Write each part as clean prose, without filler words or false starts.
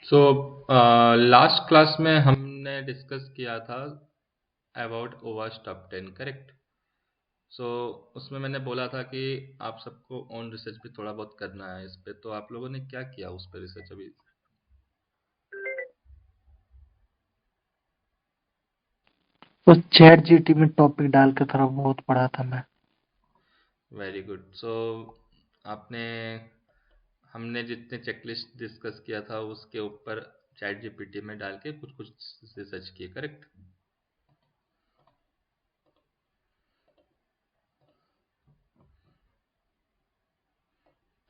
So last class में हमने discuss किया था अबाउट ओवास टॉप 10 करेक्ट। सो उसमें मैंने बोला था कि आप सबको ऑन रिसर्च भी थोड़ा बहुत करना है इस पे, तो आप लोगों ने क्या किया उस पे रिसर्च अभी? उस चैट जीटी में टॉपिक डाल के थोड़ा बहुत पढ़ा था मैं। Very good. सो आपने हमने जितने चेकलिस्ट डिस्कस किया था उसके ऊपर चैट जीपीटी में डाल के कुछ कुछ रिसर्च किए करेक्ट।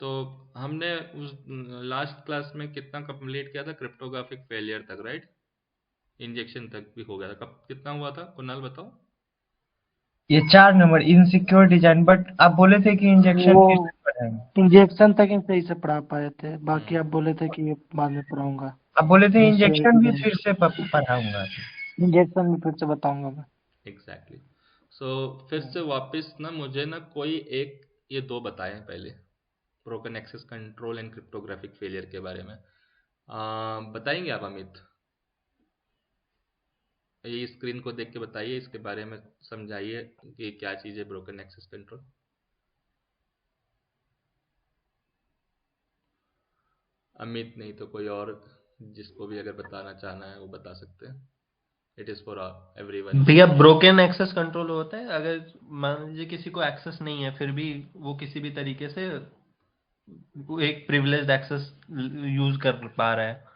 तो हमने उस लास्ट क्लास में कितना कंप्लीट किया था? क्रिप्टोग्राफिक फेलियर तक, राइट? इंजेक्शन तक भी हो गया था। कब कितना हुआ था कुणाल बताओ? ये 4 नंबर इनसिक्योर डिजाइन, बट आप बोले थे कि इंजेक्शन वो फिर से पढ़ाएंगे। इंजेक्शन तक ही सही से पढ़ा पाए थे, बाकी हम्म। आप बोले थे कि ये बाद में पढ़ाऊंगा। आप बोले थे इनिशियल इंजेक्शन भी डिजाइन, फिर से पढ़ाऊंगा। इंजेक्शन भी फिर से बताऊंगा मैं। एग्जैक्टली। सो फिर से वापस ना मुझे ना कोई एक, ये दो बताए हैं पहले, broken access control and cryptographic failure के बारे में। बताएंगे आप अमित? ये स्क्रीन को देख के बताइए, इसके बारे में समझाइए कि क्या चीज़ है ब्रोकन एक्सेस कंट्रोल। अमित नहीं तो कोई और, जिसको भी अगर बताना चाहना है वो बता सकते हैं। It is for everyone. भैया ब्रोकन एक्सेस कंट्रोल होता है अगर मान लीजिए किसी को एक्सेस नहीं है फिर भी वो किसी भी तरीके से वो एक प्रिविलेज्ड एक्सेस यूज कर पा रहा है।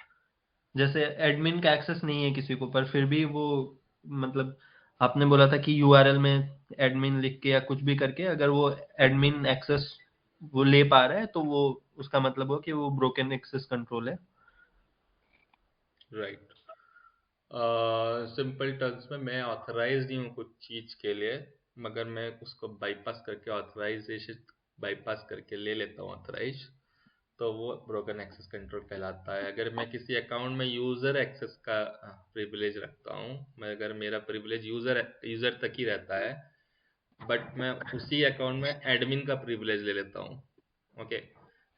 जैसे एडमिन का एक्सेस नहीं है किसी को पर फिर भी वो मतलब आपने बोला था कि यूआरएल में एडमिन लिख के या कुछ भी करके अगर वो एडमिन एक्सेस वो ले पा रहा है तो वो उसका मतलब हो कि वो ब्रोकन एक्सेस कंट्रोल है। राइट। सिंपल टर्म्स में मैं ऑथराइज नहीं हूँ कुछ चीज़ के लिए, मगर मैं उसको बाईपास करके ऑथराइजेशन बाईपास करके ले लेता हूँ ऑथराइज, तो वो ब्रोकन एक्सेस कंट्रोल कहलाता है। अगर मैं किसी अकाउंट में यूज़र एक्सेस का प्रिविलेज रखता हूँ, मैं अगर मेरा प्रिविलेज यूज़र यूज़र तक ही रहता है, बट मैं उसी अकाउंट में एडमिन का प्रिविलेज ले लेता हूँ। ओके,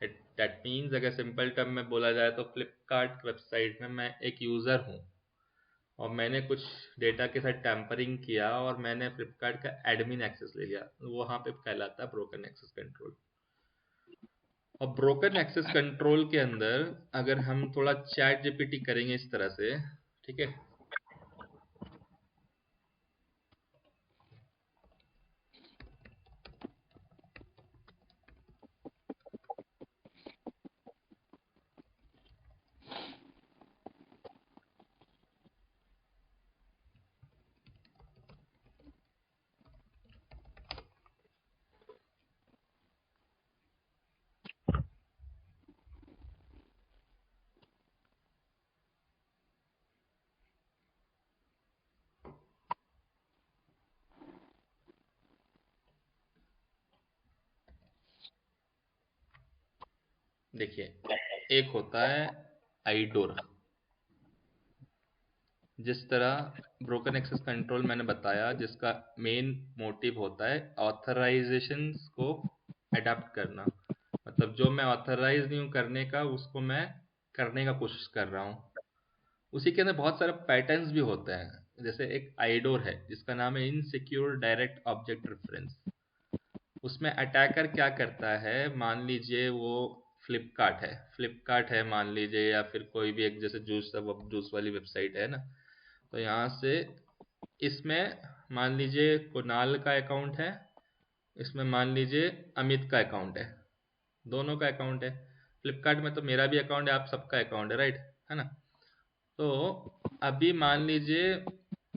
दैट मीन्स अगर सिंपल टर्म में बोला जाए तो फ्लिपकार्ट वेबसाइट में मैं एक यूज़र हूँ और मैंने कुछ डेटा के साथ टैम्परिंग किया और मैंने फ्लिपकार्ट का एडमिन एक्सेस ले लिया, तो वहाँ पे कहलाता है ब्रोकन एक्सेस कंट्रोल। और ब्रोकन एक्सेस कंट्रोल के अंदर अगर हम थोड़ा चैट जीपीटी करेंगे इस तरह से, ठीक है? देखिए, एक होता है आईडोर। जिस तरह ब्रोकन एक्सेस कंट्रोल मैंने बताया, जिसका मेन मोटिव होता है ऑथराइजेशंस को अडॉप्ट करना, मतलब जो मैं ऑथराइज नहीं हूँ करने का उसको मैं करने का कोशिश कर रहा हूँ। उसी के अंदर बहुत सारे पैटर्न्स भी होते हैं। जैसे एक आइडोर है जिसका नाम है इनसिक्योर डायरेक्ट ऑब्जेक्ट रेफरेंस। उसमें अटैकर क्या करता है, मान लीजिए वो फ्लिपकार्ट है मान लीजिए, या फिर कोई भी एक जैसे जूस वाली वेबसाइट है ना, तो यहाँ से इसमें मान लीजिए कुणाल का अकाउंट है, इसमें मान लीजिए अमित का अकाउंट है, दोनों का अकाउंट है। फ्लिपकार्ट में तो मेरा भी अकाउंट है, आप सबका अकाउंट है, राइट? है ना? तो अभी मान लीजिए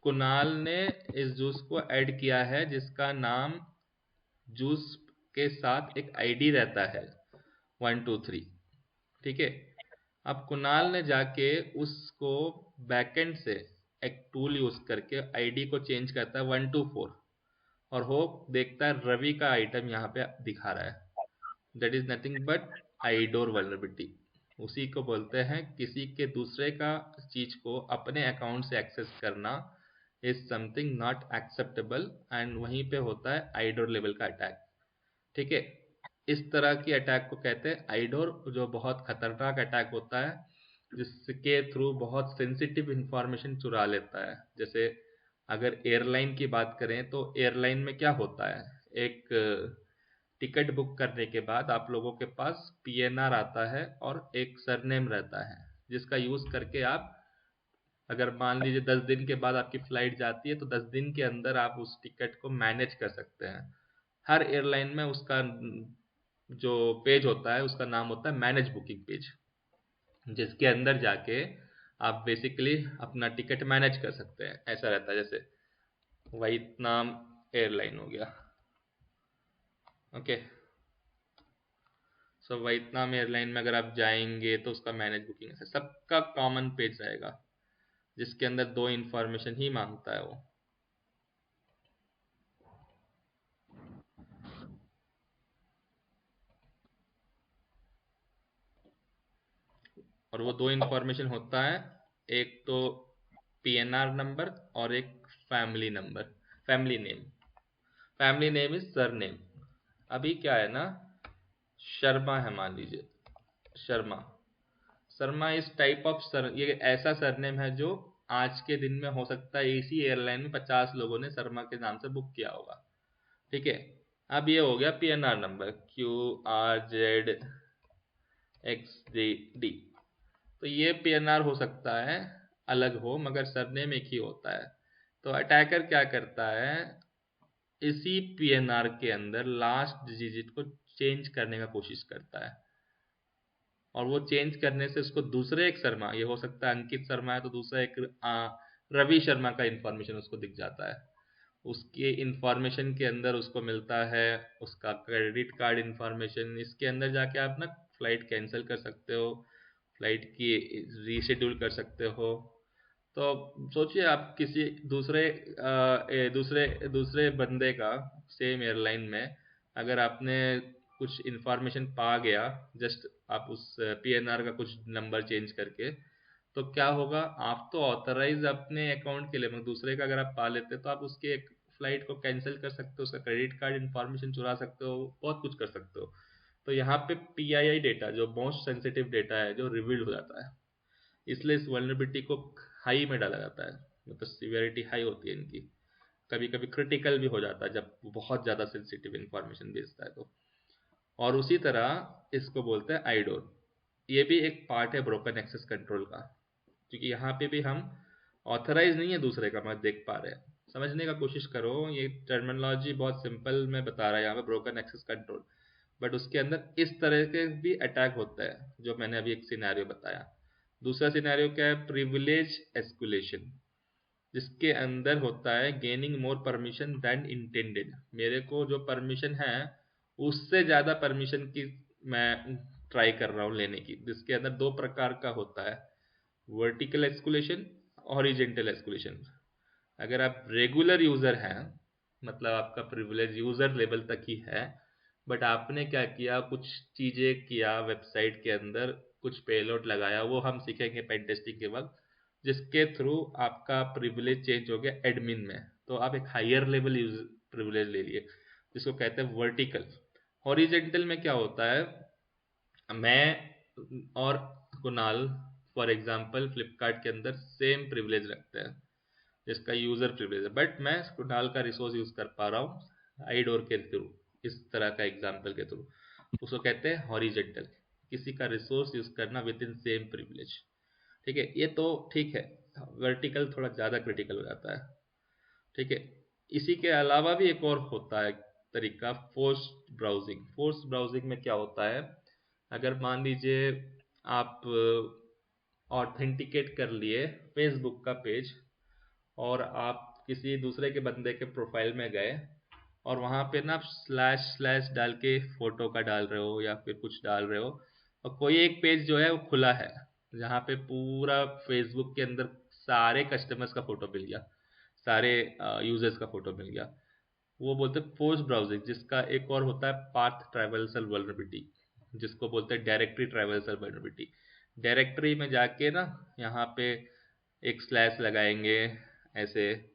कुणाल ने इस जूस को ऐड किया है जिसका नाम जूस के साथ एक आईडी रहता है 123, ठीक है? अब कुणाल ने जाके उसको बैकएंड से एक टूल यूज करके आईडी को चेंज करता है 124, और हो देखता है रवि का आइटम यहाँ पे दिखा रहा है। That is nothing but IDOR vulnerability. उसी को बोलते हैं किसी के दूसरे का चीज को अपने अकाउंट से एक्सेस करना is something not acceptable, and वहीं पे होता है आइडोर लेवल का अटैक, ठीक है? इस तरह की अटैक को कहते हैं आइडोर, जो बहुत खतरनाक अटैक होता है। जिसके थ्रू बहुत सेंसिटिव इंफॉर्मेशन चुरा लेता है। जैसे अगर एयरलाइन की बात करें तो एयरलाइन में क्या होता है, एक टिकट बुक करने के बाद आप लोगों के पास पीएनआर आता है और एक सरनेम रहता है, जिसका यूज़ करके आप, अगर मान लीजिए 10 दिन के बाद आपकी फ्लाइट जाती है तो 10 दिन के अंदर आप उस टिकट को मैनेज कर सकते हैं। हर एयरलाइन में उसका जो पेज होता है उसका नाम होता है मैनेज बुकिंग पेज, जिसके अंदर जाके आप बेसिकली अपना टिकट मैनेज कर सकते हैं। ऐसा रहता है, जैसे वियतनाम एयरलाइन हो गया, ओके। सो वियतनाम एयरलाइन में अगर आप जाएंगे तो उसका मैनेज बुकिंग है, सबका कॉमन पेज रहेगा, जिसके अंदर दो इंफॉर्मेशन ही मांगता है वो। और वो दो इंफॉर्मेशन होता है, एक तो पीएनआर नंबर और एक family number, family name. Family name is surname. अभी क्या है ना, शर्मा है, मान लीजिए शर्मा। शर्मा इस टाइप ऑफ सर, ये ऐसा सरनेम है जो आज के दिन में हो सकता है इसी एयरलाइन में 50 लोगों ने शर्मा के नाम से बुक किया होगा, ठीक है। अब ये हो गया पीएनआर नंबर QRZXDD। तो ये पीएनआर हो सकता है अलग हो, मगर सरनेम एक ही होता है। तो अटैकर क्या करता है, इसी पीएनआर के अंदर लास्ट डिजिट को चेंज करने का कोशिश करता है, और वो चेंज करने से उसको दूसरे एक शर्मा, ये हो सकता है अंकित शर्मा है तो दूसरा एक रवि शर्मा का इंफॉर्मेशन उसको दिख जाता है। उसके इंफॉर्मेशन के अंदर उसको मिलता है उसका क्रेडिट कार्ड इंफॉर्मेशन। इसके अंदर जाके आप ना फ्लाइट कैंसिल कर सकते हो, फ्लाइट की रीशेड्यूल कर सकते हो। तो सोचिए आप किसी दूसरे दूसरे बंदे का सेम एयरलाइन में अगर आपने कुछ इंफॉर्मेशन पा गया, जस्ट आप उस पीएनआर का कुछ नंबर चेंज करके, तो क्या होगा, आप तो ऑथराइज अपने अकाउंट के लिए, मगर दूसरे का अगर आप पा लेते तो आप उसके एक फ्लाइट को कैंसिल कर सकते हो, उसका क्रेडिट कार्ड इंफॉर्मेशन चुरा सकते हो, बहुत कुछ कर सकते हो। तो यहाँ पे पीआईआई डेटा जो मोस्ट सेंसिटिव डेटा है जो रिवील्ड हो जाता है, इसलिए इस वल्नरेबिलिटी को हाई में डाला जाता है, मतलब सीवियरिटी हाई होती है इनकी। कभी कभी क्रिटिकल भी हो जाता है जब बहुत ज़्यादा सेंसिटिव इंफॉर्मेशन भेजता है तो। और उसी तरह इसको बोलते हैं आईडोर। ये भी एक पार्ट है ब्रोकन एक्सेस कंट्रोल का, क्योंकि यहाँ पे भी हम ऑथराइज नहीं है दूसरे का, मैं देख पा रहे हैं। समझने का कोशिश करो, ये टर्मिनोलॉजी बहुत सिंपल में बता रहा है यहाँ पे, ब्रोकन एक्सेस कंट्रोल, बट उसके अंदर इस तरह के भी अटैक होता है जो मैंने अभी एक सिनेरियो बताया। दूसरा सिनेरियो क्या है, प्रिविलेज एस्कुलेशन, जिसके अंदर होता है gaining more permission than intended. मेरे को जो परमिशन है उससे ज़्यादा परमिशन की मैं ट्राई कर रहा हूँ लेने की, जिसके अंदर दो प्रकार का होता है, वर्टिकल एस्कुलेशन, हॉरिजेंटल एस्कुलेशन। अगर आप रेगुलर यूज़र हैं, मतलब आपका प्रिविलेज यूज़र लेवल तक ही है, बट आपने क्या किया, कुछ चीज़ें किया वेबसाइट के अंदर, कुछ पेलोड लगाया, वो हम सीखेंगे पेन टेस्टिंग के वक्त, जिसके थ्रू आपका प्रिविलेज चेंज हो गया एडमिन में, तो आप एक हायर लेवल यूज प्रिविलेज ले लिए, जिसको कहते हैं वर्टिकल। हॉरिजेंटल में क्या होता है, मैं और कुणाल फॉर एग्जांपल फ्लिपकार्ट के अंदर सेम प्रिविलेज रखते हैं, जिसका यूज़र प्रिविलेज है, बट मैं कुणाल का रिसोर्स यूज़ कर पा रहा हूँ आईडोर के थ्रू, इस तरह का एग्जाम्पल के थ्रू। उसको कहते हैं हॉरिजेंटल, किसी का रिसोर्स यूज़ करना विद इन सेम प्रिविलेज, ठीक है। ये तो ठीक है, वर्टिकल थोड़ा ज़्यादा क्रिटिकल हो जाता है, ठीक है। इसी के अलावा भी एक और होता है तरीका, फोर्स्ड ब्राउजिंग। फोर्स्ड ब्राउजिंग में क्या होता है, अगर मान लीजिए आप ऑथेंटिकेट कर लिए फेसबुक का पेज, और आप किसी दूसरे के बंदे के प्रोफाइल में गए और वहाँ पे ना आप स्लैश स्लैश डाल के फोटो का डाल रहे हो या फिर कुछ डाल रहे हो, और कोई एक पेज जो है वो खुला है जहाँ पे पूरा फेसबुक के अंदर सारे कस्टमर्स का फोटो मिल गया, सारे यूजर्स का फोटो मिल गया, वो बोलते हैं फोर्स ब्राउजिंग। जिसका एक और होता है पाथ ट्रैवर्सल वल्नरेबिलिटी, जिसको बोलते हैं डायरेक्टरी ट्रैवर्सल वल्नरेबिलिटी। डायरेक्टरी में जाके ना यहाँ पे एक स्लैश लगाएंगे ऐसे,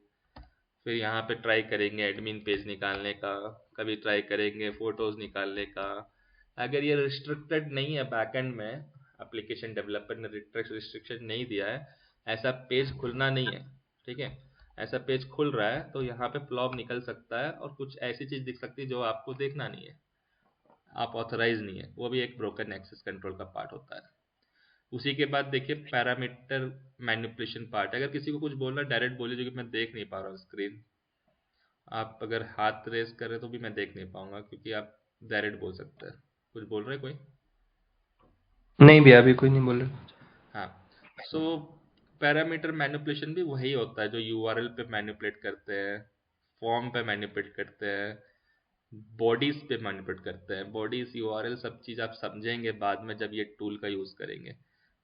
फिर यहाँ पे ट्राई करेंगे एडमिन पेज निकालने का, कभी ट्राई करेंगे फोटोज निकालने का। अगर ये रिस्ट्रिक्टेड नहीं है बैकएंड में, एप्लीकेशन डेवलपर ने रिस्ट्रिक्शन नहीं दिया है, ऐसा पेज खुलना नहीं है, ठीक है। ऐसा पेज खुल रहा है तो यहाँ पे फ्लॉप निकल सकता है और कुछ ऐसी चीज़ दिख सकती है जो आपको देखना नहीं है, आप ऑथराइज नहीं है, वो भी एक ब्रोकन एक्सेस कंट्रोल का पार्ट होता है। उसी के बाद देखिए पैरामीटर मैनिपुलेशन पार्ट। अगर किसी को कुछ बोलना डायरेक्ट बोलिए, जो कि मैं देख नहीं पा रहा हूँ स्क्रीन। आप अगर हाथ रेस करें तो भी मैं देख नहीं पाऊंगा, क्योंकि आप डायरेक्ट बोल सकते हैं। कुछ बोल रहे कोई? नहीं भैया, अभी कोई नहीं बोल रहा। हाँ, सो पैरामीटर मैनिपुलेशन भी वही होता है जो यूआरएल पे मैनिपुलेट करते हैं, फॉर्म पे मैनिपुलेट करते हैं, बॉडीज पे मैनिपुलेट करते हैं। बॉडीज, यूआरएल, सब चीज़ आप समझेंगे बाद में जब ये टूल का यूज़ करेंगे।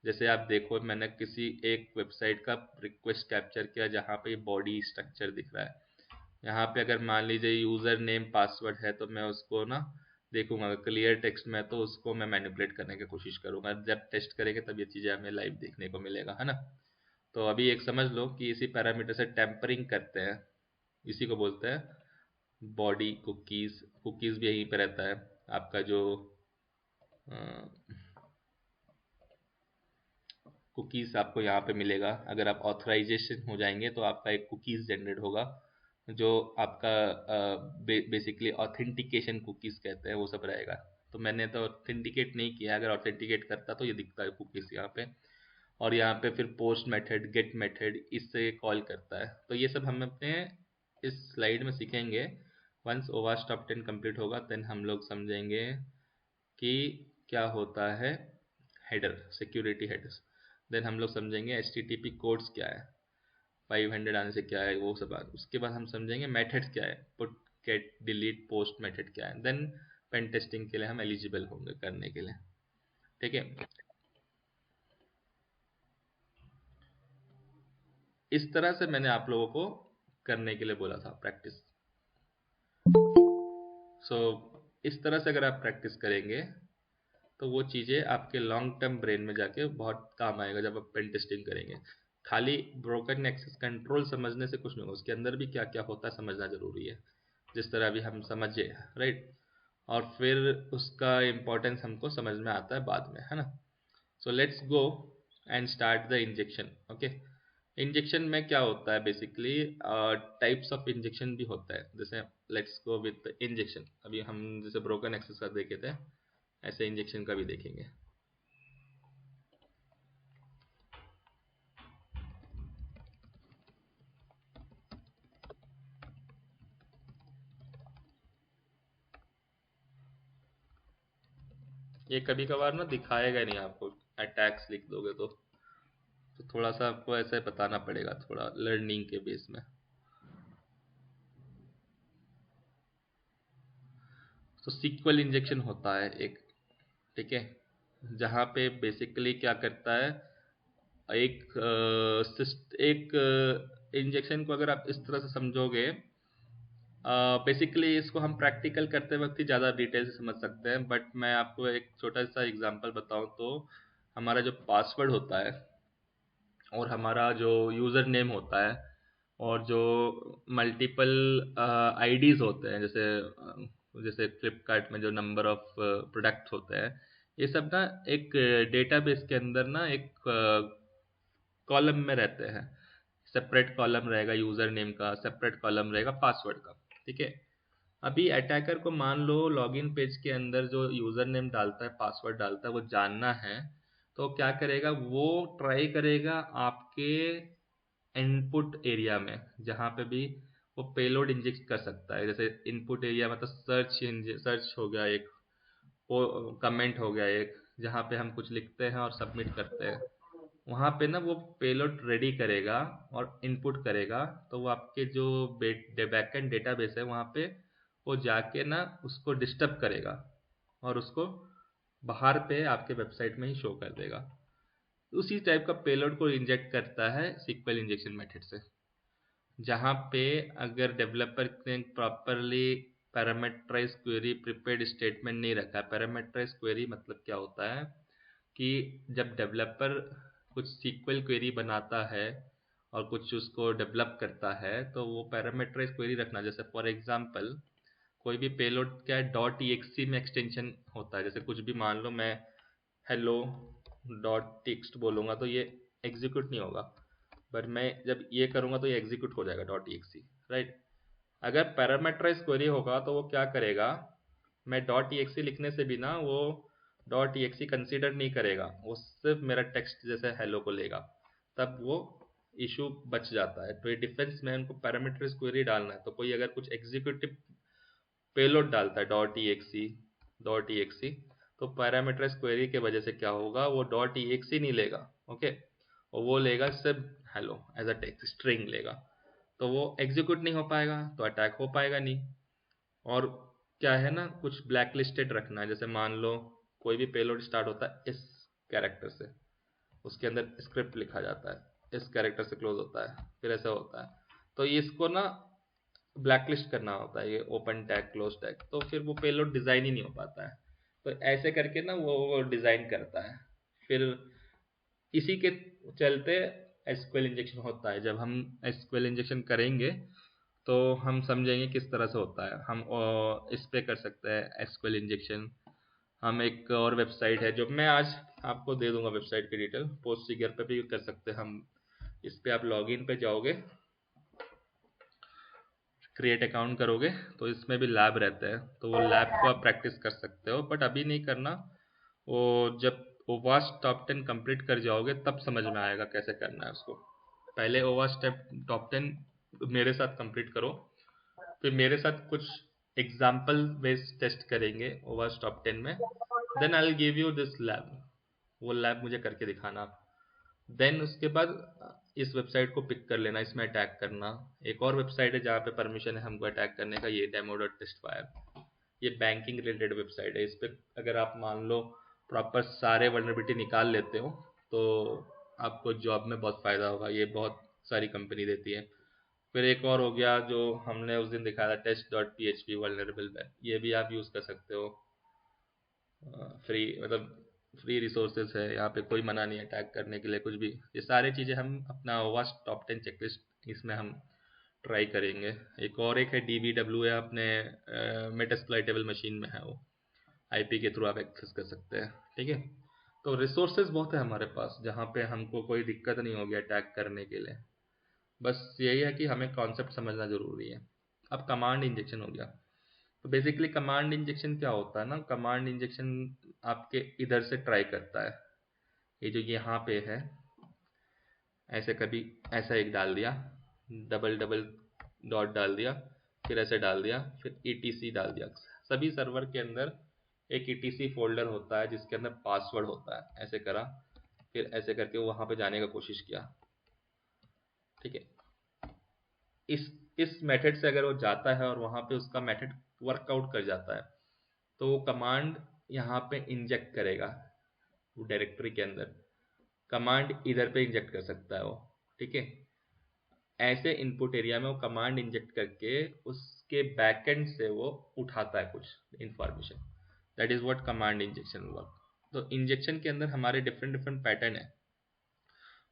जैसे आप देखो, मैंने किसी एक वेबसाइट का रिक्वेस्ट कैप्चर किया जहाँ पे बॉडी स्ट्रक्चर दिख रहा है। यहाँ पे अगर मान लीजिए यूज़र नेम पासवर्ड है तो मैं उसको ना देखूंगा, क्लियर टेक्स्ट में तो उसको मैं मैनिपुलेट करने की कोशिश करूंगा। जब टेस्ट करेंगे तब ये चीज़ें हमें लाइव देखने को मिलेगा, है ना। तो अभी एक समझ लो कि इसी पैरामीटर से टेम्परिंग करते हैं, इसी को बोलते हैं बॉडी कुकीज़। कुकीज़ भी यहीं पे रहता है आपका, जो कुकीज़ आपको यहाँ पे मिलेगा। अगर आप ऑथराइजेशन हो जाएंगे तो आपका एक कुकीज़ जनरेट होगा, जो आपका बेसिकली ऑथेंटिकेशन कुकीज़ कहते हैं, वो सब रहेगा। तो मैंने तो ऑथेंटिकेट नहीं किया, अगर ऑथेंटिकेट करता तो ये दिखता है कुकीज़ यहाँ पे। और यहाँ पे फिर पोस्ट मेथड, गेट मेथड, इससे कॉल करता है। तो ये सब हम अपने इस स्लाइड में सीखेंगे। वंस ओवास्ट टॉप 10 कंप्लीट होगा देन हम लोग समझेंगे कि क्या होता है हेडर, सिक्योरिटी हेडर्स। देन हम लोग समझेंगे HTTP कोड्स क्या है, 500 आने से क्या है वो सब। उसके बाद हम समझेंगे मेथड्स क्या है, put, get, delete, post method क्या है। देन पेन टेस्टिंग के लिए हम एलिजिबल होंगे करने के लिए, ठीक है। इस तरह से मैंने आप लोगों को करने के लिए बोला था प्रैक्टिस। सो इस तरह से अगर आप प्रैक्टिस करेंगे तो वो चीज़ें आपके लॉन्ग टर्म ब्रेन में जाके बहुत काम आएगा जब आप पेन टेस्टिंग करेंगे। खाली ब्रोकन एक्सेस कंट्रोल समझने से कुछ नहीं होगा, उसके अंदर भी क्या क्या होता है समझना ज़रूरी है, जिस तरह अभी हम समझे, राइट। और फिर उसका इम्पोर्टेंस हमको समझ में आता है बाद में, है ना। So let's go and start the injection. Okay, injection में क्या होता है बेसिकली, टाइप्स ऑफ इंजेक्शन भी होता है। जैसे लेट्स गो विथ इंजेक्शन। अभी हम जैसे ब्रोकन एक्सेस का देखे थे, ऐसे इंजेक्शन का भी देखेंगे। ये कभी कभार ना दिखाएगा नहीं आपको, अटैक्स लिख दोगे तो थोड़ा सा आपको ऐसे बताना पड़ेगा, थोड़ा लर्निंग के बेस में। तो सीक्वल इंजेक्शन होता है एक, ठीक है, जहाँ पे बेसिकली क्या करता है, एक इंजेक्शन को अगर आप इस तरह से समझोगे, बेसिकली इसको हम प्रैक्टिकल करते वक्त ही ज़्यादा डिटेल से समझ सकते हैं, बट मैं आपको एक छोटा सा एग्जांपल बताऊं तो हमारा जो पासवर्ड होता है और हमारा जो यूज़र नेम होता है और जो मल्टीपल आईडीज़ होते हैं, जैसे जैसे फ्लिपकार्ट में जो नंबर ऑफ प्रोडक्ट्स होते हैं, ये सब ना एक डेटाबेस के अंदर ना एक कॉलम में रहते हैं। सेपरेट कॉलम रहेगा यूज़र नेम का, सेपरेट कॉलम रहेगा पासवर्ड का, ठीक है। अभी अटैकर को मान लो लॉगिन पेज के अंदर जो यूज़र नेम डालता है, पासवर्ड डालता है, वो जानना है, तो क्या करेगा, वो ट्राई करेगा आपके इनपुट एरिया में, जहाँ पे भी वो पेलोड इंजेक्ट कर सकता है। जैसे इनपुट एरिया मतलब सर्च हो गया एक, कमेंट हो गया एक, जहाँ पे हम कुछ लिखते हैं और सबमिट करते हैं, वहाँ पे ना वो पेलोड रेडी करेगा और इनपुट करेगा। तो वो आपके जो बैकएंड डेटाबेस है वहाँ पे वो जाके ना उसको डिस्टर्ब करेगा और उसको बाहर पे आपके वेबसाइट में ही शो कर देगा। उसी टाइप का पेलोड को इंजेक्ट करता है सीक्वल इंजेक्शन मेथड से, जहाँ पे अगर डेवलपर ने properly parameterize query prepared statement नहीं रखा। पैरामीटराइज क्वेरी मतलब क्या होता है कि जब डेवलपर कुछ सीक्वल क्वेरी बनाता है और कुछ उसको डेवलप करता है तो वो पैरामीटराइज क्वेरी रखना। जैसे फॉर एग्जांपल कोई भी पेलोड क्या है, .exe में एक्सटेंशन होता है। जैसे कुछ भी मान लो मैं हेलो डॉट टेक्स्ट बोलूँगा तो ये एग्जीक्यूट नहीं होगा, बट मैं जब ये करूँगा तो ये एग्जीक्यूट हो जाएगा डॉट ईएक्सी, राइट। अगर पैरामीटराइज क्वेरी होगा तो वो क्या करेगा, मैं डॉट ईएक्सी लिखने से भी ना वो डॉट ईएक्सी कंसीडर नहीं करेगा, वो सिर्फ मेरा टेक्स्ट जैसे हेलो को लेगा, तब वो इशू बच जाता है। तो ये डिफेंस में उनको पैरामीटराइज क्वेरी डालना है, तो कोई अगर कुछ एग्जीक्यूटिव पेलोड डालता है डॉट ईएक्सी तो पैरामीटराइज क्वेरी के वजह से क्या होगा, वो डॉट ईएक्सी नहीं लेगा, ओके, और वो लेगा सिर्फ hello as a text string लेगा, तो वो एग्जीक्यूट नहीं हो पाएगा, तो अटैक हो पाएगा नहीं। और क्या है ना, कुछ ब्लैक लिस्टेड रखना है, जैसे मान लो कोई भी पेलोड स्टार्ट होता है इस कैरेक्टर से, उसके अंदर स्क्रिप्ट लिखा जाता है, इस कैरेक्टर से क्लोज होता है, फिर ऐसा होता है, तो इसको ना ब्लैकलिस्ट करना होता है, ये ओपन टैग क्लोज टैग, तो फिर वो पेलोड डिज़ाइन ही नहीं हो पाता है। तो ऐसे करके ना वो डिज़ाइन करता है। फिर इसी के चलते एसक्यूएल इंजेक्शन होता है। जब हम एसक्यूएल इंजेक्शन करेंगे तो हम समझेंगे किस तरह से होता है। हम इस पे कर सकते हैं एसक्यूएल इंजेक्शन। हम एक और वेबसाइट है जो मैं आज आपको दे दूंगा, वेबसाइट की डिटेल, पोस्ट सिगर पे भी कर सकते हैं हम। इस पे आप लॉगिन पे जाओगे, क्रिएट अकाउंट करोगे, तो इसमें भी लैब रहते हैं, तो वो लैब को आप प्रैक्टिस कर सकते हो, बट अभी नहीं करना। वो जब ओवास्ट टॉप 10 कंप्लीट कर जाओगे तब समझ में आएगा कैसे करना है उसको। पहले ओवास्ट टॉप 10 मेरे साथ कंप्लीट करो, फिर मेरे साथ कुछ एग्जाम्पल बेस्ड टेस्ट करेंगे ओवास्ट टॉप 10 में, then I will give you this lab. वो लैब मुझे करके दिखाना। देन उसके बाद इस वेबसाइट को पिक कर लेना, इसमें अटैक करना। एक और वेबसाइट है जहाँ पे परमिशन है हमको अटैक करने का, ये demo.testfire। ये बैंकिंग रिलेटेड वेबसाइट है। इस पे अगर आप मान लो प्रॉपर सारे वल्नरेबिलिटी निकाल लेते हो तो आपको जॉब में बहुत फ़ायदा होगा। ये बहुत सारी कंपनी देती है। फिर एक और हो गया जो हमने उस दिन दिखाया था, test.php वल्नरेबल वेब, ये भी आप यूज़ कर सकते हो। फ्री मतलब फ्री रिसोर्सेज है, यहाँ पे कोई मना नहीं है अटैक करने के लिए कुछ भी। ये सारी चीज़ें हम अपना ओवास्ट टॉप 10 चेकलिस्ट इसमें हम ट्राई करेंगे। एक है DBW है, अपने मेटास्प्लाइटेबल मशीन में है, वो आईपी के थ्रू आप एक्सेस कर सकते हैं, ठीक है। तो रिसोर्सेज बहुत है हमारे पास जहाँ पे हमको कोई दिक्कत नहीं होगी अटैक करने के लिए। बस यही है कि हमें कॉन्सेप्ट समझना ज़रूरी है। अब कमांड इंजेक्शन हो गया। तो बेसिकली कमांड इंजेक्शन क्या होता है ना, कमांड इंजेक्शन आपके इधर से ट्राई करता है। ये जो यहाँ पे है, ऐसे कभी ऐसा एक डाल दिया, डबल डबल डॉट डाल दिया, फिर ऐसे डाल दिया, फिर ETC डाल दिया। सभी सर्वर के अंदर एक ETC फोल्डर होता है जिसके अंदर पासवर्ड होता है। ऐसे करा, फिर ऐसे करके वो वहाँ पे जाने का कोशिश किया, ठीक है। इस मेथड से अगर वो जाता है और वहाँ पे उसका मेथड वर्कआउट कर जाता है तो वो कमांड यहाँ पे इंजेक्ट करेगा डायरेक्टरी के अंदर। कमांड इधर पे इंजेक्ट कर सकता है वो, ठीक है। ऐसे इनपुट एरिया में वो कमांड इंजेक्ट करके उसके बैकएंड से वो उठाता है कुछ information. That is what command injection work. तो इंजेक्शन के अंदर हमारे डिफरेंट डिफरेंट पैटर्न है।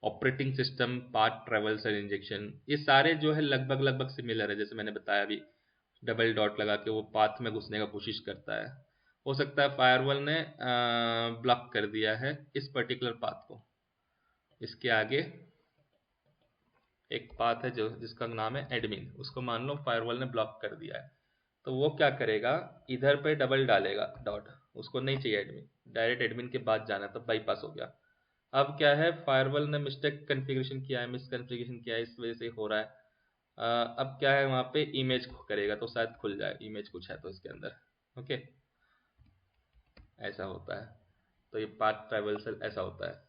ऑपरेटिंग सिस्टम, पाथ ट्रेवल्सल इंजेक्शन, ये सारे जो है लगभग लगभग सिमिलर है। जैसे मैंने बताया अभी, डबल डॉट लगा के वो पाथ में घुसने का कोशिश करता है। हो सकता है फायरवॉल ने ब्लॉक कर दिया है इस पर्टिकुलर पाथ को। इसके आगे एक पाथ है जो जिसका नाम है एडमिन, उसको मान लो फायरवॉल ने ब्लॉक कर दिया है, तो वो क्या करेगा, इधर पे डबल डालेगा डॉट, उसको नहीं चाहिए एडमिन, डायरेक्ट एडमिन के बाद जाना, तो बाईपास हो गया। अब क्या है, फायरवॉल ने मिस्टेक कन्फिग्रेशन किया है, मिस कन्फिग्रेशन किया है, इस वजह से हो रहा है। अब क्या है, वहाँ पे इमेज करेगा तो शायद खुल जाए, इमेज कुछ है तो इसके अंदर, ओके। ऐसा होता है। तो ये पाथ ट्राइवल्सल ऐसा होता है।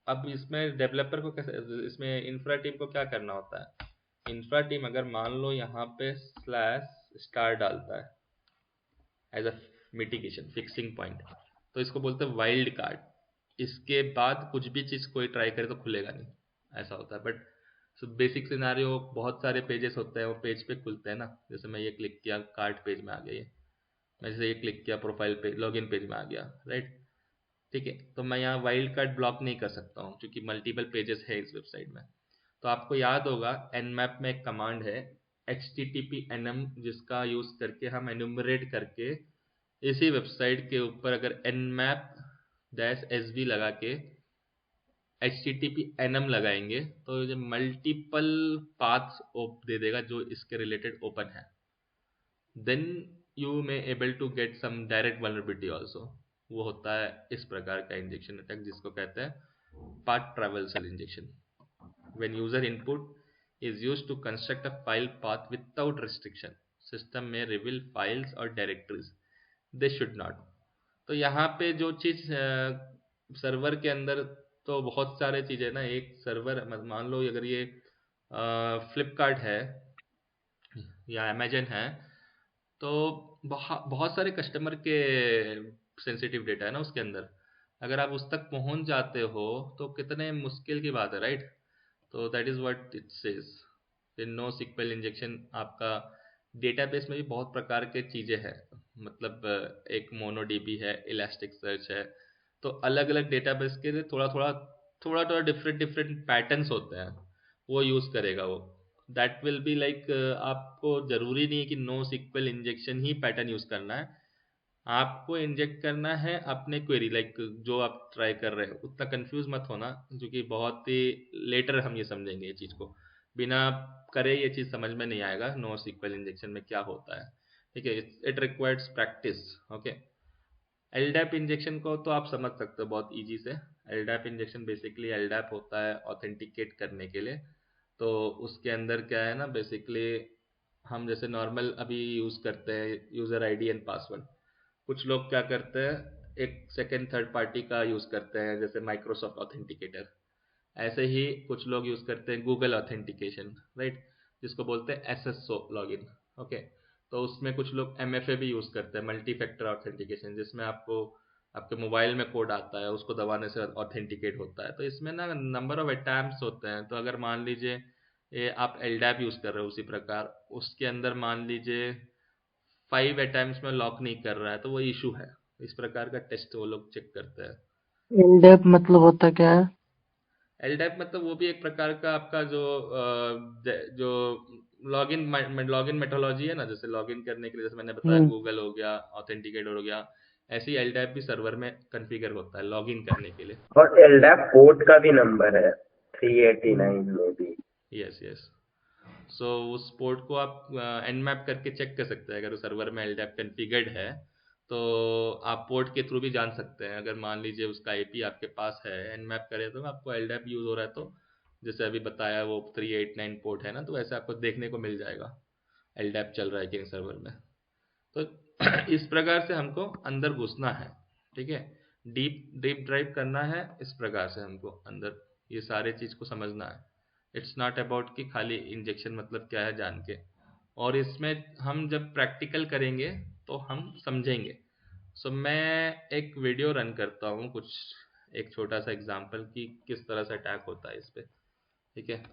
अब इसमें डेवलपर को कैसे, इसमें इंफ्रा टीम को क्या करना होता है। इंफ्रा टीम अगर मान लो यहाँ पे /* डालता है as a mitigation fixing point, तो इसको बोलते हैं वाइल्ड कार्ड। इसके बाद कुछ भी चीज़ कोई ट्राई करे तो खुलेगा नहीं, ऐसा होता है। बट बेसिक सिनारियो, बहुत सारे पेजेस होते हैं, वो पेज पे खुलते हैं ना। जैसे मैं ये क्लिक किया, कार्ड पेज में आ गया ये। मैं जैसे ये क्लिक किया, प्रोफाइल पे लॉगिन पेज में आ गया, राइट, ठीक है। तो मैं यहाँ वाइल्ड कार्ड ब्लॉक नहीं कर सकता हूँ क्योंकि मल्टीपल पेजेस है इस वेबसाइट में। तो आपको याद होगा nmap में एक कमांड है http-num, जिसका यूज़ करके हम एनुमरेट करके इसी वेबसाइट के ऊपर अगर nmap-sv लगा के HTTP enum लगाएंगे तो ये मल्टीपल पाथ्स दे देगा जो इसके रिलेटेड ओपन है। Then you may able to get some direct vulnerability also. वो होता है इस प्रकार का इंजेक्शन अटैक जिसको कहते हैं path traversal injection. When user input is used to construct a file path without restriction, system may reveal files or directories they should not। तो यहाँ पे जो चीज़ सर्वर के अंदर तो बहुत सारे चीज़ें ना, एक सर्वर मान लो अगर ये फ्लिपकार्ट है या अमेजन है तो बहुत सारे कस्टमर के सेंसिटिव डेटा है ना उसके अंदर। अगर आप उस तक पहुंच जाते हो तो कितने मुश्किल की बात है, राइट। तो that is what it says in no SQL injection. आपका डेटाबेस में भी बहुत प्रकार के चीज़ें हैं, मतलब एक मोनोडीबी है, इलास्टिक सर्च है, तो अलग अलग डेटाबेस के लिए थोड़ा डिफरेंट पैटर्न्स होते हैं, वो यूज़ करेगा वो। दैट विल बी लाइक आपको ज़रूरी नहीं है कि नो सिक्वल इंजेक्शन ही पैटर्न यूज़ करना है, आपको इंजेक्ट करना है अपने क्वेरी लाइक जो आप ट्राई कर रहे हो। उतना कंफ्यूज मत होना क्योंकि बहुत ही लेटर हम ये समझेंगे ये चीज़ को, बिना करे ये चीज़ समझ में नहीं आएगा नो सिक्वल इंजेक्शन में क्या होता है, ठीक है। It requires practice, okay. LDAP injection को तो आप समझ सकते हो बहुत इजी से। एलडैप इंजेक्शन बेसिकली एलडैप होता है ऑथेंटिकेट करने के लिए। तो उसके अंदर क्या है ना, बेसिकली हम जैसे नॉर्मल अभी यूज़ करते हैं यूज़र आईडी एंड पासवर्ड, कुछ लोग क्या करते हैं एक सेकेंड थर्ड पार्टी का यूज़ करते हैं जैसे माइक्रोसॉफ्ट ऑथेंटिकेटर। ऐसे ही कुछ लोग यूज़ करते हैं गूगल ऑथेंटिकेशन, राइट, जिसको बोलते हैं एसएसओ लॉगिन, ओके। तो उसमें कुछ लोग एमएफए भी यूज़ करते हैं, मल्टी फैक्टर ऑथेंटिकेशन, जिसमें आपको आपके मोबाइल में कोड आता है, उसको दबाने से ऑथेंटिकेट होता है। तो इसमें ना नंबर ऑफ अटैम्प्ट्स होते हैं। तो अगर मान लीजिए ये आप एलडैप यूज़ कर रहे हो, उसी प्रकार उसके अंदर मान लीजिए 5 अटैम्प्ट्स में लॉक नहीं कर रहा है तो वो इशू है। इस प्रकार का टेस्ट वो लोग चेक करते हैं। एलडैप मतलब होता क्या है? एलडैप मतलब वो भी एक प्रकार का आपका जो लॉगिन मेथोलॉजी है ना, जैसे लॉगिन करने के लिए जैसे मैंने बताया गूगल हो गया, ऑथेंटिकेटर हो गया, ऐसे ही एलडैप भी सर्वर में कॉन्फ़िगर होता है लॉगिन करने के लिए। और एलडैप पोर्ट का भी नंबर है 389 में भी। Yes yes. सो उस पोर्ट को आप एनमैप करके चेक कर सकते हैं। अगर सर्वर में एलडैप कॉन्फ़िगर्ड है तो आप पोर्ट के थ्रू भी जान सकते हैं। अगर मान लीजिए उसका आईपी आपके पास है, एनमैप करें तो आपको एलडैप यूज़ हो रहा है तो जैसे अभी बताया वो 389 पोर्ट है ना, तो ऐसे आपको देखने को मिल जाएगा एलडैप चल रहा है कि नहीं सर्वर में। तो इस प्रकार से हमको अंदर घुसना है, ठीक है, डीप ड्राइव करना है। इस प्रकार से हमको अंदर ये सारे चीज़ को समझना है। इट्स नॉट अबाउट कि खाली इंजेक्शन मतलब क्या है जान के, और इसमें हम जब प्रैक्टिकल करेंगे तो हम समझेंगे। सो मैं एक वीडियो रन करता हूँ कुछ, एक छोटा सा एग्जांपल कि किस तरह से अटैक होता है इस पे, ठीक है।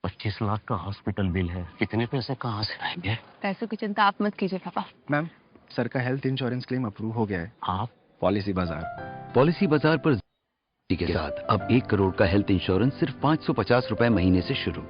₹25 लाख का हॉस्पिटल बिल है, इतने पैसे कहाँ से आएंगे? पैसों की चिंता आप मत कीजिए पापा। मैम, सर का हेल्थ इंश्योरेंस क्लेम अप्रूव हो गया है। आप पॉलिसी बाजार। पॉलिसी बाजार पर के साथ अब 1 करोड़ का हेल्थ इंश्योरेंस सिर्फ 550 रुपए महीने से शुरू।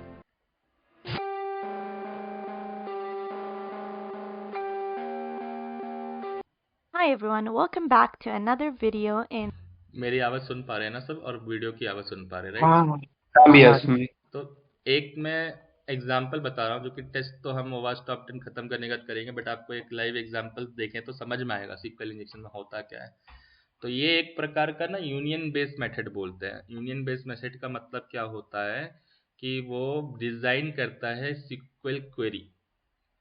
Hi everyone, welcome back to another video in मेरी आवाज सुन पा रहे हैं ना सब, और वीडियो की आवाज सुन पा रहे हैं, हाँ राइट? तो एक मैं एग्जाम्पल बता रहा हूँ, जो कि टेस्ट तो हम ओवाज टॉप 10 खत्म करने का करेंगे, बट आपको एक लाइव एग्जाम्पल देखें तो समझ में आएगा सिक्वल इंजेक्शन में होता क्या है। तो ये एक प्रकार का ना यूनियन बेस्ड मेथड बोलते हैं। यूनियन बेस्ड मेथड का मतलब क्या होता है कि वो डिजाइन करता है सिक्वल क्वेरी।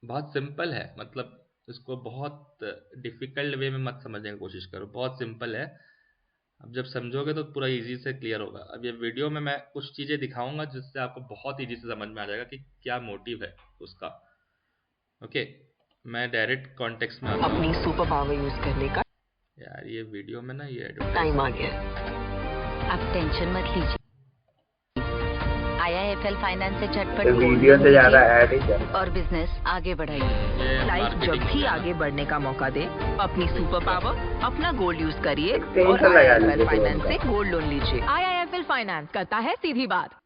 बहुत सिंपल है, मतलब इसको बहुत डिफिकल्ट वे में मत समझने की कोशिश करो, बहुत सिंपल है। अब जब समझोगे तो पूरा इजी से क्लियर होगा। अब ये वीडियो में मैं कुछ चीज़ें दिखाऊंगा जिससे आपको बहुत इजी से समझ में आ जाएगा कि क्या मोटिव है उसका, ओके। मैं डायरेक्ट कॉन्टेक्स्ट में आता हूँ। अपनी सुपर पावर यूज करने का यार ये वीडियो में ना ये टाइम आ गया। आप टेंशन मत लीजिए, IIFL फाइनेंस से झटपट तो गोल्ड वीडियो लोन से ज्यादा लीजिए ऐड ही चल और बिजनेस आगे बढ़ाइए। लाइफ जब भी आगे बढ़ने का मौका दे, अपनी सुपर पावर अपना गोल्ड यूज करिए और तो लगा IIFL लीजिए फाइनेंस गोल्ड से गोल्ड लोन लीजिए। IIFL फाइनेंस करता है सीधी बात।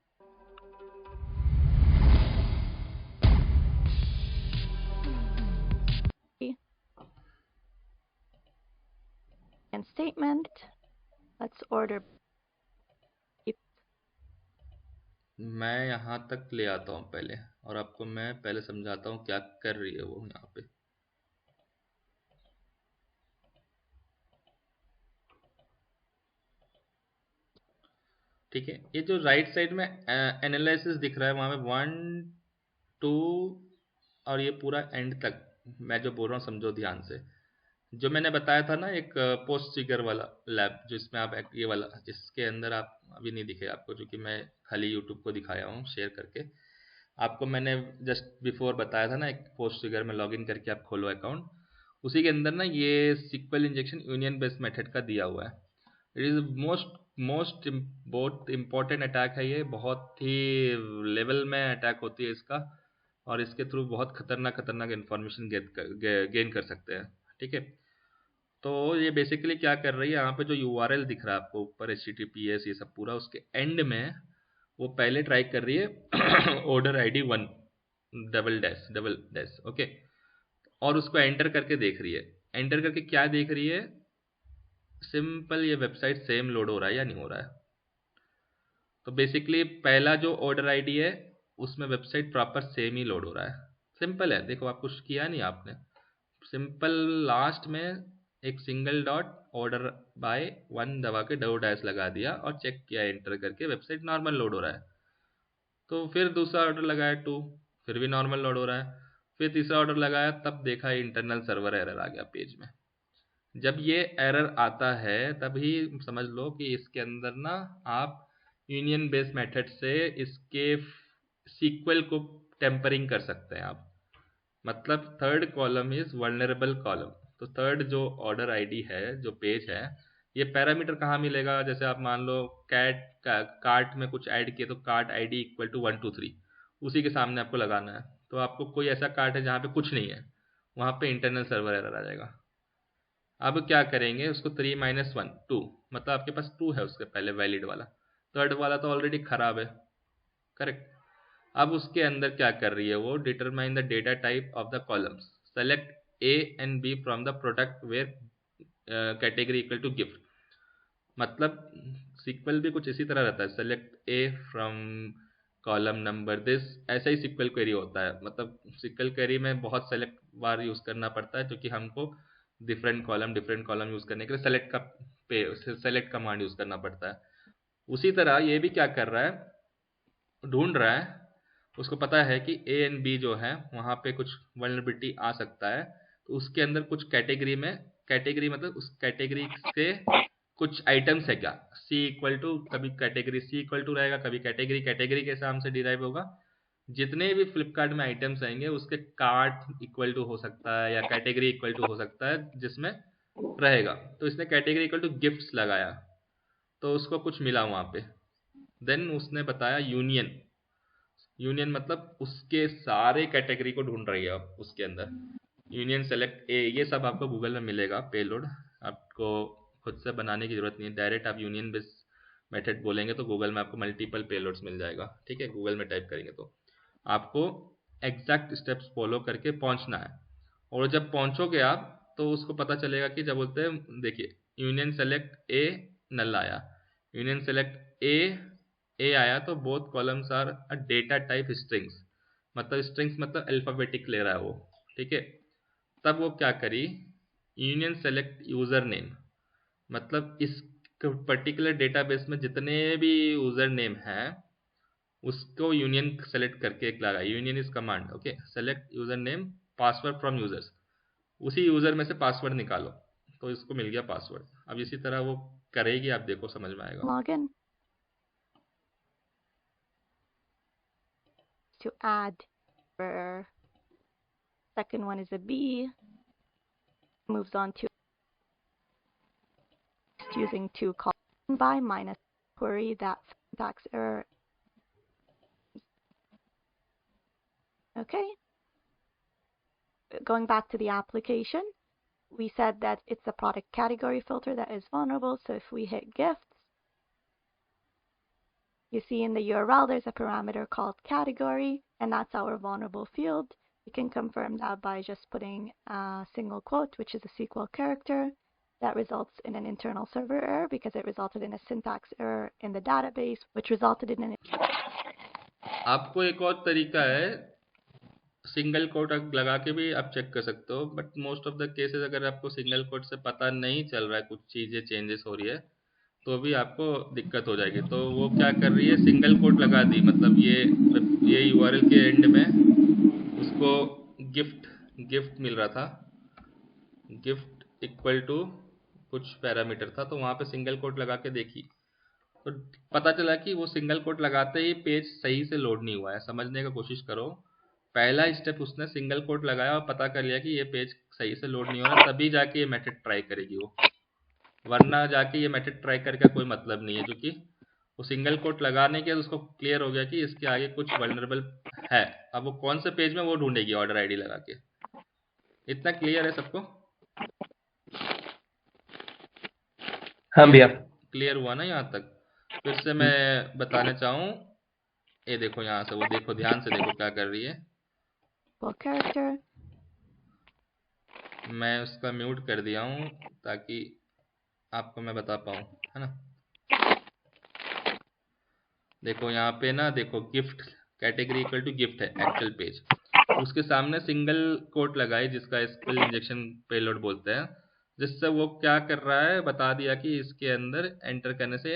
And statement. Let's order. मैं यहाँ तक ले आता हूँ पहले, और आपको मैं पहले समझाता हूँ क्या कर रही है वो यहाँ पे। ठीक है, ये जो राइट साइड में एनालिसिस दिख रहा है वहाँ पे 1 2 और ये पूरा एंड तक मैं जो बोल रहा हूँ समझो ध्यान से। जो मैंने बताया था ना एक पोस्ट फिगर वाला लैब, जो इसमें आप ये वाला, जिसके अंदर आप अभी नहीं दिखे आपको, जो कि मैं खाली यूट्यूब को दिखाया हूँ शेयर करके आपको। मैंने जस्ट बिफोर बताया था ना एक पोस्ट फिगर में लॉगिन करके आप खोलो अकाउंट, उसी के अंदर ना ये SQL injection union based method का दिया हुआ है। इट इज़ मोस्ट बहुत इम्पोर्टेंट अटैक है ये, बहुत ही लेवल में अटैक होती है इसका, और इसके थ्रू बहुत खतरनाक इन्फॉर्मेशन गेन कर सकते हैं। ठीक है, तो ये बेसिकली क्या कर रही है, यहाँ पे जो URL दिख रहा है आपको ऊपर HTTPS ये सब पूरा, उसके एंड में वो पहले ट्राई कर रही है order ID 1 double dash okay, और उसको एंटर करके देख रही है। एंटर करके क्या देख रही है, सिंपल ये वेबसाइट सेम लोड हो रहा है या नहीं हो रहा है। तो बेसिकली पहला जो ऑर्डर ID है उसमें वेबसाइट प्रॉपर सेम ही लोड हो रहा है। सिंपल है, देखो आप कुछ किया नहीं आपने, सिंपल लास्ट में एक सिंगल डॉट ऑर्डर बाय 1 दबा के डबल डैश लगा दिया और चेक किया एंटर करके, वेबसाइट नॉर्मल लोड हो रहा है। तो फिर दूसरा ऑर्डर लगाया 2, फिर भी नॉर्मल लोड हो रहा है। फिर तीसरा ऑर्डर लगाया, तब देखा इंटरनल सर्वर एरर आ गया पेज में। जब ये एरर आता है तभी समझ लो कि इसके अंदर ना आप यूनियन बेस्ड मेथड से इसके सीक्वल को टेम्परिंग कर सकते हैं आप। मतलब third column is vulnerable column. तो थर्ड जो ऑर्डर ID है, जो पेज है, ये पैरामीटर कहाँ मिलेगा, जैसे आप मान लो कार्ट में कुछ ऐड किए तो कार्ट ID इक्वल टू 1 2 3 उसी के सामने आपको लगाना है। तो आपको कोई ऐसा कार्ट है जहाँ पे कुछ नहीं है, वहाँ पे इंटरनल सर्वर एरर आ जाएगा। अब क्या करेंगे, उसको 3 - 1 2, मतलब आपके पास 2 है उसके पहले वैलिड वाला, थर्ड वाला तो ऑलरेडी खराब है, करेक्ट। अब उसके अंदर क्या कर रही है वो, determine the data type of the columns, select A and B from the product where category equal to gift. मतलब सीक्वल भी कुछ इसी तरह रहता है, select A from column number this, ऐसा ही सीक्वल क्वेरी होता है। मतलब सीक्वल क्वेरी में बहुत सेलेक्ट बार यूज करना पड़ता है, क्योंकि हमको डिफरेंट कॉलम यूज करने के लिए सेलेक्ट कमांड यूज करना पड़ता है। उसी तरह ये भी क्या कर रहा है, ढूंढ रहा है, उसको पता है कि A and B जो है वहाँ पे कुछ वल्नरेबिलिटी आ सकता है, तो उसके अंदर कुछ कैटेगरी में, कैटेगरी मतलब उस कैटेगरी से कुछ आइटम्स है क्या, C इक्वल टू, कभी कैटेगरी C इक्वल टू रहेगा, कभी कैटेगरी के हिसाब से डिराइव होगा। जितने भी फ्लिपकार्ट में आइटम्स आएंगे उसके कार्ट इक्वल टू हो सकता है या कैटेगरी इक्वल टू हो सकता है जिसमें रहेगा। तो इसने कैटेगरी इक्वल टू गिफ्ट्स लगाया, तो उसको कुछ मिला वहाँ पे। देन उसने बताया यूनियन मतलब उसके सारे कैटेगरी को ढूंढ रही है अब उसके अंदर। यूनियन सेलेक्ट A, ये सब आपको गूगल में मिलेगा पेलोड, आपको खुद से बनाने की जरूरत नहीं है। डायरेक्ट आप यूनियन बेस्ड मेथड बोलेंगे तो गूगल में आपको मल्टीपल पेलोड्स मिल जाएगा। ठीक है, गूगल में टाइप करेंगे तो आपको एग्जैक्ट स्टेप्स फॉलो करके पहुंचना है। और जब पहुंचोगे आप तो उसको पता चलेगा कि जब बोलते हैं, देखिए यूनियन सेलेक्ट A नल आया, यूनियन सेलेक्ट A आया, तो both columns are a data type strings, मतलब स्ट्रिंग्स मतलब अल्फाबेटिक ले रहा है वो। ठीक है, तब वो क्या करी, यूनियन सेलेक्ट यूजर नेम, मतलब इस पर्टिकुलर डेटाबेस में जितने भी यूजर नेम हैं उसको यूनियन सेलेक्ट करके एक लगा, union is command, okay, select user name password from users, उसी यूजर में से पासवर्ड निकालो, तो इसको मिल गया पासवर्ड। अब इसी तरह वो करेगी, आप देखो समझ में आएगा। Login to add. Second one is a B. Moves on to using 2 column by minus query, that syntax error. Okay. Going back to the application, we said that it's a product category filter that is vulnerable. So if we hit gifts, you see in the URL there's a parameter called category, and that's our vulnerable field. You can confirm that by just putting a single quote, which is a SQL character. That results in an internal server error because it resulted in a syntax error in the database, which resulted in an... आपको एक और तरीका है, single quote लगा के भी आप check कर सकते हो, but most of the cases अगर आपको सिंगल कोट से पता नहीं चल रहा है, कुछ चीज़ें चेंजेस हो रही है, तो भी आपको दिक्कत हो जाएगी। तो वो क्या कर रही है, सिंगल कोट लगा दी, मतलब ये यूआरएल के एंड में उसको गिफ्ट मिल रहा था, गिफ्ट इक्वल टू कुछ पैरामीटर था, तो वहाँ पे सिंगल कोट लगा के देखी तो पता चला कि वो सिंगल कोट लगाते ही पेज सही से लोड नहीं हुआ है। समझने का कोशिश करो, पहला स्टेप उसने सिंगल कोट लगाया और पता कर लिया कि ये पेज सही से लोड नहीं हो रहा, तभी जाके ये मेथड ट्राई करेगी वो, वरना जाके ये मेथड ट्राई करके कोई मतलब नहीं है, क्योंकि वो सिंगल कोट लगाने के उसको क्लियर हो गया कि इसके आगे कुछ वल्नरेबल है। अब वो कौन से पेज में वो ढूंढेगी ऑर्डर आईडी लगा के। इतना क्लियर है सबको? हाँ भैया, क्लियर हुआ ना यहाँ तक? फिर से मैं बताना चाहूँ, ये देखो यहाँ से, वो देखो ध्यान से देखो क्या कर रही है। character. मैं उसका म्यूट कर दिया हूँ ताकि आपको मैं बता पाऊँ, है ना। देखो यहाँ पे ना, देखो gift category equal to gift है एक्चुअल पेज, उसके सामने सिंगल कोट लगाई जिसका एसक्यूएल इंजेक्शन पेलोड बोलते हैं, जिससे वो क्या कर रहा है, बता दिया कि इसके अंदर एंटर करने से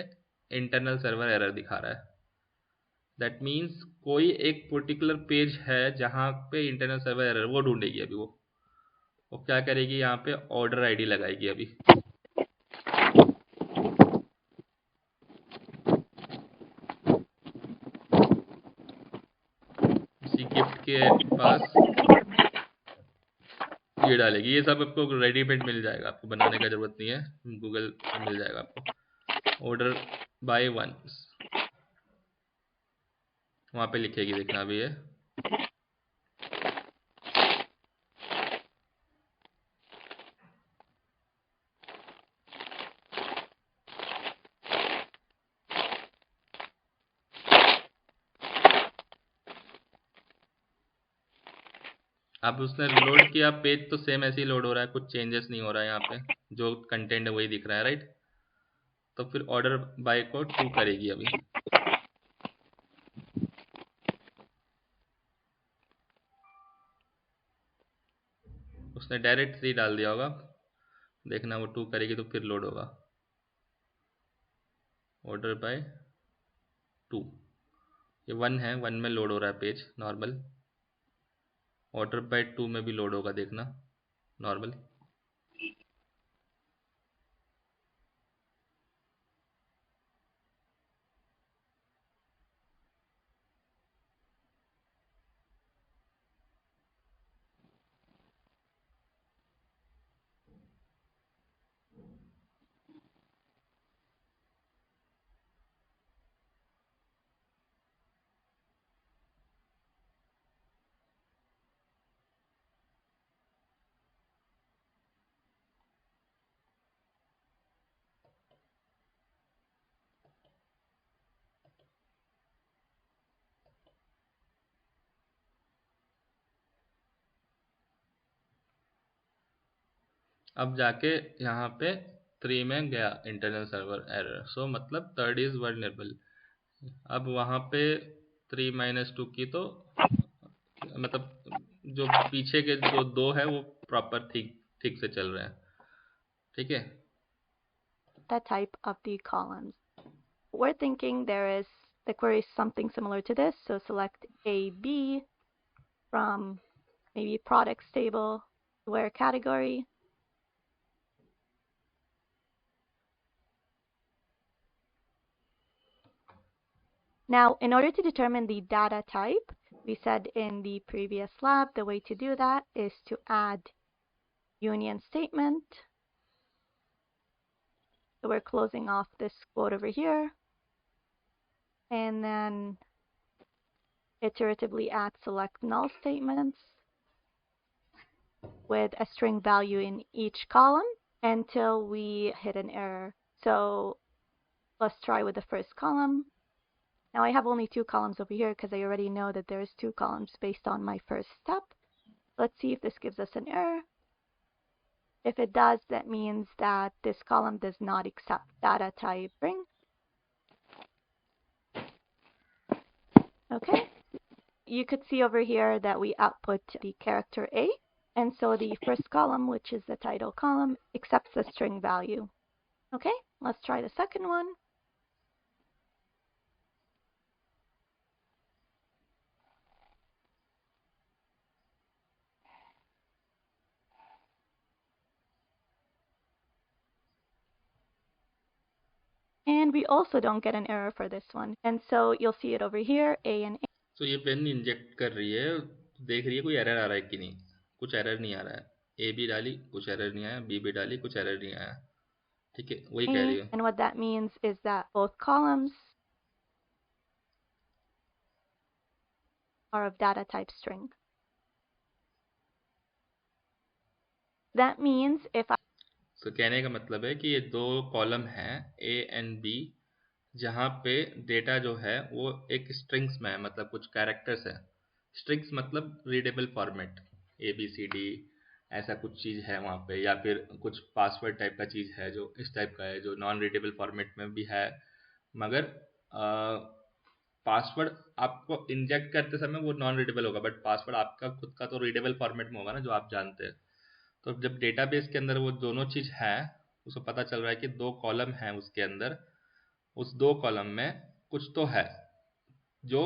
इंटरनल सर्वर एरर दिखा रहा है। दैट मीन्स कोई एक पर्टिकुलर पेज है जहाँ पे इंटरनल सर्वर एरर, वो ढूंढेगी अभी। वो क्या करेगी, यहाँ पे ऑर्डर आईडी लगाएगी अभी। इसी गिफ्ट के पास ये डालेगी। ये सब आपको रेडीमेड मिल जाएगा, आपको बनाने का जरूरत नहीं है, गूगल पे मिल जाएगा आपको। ऑर्डर बाय वन वहाँ पे लिखेगी, देखना अभी है। अब उसने लोड किया पेज, तो सेम ऐसे ही लोड हो रहा है, कुछ चेंजेस नहीं हो रहा है। यहाँ पे जो कंटेंट है वही दिख रहा है, राइट। तो फिर ऑर्डर बाय को 2 करेगी अभी। उसने डायरेक्ट 3 डाल दिया होगा, देखना वो 2 करेगी तो फिर लोड होगा। ऑर्डर बाय 2, ये 1 है, 1 में लोड हो रहा है पेज नॉर्मल। ऑर्डर बाय 2 में भी लोड होगा, देखना नॉर्मल। अब जाके यहाँ पे 3 में गया इंटरनल सर्वर एरर, सो मतलब 3rd इज वल्नरेबल। अब वहाँ पे 3-2 की तो मतलब जो पीछे के जो 2 है वो प्रॉपर ठीक से चल रहे हैं, ठीक है। The type of the columns. We're thinking there is the query is something similar to this, so select AB from maybe products table, where category. Now, in order to determine the data type, we said in the previous lab, the way to do that is to add union statement. So we're closing off this quote over here. And then iteratively add select null statements with a string value in each column until we hit an error. So let's try with the first column. Now I have only 2 columns over here because I already know that there's 2 columns based on my first step. Let's see if this gives us an error. If it does, that means that this column does not accept data type string. Okay. You could see over here that we output the character A, and so the first column, which is the title column, accepts the string value. Okay, let's try the second one. And we also don't get an error for this one. And so you'll see it over here, A and A. तो ये pen inject कर रही है, देख रही है कोई error आ रहा है कि नहीं. कुछ एरर नहीं आ रहा है. ए भी डाली, कुछ एरर नहीं आया. बी भी डाली, कुछ एरर नहीं आया. ठीक है, वही कह रही है. And what that means is that both columns are of data type string. That means if I तो कहने का मतलब है कि ये 2 कॉलम हैं ए एंड बी, जहाँ पे डेटा जो है वो एक स्ट्रिंग्स में है, मतलब कुछ कैरेक्टर्स है. स्ट्रिंग्स मतलब readable format, A B C D ऐसा कुछ चीज़ है वहाँ पे, या फिर कुछ पासवर्ड टाइप का चीज़ है जो इस टाइप का है, जो नॉन रीडेबल फॉर्मेट में भी है. मगर पासवर्ड आपको इंजेक्ट करते समय वो नॉन रीडेबल होगा, बट पासवर्ड आपका खुद का तो रीडेबल फॉर्मेट में होगा ना, जो आप जानते हैं. तो जब डेटाबेस के अंदर वो दोनों चीज़ है, उसको पता चल रहा है कि 2 कॉलम हैं उसके अंदर, उस 2 कॉलम में कुछ तो है जो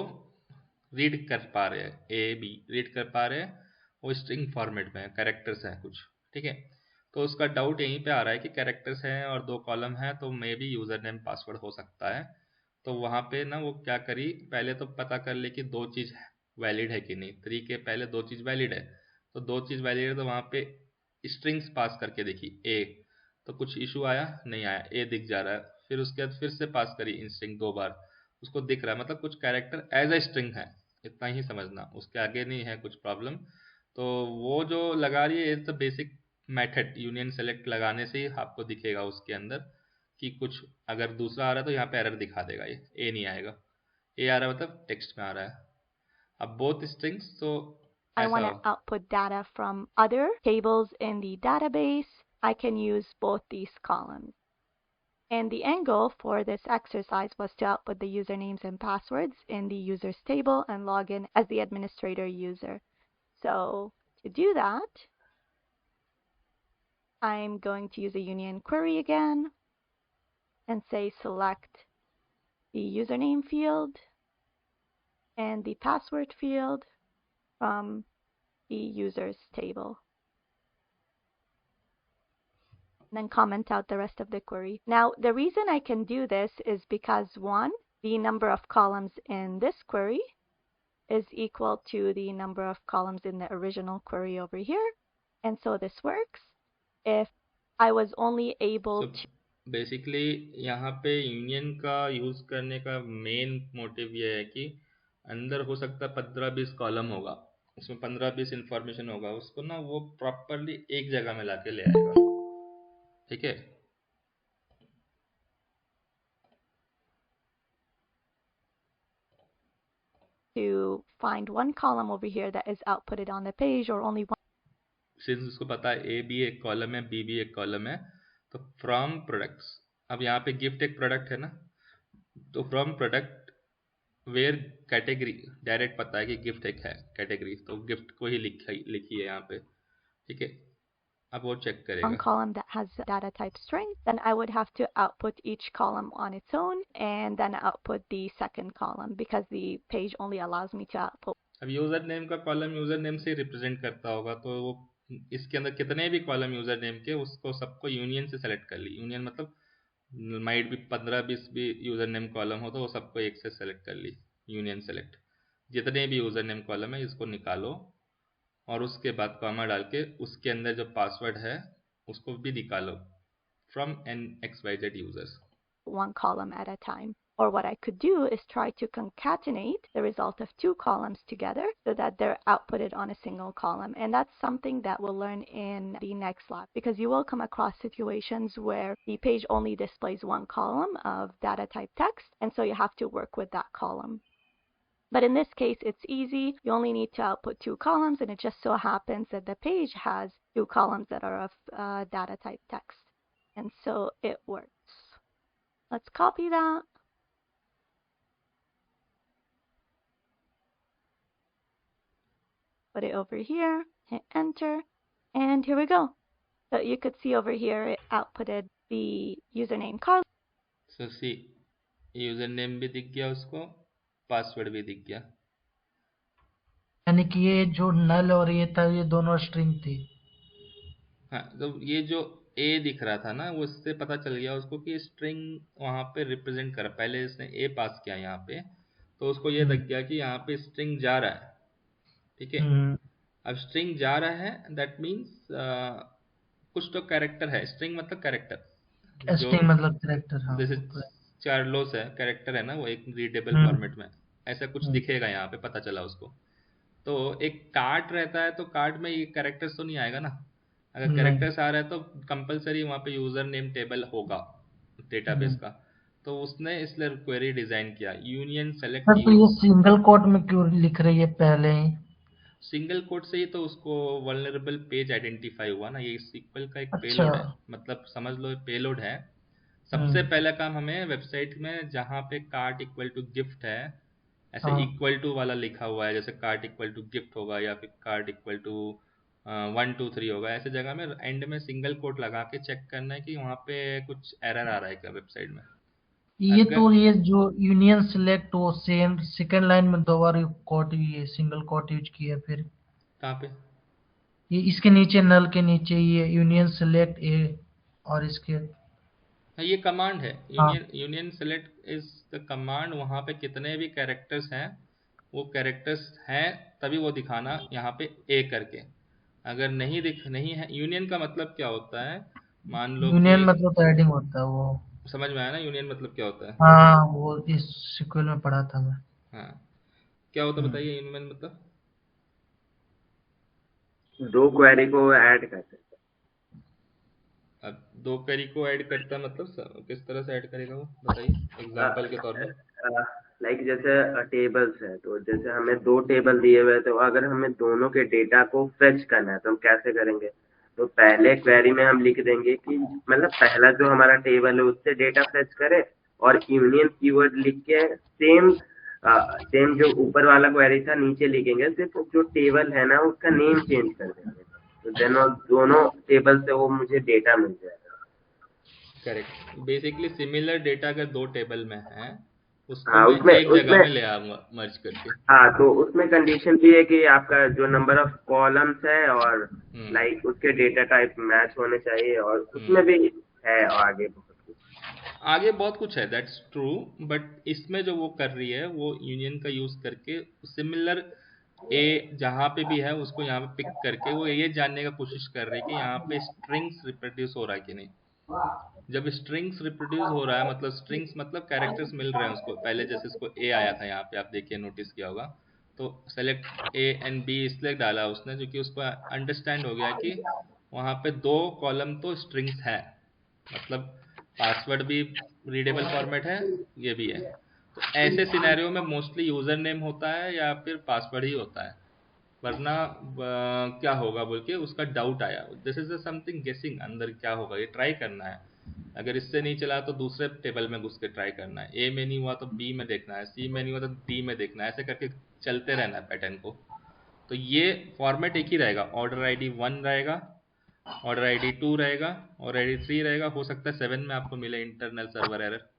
रीड कर पा रहे हैं, ए बी रीड कर पा रहे हैं, वो स्ट्रिंग फॉर्मेट में है, कैरेक्टर्स हैं कुछ. ठीक है, तो उसका डाउट यहीं पे आ रहा है कि कैरेक्टर्स हैं और 2 कॉलम हैं, तो may be user name password हो सकता है. तो वहाँ पे ना वो क्या करी, पहले तो पता कर ले कि 2 चीज़ वैलिड है कि नहीं. 3 के पहले 2 चीज़ वैलिड है, तो 2 चीज़ वैलिड है, तो वहाँ पे स्ट्रिंग्स पास करके देखी ए, तो कुछ इशू आया नहीं आया, ए दिख जा रहा है. फिर उसके बाद फिर से पास करी स्ट्रिंग 2 बार, उसको दिख रहा है, मतलब कुछ कैरेक्टर एज ए स्ट्रिंग है, इतना ही समझना, उसके आगे नहीं है कुछ प्रॉब्लम. तो वो जो लगा रही है is the basic method, union select लगाने से ही आपको दिखेगा उसके अंदर कि कुछ अगर दूसरा आ रहा है तो यहाँ पे एरर दिखा देगा, ये ए नहीं आएगा. ए आ रहा है मतलब टेक्स्ट में आ रहा है. अब बोथ स्ट्रिंग्स, तो I want to output data from other tables in the database, I can use both these columns. And the angle for this exercise was to output the usernames and passwords in the users table and log in as the administrator user. So to do that, I'm going to use a union query again and say select the username field and the password field from the users table. And then comment out the rest of the query. Now, the reason I can do this is because 1, the number of columns in this query is equal to the number of columns in the original query over here. And so this works. If I was only able to... basically यहाँ पे union का use करने का main motive ये है कि अंदर हो सकता है 15-20 कॉलम होगा, उसमें 15-20 इंफॉर्मेशन होगा, उसको ना वो प्रॉपरली एक जगह में लाके ले आएगा. ठीक है, to find one column over here that is outputted on the page or only one. Since उसको पता है ए भी एक कॉलम है, बी भी एक कॉलम है, तो फ्रॉम प्रोडक्ट्स, अब यहाँ पे गिफ्ट एक प्रोडक्ट है ना, तो from product where category direct पता है कि गिफ्ट एक है कैटेगरी, तो गिफ्ट को ही लिखी है यहाँ पे. ठीक है, अब वो चेक करेगा. One column that has data type string, then I would have to output each column on its own and then output the second column because the page only allows me to output. अब user name का column user name से represent करता होगा, तो वो इसके अंदर कितने भी कॉलम यूजर नेम के, उसको सबको यूनियन से सेलेक्ट कर ली. यूनियन मतलब माइट भी 15-20 भी यूजर नेम कॉलम हो तो वो सबको एक से सेलेक्ट कर ली. यूनियन सेलेक्ट, जितने भी यूजर नेम कॉलम है इसको निकालो और उसके बाद कॉमा डाल के उसके अंदर जो पासवर्ड है उसको भी निकालो from NXYZ users. One column at a time. Or what I could do is try to concatenate the result of two columns together so that they're outputted on a single column. And that's something that we'll learn in the next lab, because you will come across situations where the page only displays one column of data type text, and so you have to work with that column. But in this case, it's easy. You only need to output two columns, and it just so happens that the page has two columns that are of data type text. And so it works. Let's copy that. Put it over here, hit enter, and here we go. So you could see over here it outputted the username Carla. So see, username भी दिख गया उसको, password भी दिख गया। यानी कि ये जो नल और ये था, ये दोनों स्ट्रिंग थी। हाँ, तो ये जो A दिख रहा था ना, वो इससे पता चल गया उसको कि स्ट्रिंग वहाँ पे रिप्रेजेंट कर, पहले इसने A पास किया यहाँ पे, तो उसको ये दिख गया कि यहाँ पे स्ट्रिंग जा रहा है। ठीक है, अब स्ट्रिंग जा रहा है, दैट मीन्स कुछ तो कैरेक्टर है। स्ट्रिंग मतलब कैरेक्टर, स्ट्रिंग मतलब कैरेक्टर। हाँ, जैसे चार्लोस है, कैरेक्टर है ना, वो एक रीडेबल फॉर्मेट में ऐसा कुछ दिखेगा यहाँ पे, पता चला उसको। तो एक कार्ट रहता है, तो कार्ट में ये कैरेक्टर्स तो नहीं आएगा ना। अगर कैरेक्टर्स आ रहा है तो कंपलसरी वहाँ पे यूजर नेम टेबल होगा डेटाबेस का। तो उसने इसलिए क्वेरी डिजाइन किया, यूनियन सेलेक्ट। तो ये सिंगल कोट में क्यों लिख रही है पहले ही? सिंगल कोट से ही तो उसको वल्नरेबल पेज आइडेंटिफाई हुआ ना। ये SQL का एक पेलोड है, मतलब समझ लो पेलोड है। सबसे पहला काम हमें वेबसाइट में जहाँ पे कार्ट इक्वल टू गिफ्ट है, ऐसे इक्वल टू वाला लिखा हुआ है, जैसे कार्ट इक्वल टू गिफ्ट होगा या फिर कार्ट इक्वल टू 1 2 3 होगा, ऐसे जगह में एंड में सिंगल कोट लगा के चेक करना है कि वहाँ पे कुछ एरर आ रहा है क्या वेबसाइट में। ये तो ये जो यूनियन सिलेक्ट, वो सेकंड लाइन में दो बार कोट, ये सिंगल कोट यूज किया। फिर कहाँ पे? ये इसके नीचे, नल के नीचे, ये यूनियन सिलेक्ट ए, और इसके ये कमांड है। Union select is the command. वहाँ पे कितने भी कैरेक्टर्स हैं, वो कैरेक्टर्स हैं तभी वो दिखाना यहाँ पे ए करके। अगर नहीं है, यूनियन का मतलब क्या होता है, मान लो यूनियन मतलब तो एडिंग होता है। वो समझ में आया ना, यूनियन मतलब क्या होता है? हाँ, वो इस SQL में पढ़ा था मैं। हाँ, क्या होता बताइए यूनियन मतलब? दो क्वेरी को ऐड करते। अब दो क्वेरी को ऐड करता मतलब किस तरह से ऐड करेगा वो बताइए एग्जांपल के तौर पे। लाइक जैसे टेबल्स है, तो जैसे हमें दो टेबल दिए हुए, तो अगर हमें दोनों के डेटा को फेच करना है तो हम कैसे करेंगे? तो पहले क्वेरी में हम लिख देंगे कि मतलब पहला जो हमारा टेबल है उससे डेटा फेच करे, और यूनियन कीवर्ड लिख के सेम जो ऊपर वाला क्वेरी था नीचे लिखेंगे, सिर्फ जो टेबल है ना उसका नेम चेंज कर देंगे, तो देन दोनों टेबल से वो मुझे डेटा मिल जाएगा। करेक्ट। बेसिकली सिमिलर डेटा अगर दो टेबल में है, उसको मैं एक जगह में ले आऊंगा मर्ज करके। हाँ, तो उसमें कंडीशन भी है कि आपका जो नंबर ऑफ कॉलम्स है और लाइक उसके डेटा टाइप मैच होने चाहिए, और उसमें भी है आगे बहुत कुछ है, दैट्स ट्रू। बट इसमें जो वो कर रही है, वो यूनियन का यूज करके सिमिलर ए जहाँ पे भी है उसको यहाँ पे पिक करके वो ये जानने का कोशिश कर रही है कि यहाँ पे स्ट्रिंग्स रिप्रोड्यूस हो रहा है कि नहीं। जब स्ट्रिंग्स रिप्रोड्यूस हो रहा है, मतलब स्ट्रिंग्स मतलब कैरेक्टर्स मिल रहे हैं उसको। पहले जैसे इसको ए आया था यहाँ पे, आप देखिए नोटिस किया होगा, तो सेलेक्ट ए एंड बी इसलिए डाला उसने क्योंकि उसको अंडरस्टैंड हो गया कि वहाँ पे दो कॉलम तो स्ट्रिंग्स है, मतलब पासवर्ड भी रीडेबल फॉर्मेट है, ये भी है। तो ऐसे सिनेरियो में मोस्टली यूजर नेम होता है या फिर पासवर्ड ही होता है, वरना क्या होगा बोल के उसका डाउट आया। दिस इज समथिंग गेसिंग, अंदर क्या होगा ये ट्राई करना है। अगर इससे नहीं चला तो दूसरे टेबल में घुस के ट्राई करना है। ए में नहीं हुआ तो बी में देखना है, सी में नहीं हुआ तो डी में देखना है, ऐसे करके चलते रहना है पैटर्न को। तो ये फॉर्मेट एक ही रहेगा, ऑर्डर ID 1 रहेगा, ऑर्डर ID 2 रहेगा, और ID 3 रहेगा। हो सकता है 7 में आपको मिले इंटरनल सर्वर एरर।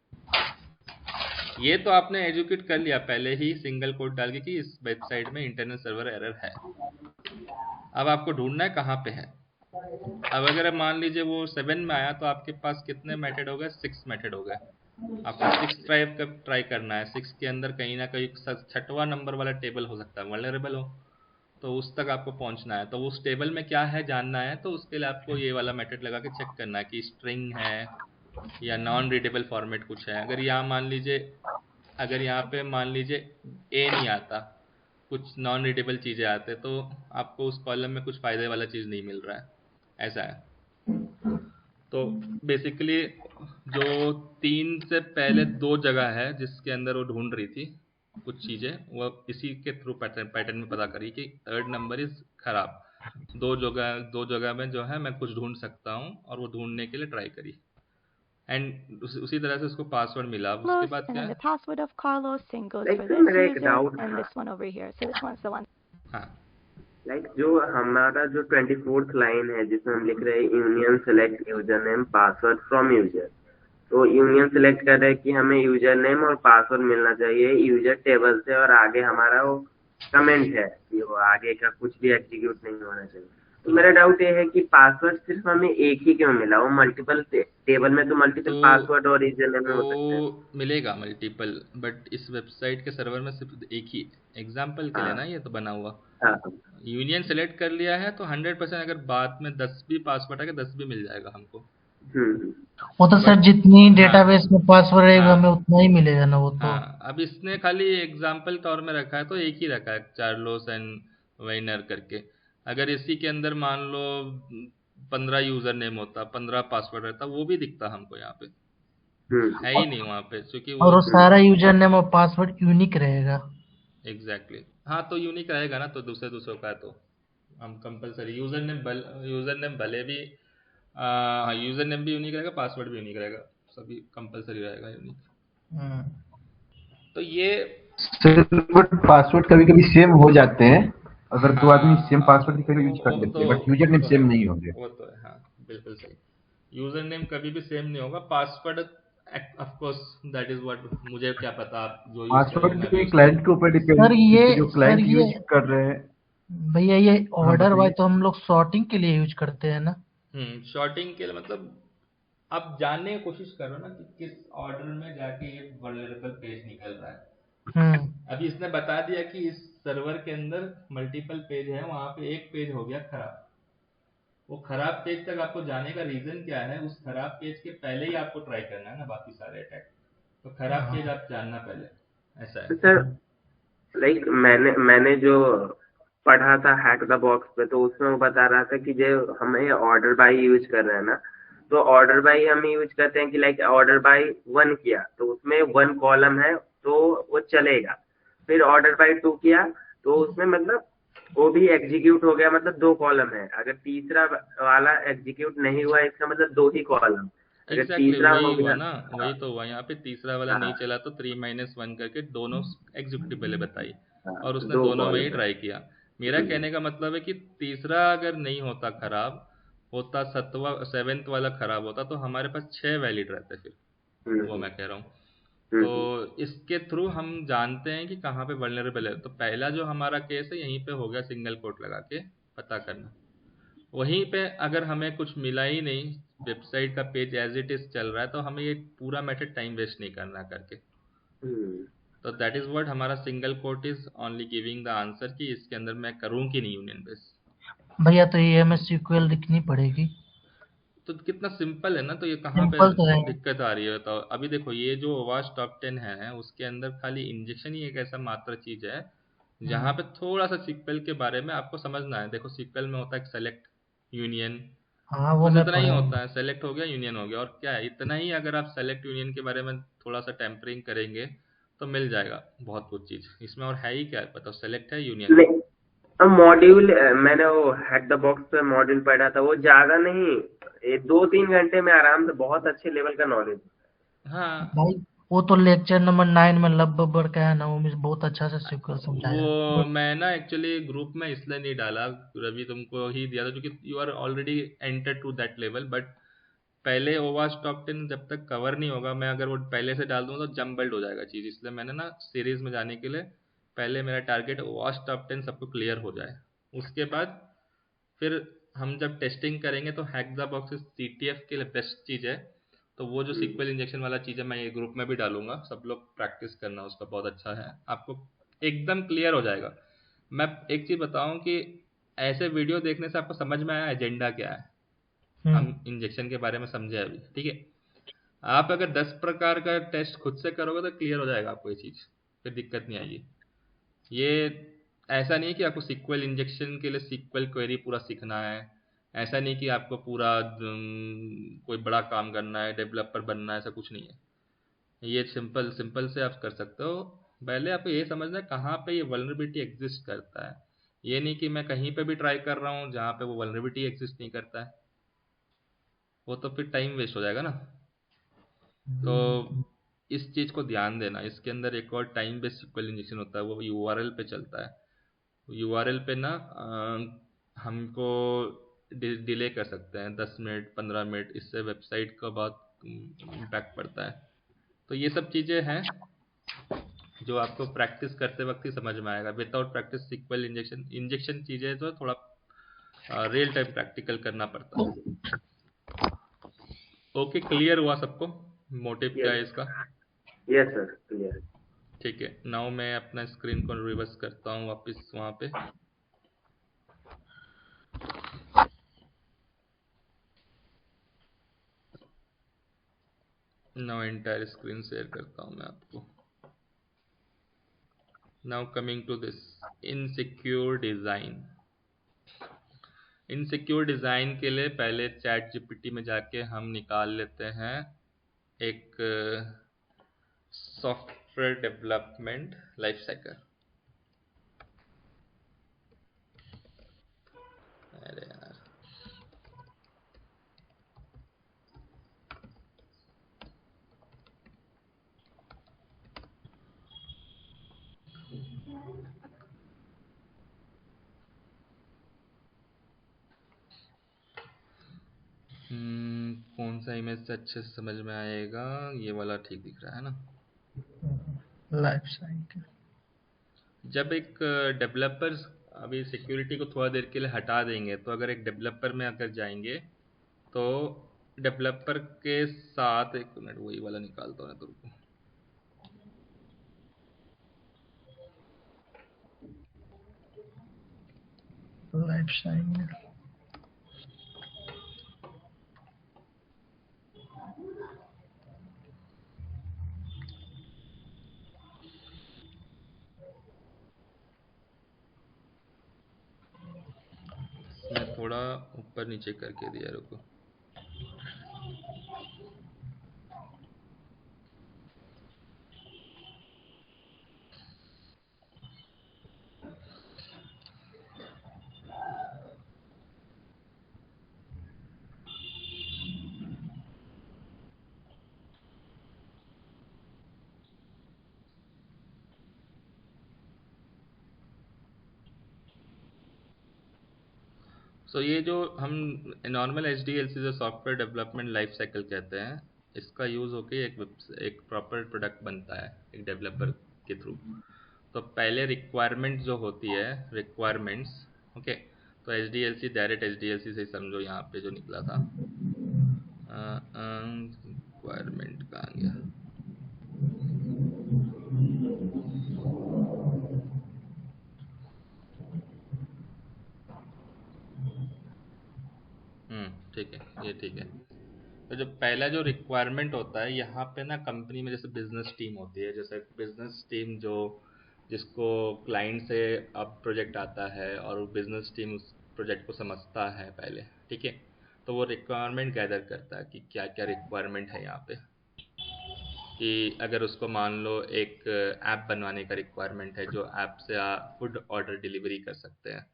ये तो आपने एजुकेट कर लिया पहले ही सिंगल कोड डाल के कि इस वेबसाइट में इंटरनल सर्वर एरर है। अब आपको ढूंढना है कहाँ पे है। अब अगर मान लीजिए वो 7 में आया तो आपके पास कितने मेथड हो गए? 6 मेथड हो गए। आपको 6 ट्राई करना है। 6 के अंदर कहीं ना कहीं 6वां नंबर वाला टेबल हो सकता है वल्नरेबल हो, तो उस तक आपको पहुंचना है। तो उस टेबल में क्या है जानना है, तो उसके लिए आपको ये वाला मेथड लगा के चेक करना है कि स्ट्रिंग है या नॉन रीडेबल फॉर्मेट कुछ है। अगर यहाँ मान लीजिए, अगर यहाँ पे मान लीजिए ए नहीं आता, कुछ नॉन रीडेबल चीज़ें आते, तो आपको उस कॉलम में कुछ फ़ायदे वाला चीज़ नहीं मिल रहा है, ऐसा है। तो बेसिकली जो 3 से पहले 2 जगह है जिसके अंदर वो ढूंढ रही थी कुछ चीज़ें, वो इसी के थ्रू पैटर्न में पता करी कि थर्ड नंबर इज़ खराब। 2 जगह में जो है मैं कुछ ढूंढ सकता हूँ, और वो ढूंढने के लिए ट्राई करी, एंड उसी तरह से उसको पासवर्ड मिला। अब उसके बाद And क्या then है? the password of Carlos, same goes Like for sir, this मेरा एक user डाउट and था, this one over here. So this one's the one. हाँ, लाइक जो हमारा जो 24th लाइन है जिसमें हम लिख रहे हैं union select user name password from user, तो यूनियन सेलेक्ट कर रहे हैं कि हमें यूजर नेम और पासवर्ड मिलना चाहिए यूजर टेबल से, और आगे हमारा वो कमेंट है कि वो आगे का कुछ भी एग्जीक्यूट नहीं होना चाहिए। तो मेरा डाउट ये है कि पासवर्ड सिर्फ हमें एक ही क्यों मिला? वो मल्टीपल टेबल में तो मल्टीपल पासवर्ड और यूजर नेम हो सकते हैं। तो मिलेगा मल्टीपल, बट इस वेबसाइट के सर्वर में सिर्फ एक ही एग्जाम्पल के लिए ना ये तो बना हुआ। यूनियन सेलेक्ट कर लिया है तो 100% अगर बाद में 10 भी पासवर्ड आएगा 10 भी मिल जाएगा हमको। वो तो सर जितनी डेटाबेस हाँ, में पासवर्ड रहेगा हाँ, हमें उतना ही मिलेगा ना वो तो। हाँ, अब इसने खाली एग्जाम्पल तौर में रखा है तो एक ही रखा है, चार्लोस एंड वाइनर करके। अगर इसी के अंदर मान लो 15 यूजर नेम होता, 15 पासवर्ड रहता, वो भी दिखता हमको यहाँ पे, है ही नहीं वहाँ पे, क्योंकि और वो सारा यूजर नेम और पासवर्ड यूनिक रहेगा। एग्जैक्टली हाँ, तो यूनिक रहेगा ना, तो दूसरों का है तो हम कंपलसरी यूजर नेम भले भी हाँ, यूजर नेम भी यूनिक रहेगा, पासवर्ड भी यूनिक रहेगा, सभी कंपलसरी रहेगा यूनिक। तो ये पासवर्ड कभी कभी सेम हो जाते हैं, अगर दो आदमी सेम पासवर्ड की यूज कर लेते हैं, बट यूजर नेम सेम नहीं होंगे। वो तो है, हाँ बिल्कुल सही, यूजर नेम कभी भी सेम नहीं होगा, password of course that is what, मुझे क्या पता आप जो पासवर्ड भी क्लाइंट के ऊपर डिपेंड सर ये जो क्लाइंट यूज कर रहे हैं। भैया ये ऑर्डर वाइज तो हम लोग सॉर्टिंग के लिए यूज करते हैं ना। सॉर्टिंग के लिए मतलब आप जानने की कोशिश करो ना कि किस ऑर्डर में जाके ये वल्नरेबल पेज निकल रहा है। अभी इसने बता दिया कि इस सर्वर के अंदर मल्टीपल पेज है, वहां पे एक पेज हो गया खराब। वो खराब पेज तक आपको जाने का रीजन क्या है? उस खराब पेज के पहले ही आपको ट्राई करना है ना बाकी सारे अटैक, तो खराब पेज आप जानना पहले, ऐसा है। सर लाइक मैंने जो पढ़ा था हैक द बॉक्स पे, तो उसमें वो बता रहा था कि जो हमें ऑर्डर बाय यूज कर रहे हैं ना, तो ऑर्डर बाय हम यूज करते हैं कि लाइक ऑर्डर बाय 1 किया तो उसमें 1 कॉलम है तो वो चलेगा, फिर ऑर्डर बाय 2 किया तो उसमें मतलब वो भी एग्जीक्यूट हो गया, मतलब 2 कॉलम है। अगर तीसरा वाला एग्जीक्यूट नहीं हुआ इसका मतलब 2 ही कॉलम। Exactly, वही हुआ ना, वही तो हुआ यहाँ पे, तीसरा वाला नहीं चला तो 3-1 करके दोनों एग्जीक्यूटिव बताई, और उसने दोनों में ही ट्राई किया। मेरा कहने का मतलब है कि तीसरा अगर नहीं होता खराब होता, 7वां वाला खराब होता, तो हमारे पास 6 वैलिड रहते फिर, वो मैं कह रहा हूँ। तो इसके थ्रू हम जानते हैं कि कहाँ पे वल्नरेबल है। तो पहला जो हमारा केस है यहीं पे हो गया, सिंगल कोट लगा के पता करना। वहीं पे अगर हमें कुछ मिला ही नहीं, वेबसाइट का पेज एज इट इज चल रहा है, तो हमें ये पूरा मेथड टाइम वेस्ट नहीं करना करके। तो दैट इज व्हाट हमारा single quote is only giving the answer कि इसके अंदर मैं करूं कि नहीं यूनियन बेस। भैया तो ये हमें SQL लिखनी पड़ेगी, तो कितना सिंपल है ना, तो ये कहाँ पे तो दिक्कत आ रही है बताओ। अभी देखो ये जो OWASP टॉप 10 है उसके अंदर खाली इंजेक्शन ही एक ऐसा मात्र चीज है जहाँ पे थोड़ा सा SQL के बारे में आपको समझना है। देखो SQL में होता है सेलेक्ट यूनियन, वो बस इतना ही होता है, सेलेक्ट हो गया यूनियन हो गया, और क्या है इतना ही। अगर आप सेलेक्ट यूनियन के बारे में थोड़ा सा टेम्परिंग करेंगे तो मिल जाएगा बहुत कुछ चीज इसमें। और है ही क्या, बताओ, सेलेक्ट है यूनियन। मॉड्यूल मैंने वो हैक द बॉक्स पे मॉड्यूल पढ़ा था, वो ज्यादा नहीं 2-3 घंटे में आराम से बहुत अच्छे लेवल का नॉलेज। हाँ भाई वो तो लेक्चर नंबर 9 में लब बब्बर का है ना, वो मुझे बहुत अच्छा से SQL समझाया। वो मैं ना एक्चुअली ग्रुप में इसलिए नहीं डाला, रवि तुमको ही दिया था क्योंकि you are already enter to that level. But पहले OWASP टॉप 10 जब तक कवर नहीं होगा, मैं अगर वो पहले से डाल दूंगा तो जम्बल्ड हो जाएगा चीज़, इसलिए मैंने ना सीरीज में जाने के लिए पहले मेरा टारगेट OWASP टॉप 10 सबको क्लियर हो जाए। उसके बाद फिर हम जब टेस्टिंग करेंगे तो हैक द बॉक्स CTF के लिए बेस्ट चीज़ है। तो वो जो SQL इंजेक्शन वाला चीज़ है मैं ये ग्रुप में भी डालूंगा, सब लोग प्रैक्टिस करना उसका, बहुत अच्छा है, आपको एकदम क्लियर हो जाएगा। मैं एक चीज़ बताऊं कि ऐसे वीडियो देखने से आपको समझ में आया एजेंडा क्या है, हम इंजेक्शन के बारे में समझे अभी, ठीक है। आप अगर 10 प्रकार का टेस्ट खुद से करोगे तो क्लियर हो जाएगा आपको ये चीज़, फिर दिक्कत नहीं आएगी। ये ऐसा नहीं है कि आपको सीक्वल इंजेक्शन के लिए सीक्वल क्वेरी पूरा सीखना है, ऐसा नहीं कि आपको पूरा कोई बड़ा काम करना है, डेवलपर बनना है, ऐसा कुछ नहीं है। ये सिंपल सिंपल से आप कर सकते हो। पहले आपको ये समझना है कहाँ पे ये वल्नरेबिलिटी एग्जिस्ट करता है। ये नहीं कि मैं कहीं पे भी ट्राई कर रहा हूँ जहाँ पे वो वल्नरेबिलिटी एग्जिस्ट नहीं करता है, वो तो फिर टाइम वेस्ट हो जाएगा ना। तो इस चीज़ को ध्यान देना। इसके अंदर एक और टाइम बेस्ड सिक्वल इंजेक्शन होता है, वो यूआरएल पे चलता है। यूआरएल पे ना हमको डिले कर सकते हैं 10 मिनट 15 मिनट, इससे वेबसाइट का बहुत इम्पैक्ट पड़ता है। तो ये सब चीज़ें हैं जो आपको प्रैक्टिस करते वक्त ही समझ में आएगा। विदाउट प्रैक्टिस सिक्वल इंजेक्शन चीज़ें तो थोड़ा रियल टाइम प्रैक्टिकल करना पड़ता है। ओके, क्लियर हुआ सबको मोटिव क्या है इसका? Yes sir, clear. ठीक है, नाउ मैं अपना स्क्रीन को रिवर्स करता हूँ वापस वहाँ पे। नाउ एंटायर स्क्रीन शेयर करता हूँ मैं आपको। Now coming to this insecure design. Insecure design के लिए पहले चैट जीपीटी में जाके हम निकाल लेते हैं एक सॉफ्टवेयर डेवलपमेंट लाइफ साइकिल। अरे यार, कौन सा इमेज से अच्छे से समझ में आएगा? ये वाला ठीक दिख रहा है ना, लाइफ साइकिल। जब एक डेवलपर, अभी सिक्योरिटी को थोड़ा देर के लिए हटा देंगे, तो अगर एक डेवलपर में अगर जाएंगे तो डेवलपर के साथ, एक मिनट वही वाला निकालता हूँ तो रुको। लाइफ साइकिल मैं थोड़ा ऊपर नीचे करके दिया, रुको। ये जो हम नॉर्मल HDLC जो सॉफ्टवेयर डेवलपमेंट लाइफ साइकिल कहते हैं, इसका यूज़ होके एक प्रॉपर प्रोडक्ट बनता है एक डेवलपर के थ्रू। तो पहले रिक्वायरमेंट जो होती है, रिक्वायरमेंट्स, ओके, तो HDLC डायरेक्ट HDLC से समझो, यहाँ पे जो निकला था रिक्वायरमेंट कहाँ गया? ठीक है, ये ठीक है। तो जो पहला जो रिक्वायरमेंट होता है यहाँ पे ना, कंपनी में जैसे बिजनेस टीम होती है, जैसे बिजनेस टीम जो जिसको क्लाइंट से अब प्रोजेक्ट आता है और बिजनेस टीम उस प्रोजेक्ट को समझता है पहले, ठीक है। तो वो रिक्वायरमेंट गैदर करता है कि क्या क्या रिक्वायरमेंट है यहाँ पे। कि अगर उसको मान लो एक ऐप बनवाने का रिक्वायरमेंट है, जो ऐप से आप फूड ऑर्डर डिलीवरी कर सकते हैं,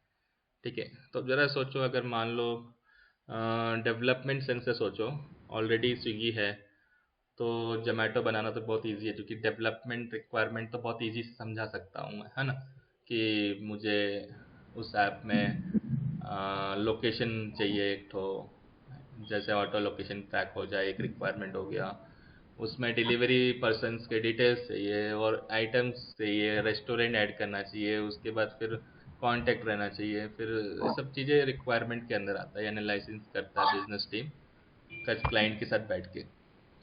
ठीक है। तो ज़रा सोचो, अगर मान लो डेवलपमेंट सेंस से सोचो, ऑलरेडी स्विगी है तो जोमेटो बनाना तो बहुत इजी है, क्योंकि डेवलपमेंट रिक्वायरमेंट तो बहुत इजी से समझा सकता हूँ मैं, है ना, कि मुझे उस ऐप में लोकेशन चाहिए एक तो, जैसे ऑटो लोकेशन ट्रैक हो जाए, एक रिक्वायरमेंट हो गया। उसमें डिलीवरी पर्सन्स के डिटेल्स चाहिए और आइटम्स चाहिए, रेस्टोरेंट ऐड करना चाहिए, उसके बाद फिर कांटेक्ट रहना चाहिए, फिर ये सब चीज़ें रिक्वायरमेंट के अंदर आता है, एनालिसिस करता है बिजनेस टीम क्लाइंट के साथ बैठ के,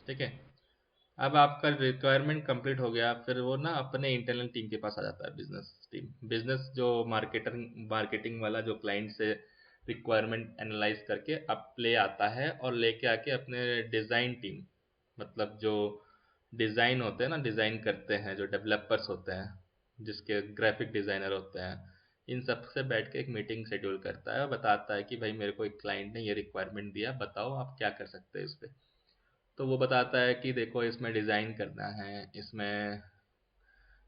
ठीक है। अब आपका रिक्वायरमेंट कंप्लीट हो गया, फिर वो ना अपने इंटरनल टीम के पास आ जाता है, बिजनेस टीम, बिजनेस जो मार्केटिंग वाला जो क्लाइंट से रिक्वायरमेंट एनालाइज करके अब ले आता है और लेके आके अपने डिज़ाइन टीम मतलब जो डिज़ाइन होते हैं ना, डिज़ाइन करते हैं जो डेवलपर्स होते हैं, जिसके ग्राफिक डिज़ाइनर होते हैं, इन सब से बैठ के एक मीटिंग शेड्यूल करता है और बताता है कि भाई मेरे को एक क्लाइंट ने ये रिक्वायरमेंट दिया, बताओ आप क्या कर सकते हैं इस पे। तो वो बताता है कि देखो इसमें डिज़ाइन करना है, इसमें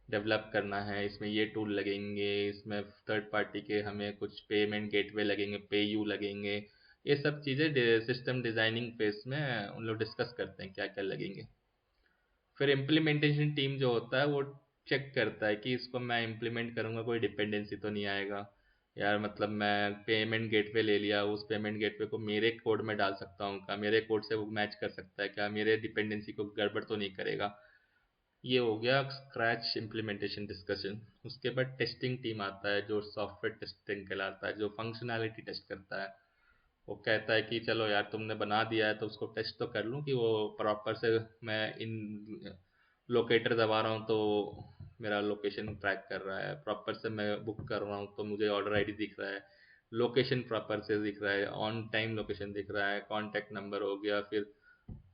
डेवलप करना है, इसमें ये टूल लगेंगे, इसमें थर्ड पार्टी के हमें कुछ पेमेंट गेटवे लगेंगे, पे यू लगेंगे, ये सब चीज़ें सिस्टम डिज़ाइनिंग फेज में उन लोग डिस्कस करते हैं क्या क्या लगेंगे। फिर इम्प्लीमेंटेशन टीम जो होता है वो चेक करता है कि इसको मैं इम्प्लीमेंट करूँगा कोई डिपेंडेंसी तो नहीं आएगा यार, मतलब मैं पेमेंट गेटवे ले लिया, उस पेमेंट गेटवे को मेरे कोड में डाल सकता हूँ क्या, मेरे कोड से वो मैच कर सकता है क्या, मेरे डिपेंडेंसी को गड़बड़ तो नहीं करेगा। ये हो गया स्क्रैच इम्प्लीमेंटेशन डिस्कशन। उसके बाद टेस्टिंग टीम आता है जो सॉफ्टवेयर टेस्टिंग कहलाता है, जो फंक्शनैलिटी टेस्ट करता है। वो कहता है कि चलो यार तुमने बना दिया है तो उसको टेस्ट तो कर लूँ कि वो प्रॉपर से, मैं इन लोकेटर दबा रहा हूँ तो मेरा लोकेशन ट्रैक कर रहा है, प्रॉपर से मैं बुक कर रहा हूँ तो मुझे ऑर्डर आईडी दिख रहा है, लोकेशन प्रॉपर से दिख रहा है, ऑन टाइम लोकेशन दिख रहा है, कॉन्टैक्ट नंबर हो गया, फिर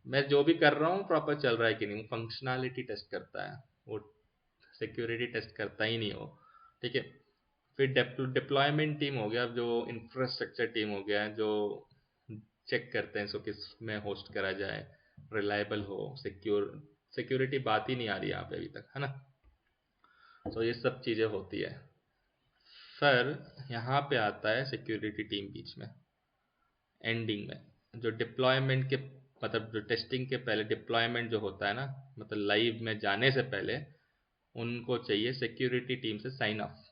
मैं जो भी कर रहा हूँ प्रॉपर चल रहा है कि नहीं। वो फंक्शनैलिटी टेस्ट करता है, वो सिक्योरिटी टेस्ट करता ही नहीं हो, ठीक है। फिर डिप्लॉयमेंट टीम हो गया, जो इंफ्रास्ट्रक्चर टीम हो गया, जो चेक करते हैं इसको किस में होस्ट करा जाए, रिलायबल हो, सिक्योरिटी बात ही नहीं आ रही यहाँ पे अभी तक, है ना। तो ये सब चीज़ें होती है। फिर यहाँ पे आता है सिक्योरिटी टीम बीच में, एंडिंग में, जो डिप्लॉयमेंट के मतलब जो टेस्टिंग के पहले डिप्लॉयमेंट जो होता है ना, मतलब लाइव में जाने से पहले उनको चाहिए सिक्योरिटी टीम से साइन ऑफ।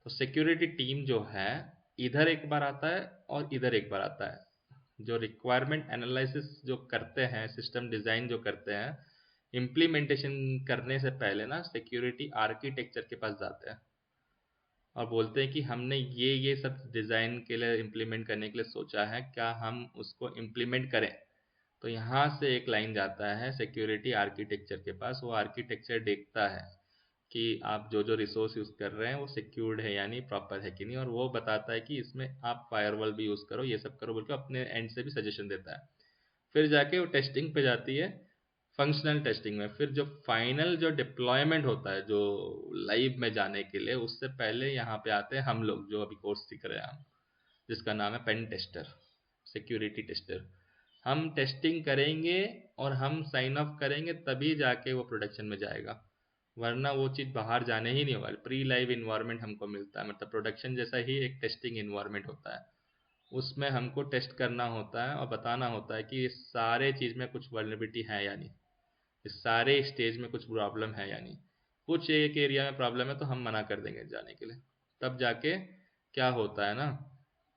तो सिक्योरिटी टीम जो है इधर एक बार आता है और इधर एक बार आता है। जो रिक्वायरमेंट एनालिसिस जो करते हैं, सिस्टम डिज़ाइन जो करते हैं, इम्प्लीमेंटेशन करने से पहले ना सिक्योरिटी आर्किटेक्चर के पास जाते हैं और बोलते हैं कि हमने ये सब डिज़ाइन के लिए इम्प्लीमेंट करने के लिए सोचा है, क्या हम उसको इम्प्लीमेंट करें। तो यहाँ से एक लाइन जाता है सिक्योरिटी आर्किटेक्चर के पास। वो आर्किटेक्चर देखता है कि आप जो जो रिसोर्स यूज़ कर रहे हैं वो सिक्योर्ड है यानी प्रॉपर है कि नहीं, और वो बताता है कि इसमें आप फायरवॉल भी यूज़ करो, ये सब करो बोल के अपने एंड से भी सजेशन देता है। फिर जाके वो टेस्टिंग पे जाती है, फंक्शनल टेस्टिंग में। फिर जो फाइनल जो डिप्लॉयमेंट होता है जो लाइव में जाने के लिए, उससे पहले यहाँ पे आते हैं हम लोग जो अभी कोर्स सीख रहे हैं हम, जिसका नाम है पेन टेस्टर, सिक्योरिटी टेस्टर। हम टेस्टिंग करेंगे और हम साइन ऑफ करेंगे तभी जाके वो प्रोडक्शन में जाएगा, वरना वो चीज़ बाहर जाने ही नहीं होगा। प्री लाइव इन्वायरमेंट हमको मिलता है, मतलब प्रोडक्शन जैसा ही एक टेस्टिंग इन्वायरमेंट होता है, उसमें हमको टेस्ट करना होता है और बताना होता है कि इस सारे चीज़ में कुछ वल्नरेबिलिटी है या नहीं, इस सारे स्टेज में कुछ प्रॉब्लम है या नहीं। कुछ एक एरिया में प्रॉब्लम है तो हम मना कर देंगे जाने के लिए। तब जाके क्या होता है ना,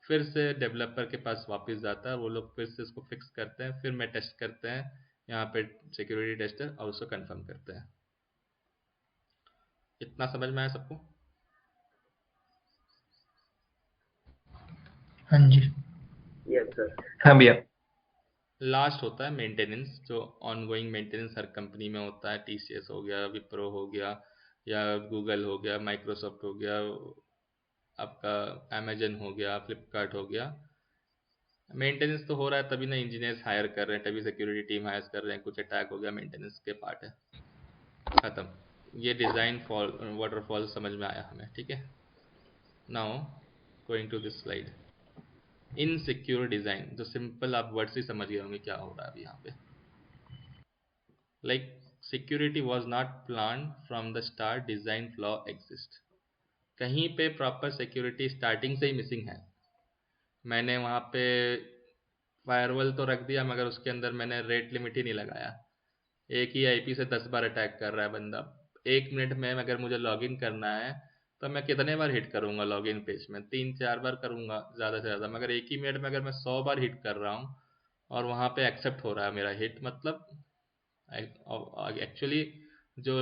फिर से डेवलपर के पास वापस जाता है, वो लोग फिर से उसको फिक्स करते हैं, फिर मैं टेस्ट करते हैं यहाँ पे सिक्योरिटी टेस्टर, और उसको कंफर्म करते हैं। इतना समझ में आया सबको? हाँ जी। Yes sir. हाँ भैया। लास्ट होता है मेंटेनेंस, जो ऑनगोइंग मेंटेनेंस हर कंपनी में होता है। टीसीएस हो गया, विप्रो हो गया, या गूगल हो गया, माइक्रोसॉफ्ट हो गया, आपका अमेजन हो गया, फ्लिपकार्ट हो गया। मेंटेनेंस तो हो रहा है तभी ना इंजीनियर्स हायर कर रहे हैं, तभी सिक्योरिटी टीम हायर कर रहे हैं। कुछ अटैक हो गया, मेंटेनेंस के पार्ट है, खत्म। ये डिज़ाइन फॉल वाटरफॉल समझ में आया हमें, ठीक है। Now going to this slide, insecure design, जो सिंपल आप वर्ड से समझ गए होंगे क्या हो रहा है अभी यहाँ पे। Like security was not plan from the start, design flaw exist. कहीं पे प्रॉपर सिक्योरिटी स्टार्टिंग से ही मिसिंग है। मैंने वहाँ पे फायरवॉल तो रख दिया मगर उसके अंदर मैंने रेट लिमिट ही नहीं लगाया। एक ही आईपी से 10 बार अटैक कर रहा है बंदा। 1 मिनट में अगर मुझे लॉगिन करना है तो मैं कितने बार हिट करूँगा लॉगिन पेज में? 3-4 बार करूँगा ज़्यादा से ज़्यादा। मगर एक ही मिनट में अगर मैं 100 बार हिट कर रहा हूँ और वहाँ पे एक्सेप्ट हो रहा है मेरा हिट, मतलब एक्चुअली जो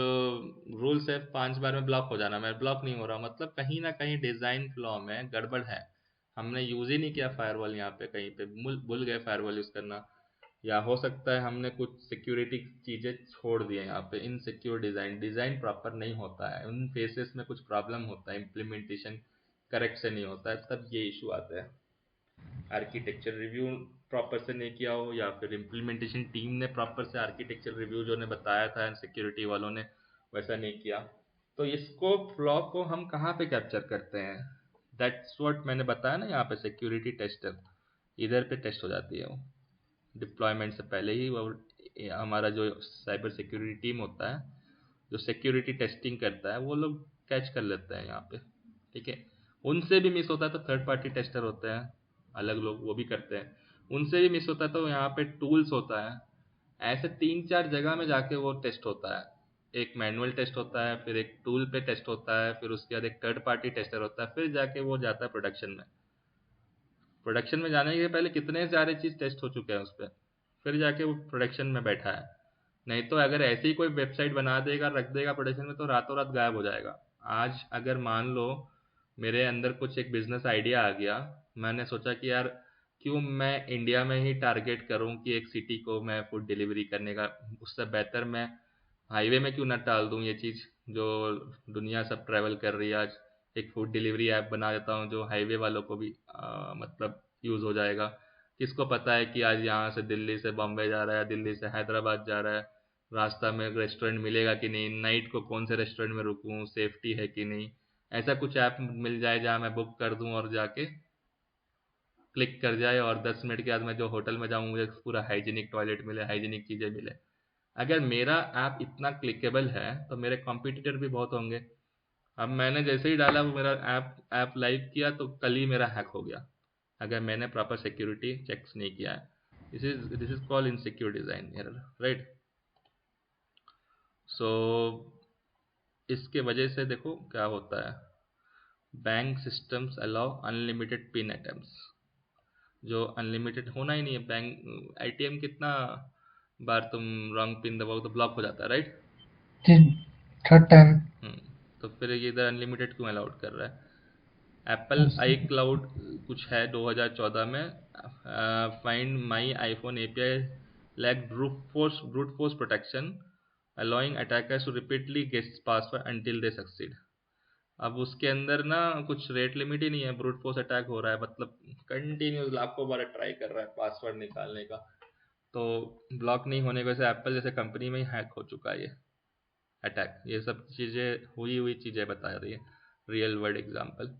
रूल्स है 5 बार में ब्लॉक हो जाना, मैं ब्लॉक नहीं हो रहा, मतलब कहीं ना कहीं डिज़ाइन फ्लॉ में गड़बड़ है। हमने यूज़ ही नहीं किया फायरवॉल, यहाँ पे कहीं पे भूल गए फायरवॉल यूज़ करना, या हो सकता है हमने कुछ सिक्योरिटी चीज़ें छोड़ दी हैं यहाँ पे। इनसिक्योर डिज़ाइन प्रॉपर नहीं होता है, उन फेसेस में कुछ प्रॉब्लम होता है, इम्प्लीमेंटेशन करेक्ट से नहीं होता है, तब ये इशू आता है। आर्किटेक्चर रिव्यू प्रॉपर से नहीं किया हो, या फिर इम्प्लीमेंटेशन टीम ने प्रॉपर से आर्किटेक्चर रिव्यू जो ने बताया था सिक्योरिटी वालों ने वैसा नहीं किया। तो इसको फ्लॉ को हम कहाँ पे कैप्चर करते हैं? दैट्स व्हाट मैंने बताया ना, यहाँ पे सिक्योरिटी टेस्टर इधर पे टेस्ट हो जाती है वो डिप्लॉयमेंट से पहले ही। वो हमारा जो साइबर सिक्योरिटी टीम होता है जो सिक्योरिटी टेस्टिंग करता है वो लोग कैच कर लेते हैं यहाँ पे, ठीक है। उनसे भी मिस होता है तो थर्ड पार्टी टेस्टर होते हैं अलग लोग, वो भी करते हैं। उनसे भी मिस होता है तो यहाँ पे टूल्स होता है। ऐसे 3-4 जगह में जाके वो टेस्ट होता है। एक मैनुअल टेस्ट होता है, फिर एक टूल पे टेस्ट होता है, फिर उसके बाद एक थर्ड पार्टी टेस्टर होता है, फिर जाके वो जाता है प्रोडक्शन में। प्रोडक्शन में जाने के पहले कितने सारे चीज़ टेस्ट हो चुके हैं उस पर, फिर जाके वो प्रोडक्शन में बैठा है। नहीं तो अगर ऐसे ही कोई वेबसाइट बना देगा रख देगा प्रोडक्शन में तो रातों रात गायब हो जाएगा। आज अगर मान लो मेरे अंदर कुछ एक बिजनेस आइडिया आ गया, मैंने सोचा कि यार क्यों मैं इंडिया में ही टारगेट करूं कि एक सिटी को मैं फूड डिलीवरी करने का, उससे बेहतर मैं हाईवे में क्यों ना डाल दूं ये चीज़ जो दुनिया सब ट्रैवल कर रही है आज। एक फूड डिलीवरी ऐप बना देता हूँ जो हाईवे वालों को भी मतलब यूज़ हो जाएगा। किसको पता है कि आज यहाँ से दिल्ली से बॉम्बे जा रहा है, दिल्ली से हैदराबाद जा रहा है, रास्ता में रेस्टोरेंट मिलेगा कि नहीं, नाइट को कौन से रेस्टोरेंट में रुकूं, सेफ्टी है कि नहीं। ऐसा कुछ ऐप मिल जाए जहाँ मैं बुक कर दूं और जाके क्लिक कर जाए और 10 मिनट के बाद मैं जो होटल में जाऊँ मुझे पूरा हाइजीनिक टॉयलेट मिले, हाइजीनिक चीज़ें मिले। अगर मेरा ऐप इतना क्लिकेबल है तो मेरे कॉम्पिटिटर भी बहुत होंगे। अब मैंने जैसे ही डाला वो मेरा ऐप लाइव किया तो कल ही मेरा हैक हो गया, अगर मैंने प्रॉपर सिक्योरिटी चेक्स नहीं किया है। This is called insecure design error, right. So इसके वजह से देखो क्या होता है, bank systems allow unlimited PIN attempts, जो अनलिमिटेड होना ही नहीं है। बैंक आईटीएम कितना बार तुम रॉन्ग पिन दबाओ तो ब्लॉक हो जाता है, राइट। Third time. तो फिर ये इधर अनलिमिटेड क्यों अलाउड कर रहा है? एप्पल आई क्लाउड कुछ है 2014 में, find my iPhone API lack brute force protection allowing attackers to repeatedly guess password until they succeed। अब उसके अंदर ना कुछ रेट लिमिट ही नहीं है, ब्रूट फोर्स अटैक हो रहा है, मतलब कंटिन्यूस लाखों बार ट्राई कर रहा है पासवर्ड निकालने का। तो ब्लॉक नहीं होने की वजह से एप्पल जैसे कंपनी में ही हैक हो चुका है ये अटैक। ये सब चीज़ें हुई चीज़ें बता रही है, रियल वर्ल्ड एग्जाम्पल।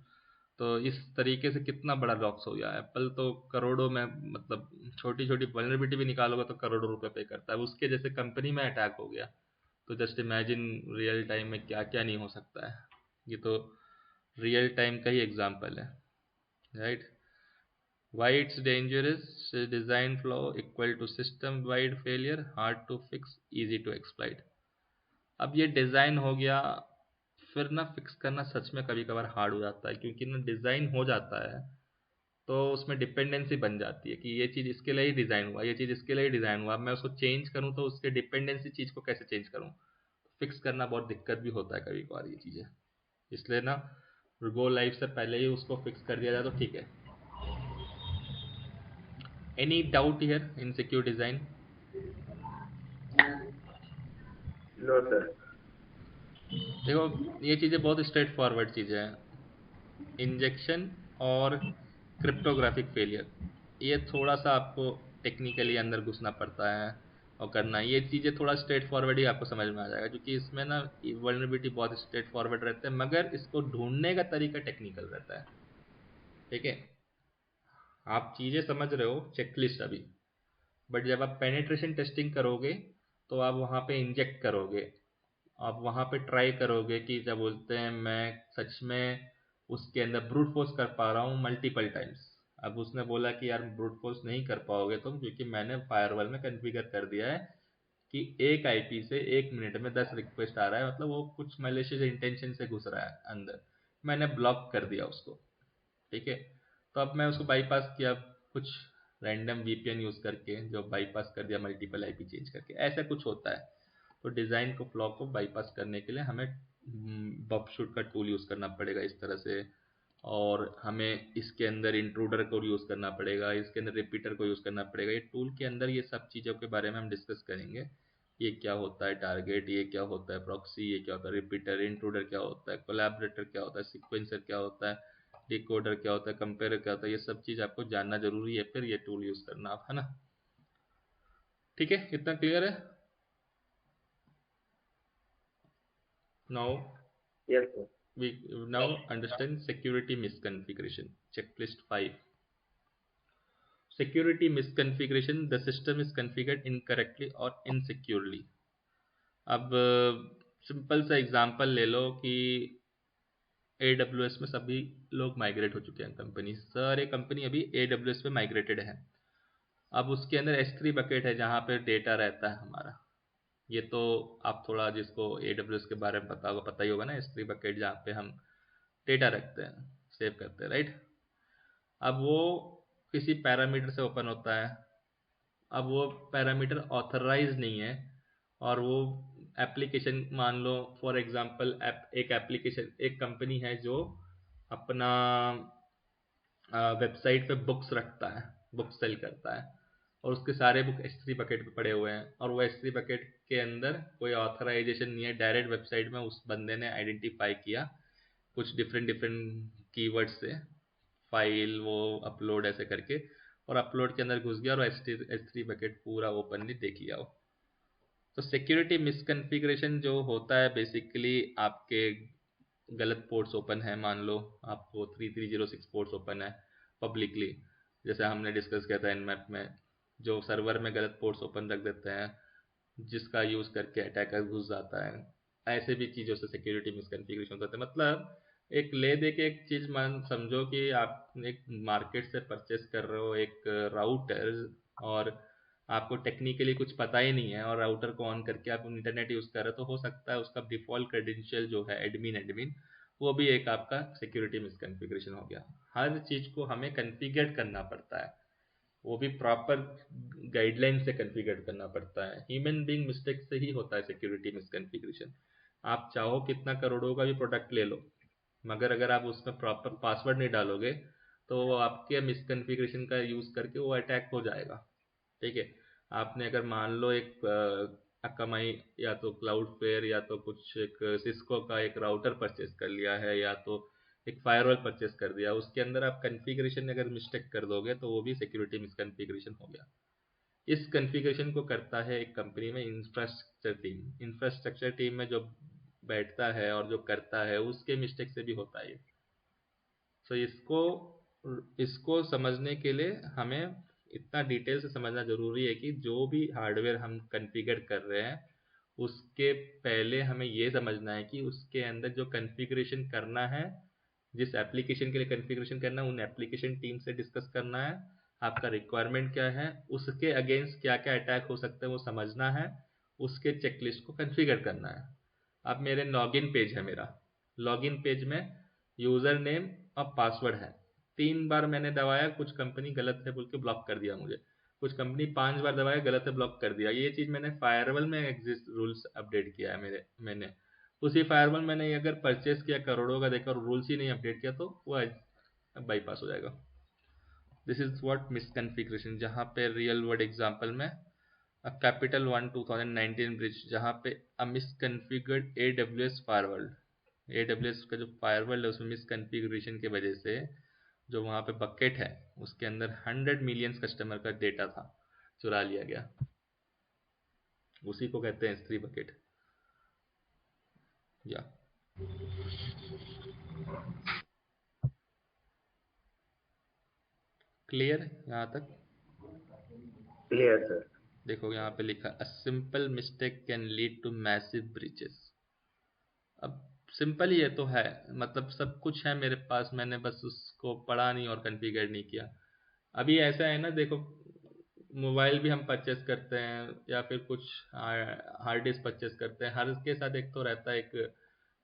तो इस तरीके से कितना बड़ा लॉस हो गया। एप्पल तो करोड़ों में, मतलब छोटी छोटी वल्नरेबिलिटी भी निकालोगे तो करोड़ों रुपए पे करता है, उसके जैसे कंपनी में अटैक हो गया। तो जस्ट इमेजिन रियल टाइम में क्या क्या नहीं हो सकता है। ये तो रियल टाइम का ही एग्जाम्पल है, right. Why it's dangerous, design flaw equal to system wide failure, hard to fix, easy to exploit. अब ये डिज़ाइन हो गया, फिर ना फिक्स करना सच में कभी कभार हार्ड हो जाता है, क्योंकि ना डिज़ाइन हो जाता है तो उसमें डिपेंडेंसी बन जाती है कि ये चीज़ इसके लिए ही डिज़ाइन हुआ, ये चीज़ इसके लिए ही डिज़ाइन हुआ। अब मैं उसको चेंज करूँ तो उसके डिपेंडेंसी चीज़ को कैसे चेंज करूँ, फिक्स करना बहुत दिक्कत भी होता है कभी कभार ये चीज़ें। इसलिए ना गो लाइव से पहले ही उसको फिक्स कर दिया जाए तो ठीक है। Any doubt here insecure design? No sir. देखो ये चीज़ें बहुत स्ट्रेट फॉरवर्ड चीज़ें हैं। इंजेक्शन और क्रिप्टोग्राफिक फेलियर, ये थोड़ा सा आपको टेक्निकली अंदर घुसना पड़ता है और करना है। ये चीज़ें थोड़ा स्ट्रेट फॉरवर्ड ही आपको समझ में आ जाएगा, क्योंकि इसमें ना वल्नरेबिलिटी बहुत स्ट्रेट फॉरवर्ड रहते हैं, मगर इसको ढूंढने का तरीका टेक्निकल रहता है, ठीक है। आप चीज़ें समझ रहे हो चेकलिस्ट अभी, बट जब आप पेनिट्रेशन टेस्टिंग करोगे तो आप वहाँ पे इंजेक्ट करोगे, आप वहाँ पे ट्राई करोगे कि क्या बोलते हैं मैं सच में उसके अंदर ब्रूट फोर्स कर पा रहा हूँ मल्टीपल टाइम्स। अब उसने बोला कि यार ब्रूट फोर्स नहीं कर पाओगे तुम, क्योंकि मैंने फायरवॉल में कॉन्फ़िगर कर दिया है कि एक आईपी से 1 मिनट में 10 रिक्वेस्ट आ रहा है, मतलब वो कुछ मैलिशियस इंटेंशन से घुस रहा है अंदर, मैंने ब्लॉक कर दिया उसको, ठीक है। तो अब मैं उसको बाईपास किया कुछ रैंडम वीपीएन यूज़ करके, जो बाईपास कर दिया मल्टीपल आईपी चेंज करके, ऐसा कुछ होता है। तो डिज़ाइन को फ्लॉ को बाईपास करने के लिए हमें बफशूट का टूल यूज़ करना पड़ेगा इस तरह से, और हमें इसके अंदर इंट्रूडर को यूज़ करना पड़ेगा, इसके अंदर रिपीटर को यूज़ करना पड़ेगा। ये टूल के अंदर ये सब चीज़ों के बारे में हम डिस्कस करेंगे। ये क्या होता है टारगेट, ये क्या होता है प्रॉक्सी, ये क्या होता है रिपीटर, इंट्रूडर क्या होता है, कोलैबोरेटर क्या होता है, सीक्वेंसर क्या होता है, डिकोडर क्या होता है, कंपेयर क्या होता है, ये सब चीज़ आपको जानना जरूरी है, फिर ये टूल यूज़ करना आप, है ना। ठीक है, इतना क्लियर है। Now yes sir. we now understand security misconfiguration. Checklist 5. Security misconfiguration: the system is configured incorrectly or insecurely. अब सिंपल सा एग्जांपल ले लो कि AWS में सभी लोग माइग्रेट हो चुके हैं, कंपनी सारे कंपनी अभी AWS पे माइग्रेटेड है। अब उसके अंदर S3 बकेट है जहाँ पे डेटा रहता है हमारा। ये तो आप थोड़ा जिसको AWS के बारे में पता होगा, पता ही होगा ना, S3 बकेट जहाँ पे हम डेटा रखते हैं, सेव करते हैं, राइट। अब वो किसी पैरामीटर से ओपन होता है। अब वो पैरामीटर ऑथराइज नहीं है और वो एप्लीकेशन, मान लो फॉर एग्जांपल एक एप्लीकेशन, एक कंपनी है जो अपना वेबसाइट पे बुक्स रखता है, बुक सेल करता है, और उसके सारे बुक S3 बकेट पे पड़े हुए हैं, और वो S3 बकेट के अंदर कोई ऑथराइजेशन नहीं है। डायरेक्ट वेबसाइट में उस बंदे ने आइडेंटिफाई किया कुछ डिफरेंट कीवर्ड से, फाइल वो अपलोड ऐसे करके, और अपलोड के अंदर घुस गया और S3 बकेट पूरा ओपनली देख लिया हो। तो सिक्योरिटी मिसकॉन्फ़िगरेशन जो होता है बेसिकली आपके गलत पोर्ट्स ओपन है, मान लो आपको 3306 पोर्ट्स ओपन है पब्लिकली, जैसे हमने डिस्कस किया था nmap में, जो सर्वर में गलत पोर्ट्स ओपन रख देते हैं जिसका यूज़ करके अटैकर घुस जाता है। ऐसे भी चीज़ों से सिक्योरिटी मिसकॉन्फ़िगरेशन होता है। मतलब एक ले दे के एक चीज़ मान समझो कि आप एक मार्केट से परचेस कर रहे हो एक राउटर, और आपको टेक्निकली कुछ पता ही नहीं है, और राउटर को ऑन करके आप इंटरनेट यूज़ कर रहे हो, तो हो सकता है उसका डिफ़ॉल्ट क्रेडेंशियल जो है एडमिन वो भी एक आपका सिक्योरिटी मिसकॉन्फ़िगरेशन हो गया। हर चीज़ को हमें कॉन्फ़िगर करना पड़ता है, वो भी प्रॉपर गाइडलाइन से कॉन्फ़िगर करना पड़ता है। ह्यूमन बीइंग मिस्टेक से ही होता है सिक्योरिटी मिसकॉन्फ़िगरेशन। आप चाहो कितना करोड़ों का भी प्रोडक्ट ले लो, मगर अगर आप उसमें प्रॉपर पासवर्ड नहीं डालोगे तो वो आपके मिसकॉन्फ़िगरेशन का यूज़ करके वो अटैक हो जाएगा। ठीक है, आपने अगर मान लो एक अकामाई या तो क्लाउडफ्लेयर या तो कुछ एक सिस्को का एक राउटर परचेस कर लिया है, या तो एक फायरवॉल परचेस कर दिया, उसके अंदर आप कॉन्फ़िगरेशन अगर मिस्टेक कर दोगे तो वो भी सिक्योरिटी मिसकॉन्फ़िगरेशन हो गया। इस कॉन्फ़िगरेशन को करता है एक कंपनी में इंफ्रास्ट्रक्चर टीम। इंफ्रास्ट्रक्चर टीम में जो बैठता है और जो करता है उसके मिस्टेक से भी होता है। तो इसको समझने के लिए हमें इतना डिटेल से समझना जरूरी है कि जो भी हार्डवेयर हम कॉन्फ़िगर कर रहे हैं उसके पहले हमें ये समझना है कि उसके अंदर जो कॉन्फ़िगरेशन करना है, जिस एप्लीकेशन के लिए कॉन्फ़िगरेशन करना है, उन एप्लीकेशन टीम से डिस्कस करना है, आपका रिक्वायरमेंट क्या है, उसके अगेंस्ट क्या क्या अटैक हो सकते हैं वो समझना है, उसके चेकलिस्ट को कॉन्फ़िगर करना है। अब मेरे लॉगिन पेज है, मेरा लॉगिन पेज में यूज़र नेम और पासवर्ड है। 3 बार मैंने दबाया, कुछ कंपनी गलत है बोल के ब्लॉक कर दिया मुझे, कुछ कंपनी 5 बार दबाया गलत है ब्लॉक कर दिया। ये चीज़ मैंने फायरवॉल में एग्जिस्ट रूल्स अपडेट किया है मैंने उसी फायरवॉल मैंने अगर परचेस किया करोड़ों का देखा और रूल्स ही नहीं अपडेट किया तो वो बाईपास हो जाएगा। दिस इज व्हाट मिसकॉन्फ़िगरेशन, जहाँ पे रियल वर्ल्ड एग्जांपल में कैपिटल वन 2019 ब्रिज, जहाँ पे मिसकॉन्फ़िगर्ड AWS फायरवॉल, AWS का जो फायरवॉल है उसमें मिसकॉन्फ़िगरेशन की वजह से जो वहाँ पे बकेट है उसके अंदर 100 मिलियन कस्टमर का डेटा था, चुरा लिया गया। उसी को कहते हैं S3 बकेट। या क्लियर यहाँ तक? Clear sir. देखो यहाँ पे लिखा a simple mistake can lead to massive breaches. अब सिंपल ही ये तो है, मतलब सब कुछ है मेरे पास, मैंने बस उसको पढ़ा नहीं और कॉन्फ़िगर नहीं किया। अभी ऐसा है ना, देखो मोबाइल भी हम परचेस करते हैं या फिर कुछ हार्ड डिस्क परचेस करते हैं, हर के साथ एक तो रहता है एक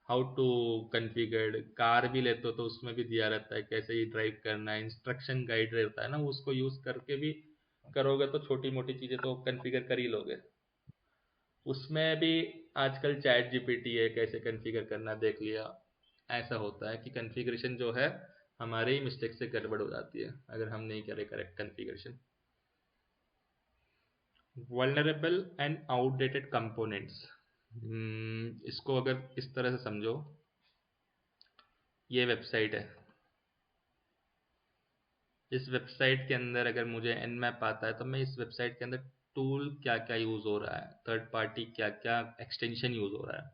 हाउ टू कॉन्फ़िगर। कार भी लेते हो तो उसमें भी दिया रहता है कैसे ही ड्राइव करना है, इंस्ट्रक्शन गाइड रहता है ना, उसको यूज़ करके भी करोगे तो छोटी मोटी चीज़ें तो कॉन्फ़िगर कर ही लोगे। उसमें भी आजकल चैट GPT है, कैसे कॉन्फ़िगर करना देख लिया। ऐसा होता है कि कॉन्फ़िगरेशन जो है हमारे ही मिस्टेक से गड़बड़ हो जाती है अगर हम नहीं करें correct configuration. Vulnerable and outdated components, इसको अगर इस तरह से समझो, ये वेबसाइट है, इस वेबसाइट के अंदर अगर मुझे nmap आता है तो मैं इस वेबसाइट के अंदर टूल क्या क्या यूज़ हो रहा है, थर्ड पार्टी क्या क्या एक्सटेंशन यूज़ हो रहा है,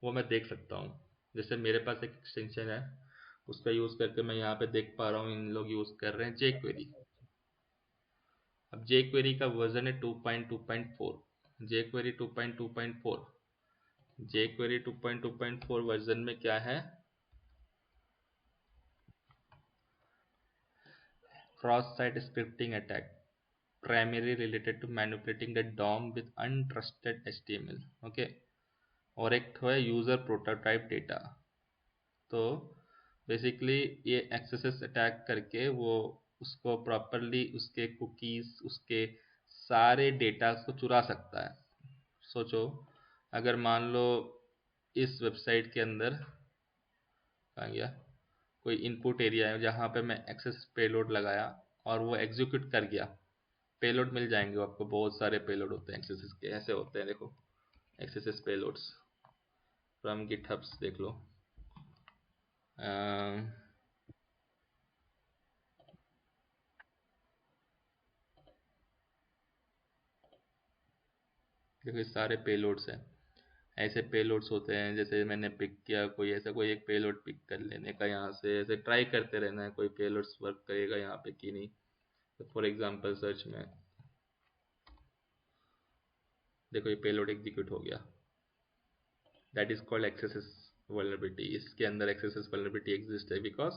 वो मैं देख सकता हूँ। जैसे मेरे पास एक एक्सटेंशन है, उसका यूज़ करके मैं यहाँ पे देख पा रहा हूँ इन लोग यूज़ कर रहे हैं jQuery। अब jQuery का वर्जन है 2.2.4, jQuery 2.2.4, jQuery 2.2.4 वर्जन में क्या है, cross site scripting attack primarily related to manipulating the DOM with untrusted HTML, okay. और एक है यूज़र प्रोटोटाइप डेटा। तो बेसिकली ये एक्सेस अटैक करके वो उसको प्रॉपरली उसके कुकीज़, उसके सारे डेटा को चुरा सकता है। सोचो अगर मान लो इस वेबसाइट के अंदर कहाँ गया, कोई इनपुट एरिया है जहाँ पे मैं एक्सेस पेलोड लगाया और वो एग्जीक्यूट कर गया, पेलोड मिल जाएंगे आपको, बहुत सारे पेलोड होते हैं एक्सेस के, ऐसे होते हैं देखो, एक्सेस पेलोड्स फ्रॉम गिटहब्स देख लो। देखो सारे पेलोड्स हैं, ऐसे पेलोड्स होते हैं। जैसे मैंने पिक किया कोई ऐसा, कोई एक पेलोड पिक कर लेने का, यहाँ से ऐसे ट्राई करते रहना है कोई पेलोड्स वर्क करेगा यहाँ पे कि नहीं। तो फॉर एग्जांपल सर्च में देखो ये पेलोड एग्जीक्यूट हो गया, that is called access vulnerability. इसके अंदर एक्सेस वल्नरेबिलिटी एग्जिस्ट है because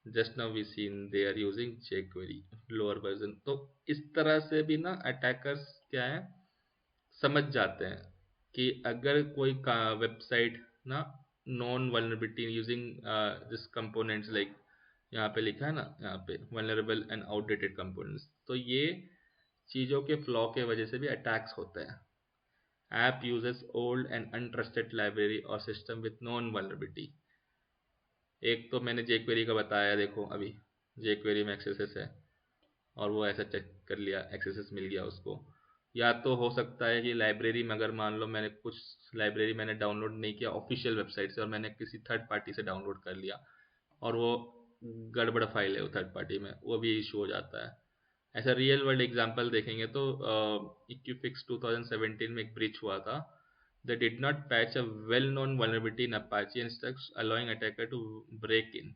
just now we seen they are using jQuery lower version. तो इस तरह से भी ना अटैकर्स क्या है समझ जाते हैं कि अगर कोई वेबसाइट ना non vulnerability using this components, like यहाँ पे लिखा है ना, यहाँ पे वल्नरेबल एंड आउटडेटेड कंपोनेंट्स, तो ये चीज़ों के फ्लॉ के वजह से भी अटैक्स होते हैं। App uses old and untrusted library और सिस्टम विथ नॉन वल्नरेबिलिटी। एक तो मैंने jQuery का बताया, देखो अभी jQuery में एक्सेस है और वो ऐसा चेक कर लिया, एक्सेस मिल गया उसको। या तो हो सकता है कि लाइब्रेरी में अगर मान लो मैंने कुछ लाइब्रेरी मैंने डाउनलोड नहीं किया ऑफिशियल वेबसाइट से और मैंने किसी थर्ड पार्टी से डाउनलोड कर लिया और वो गड़बड़ फाइल है वो थर्ड पार्टी में, वो भी इशू हो जाता है। ऐसा रियल वर्ल्ड एग्जांपल देखेंगे तो Equifax 2017 में एक ब्रीच हुआ था। They did not patch a well-known vulnerability in Apache Instructs, allowing attacker to break in.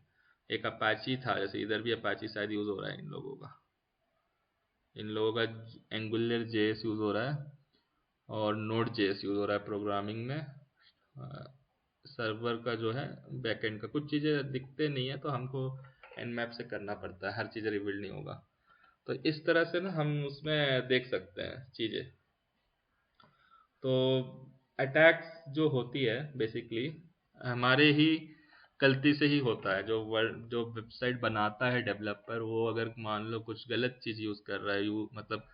एक Apache था, जैसे इधर भी Apache शायद यूज हो रहा है इन लोगों का Angular JS यूज हो रहा है और Node.js यूज हो रहा है प्रोग्रामिंग में। सर्वर का जो है बैकएंड का कुछ चीज़ें दिखते नहीं है तो हमको nmap से करना पड़ता है, हर चीज़ रिवील नहीं होगा। तो इस तरह से ना हम उसमें देख सकते हैं चीज़ें। तो अटैक्स जो होती है बेसिकली हमारे ही गलती से ही होता है। जो वेबसाइट बनाता है डेवलपर, वो अगर मान लो कुछ गलत चीज़ यूज़ कर रहा है, मतलब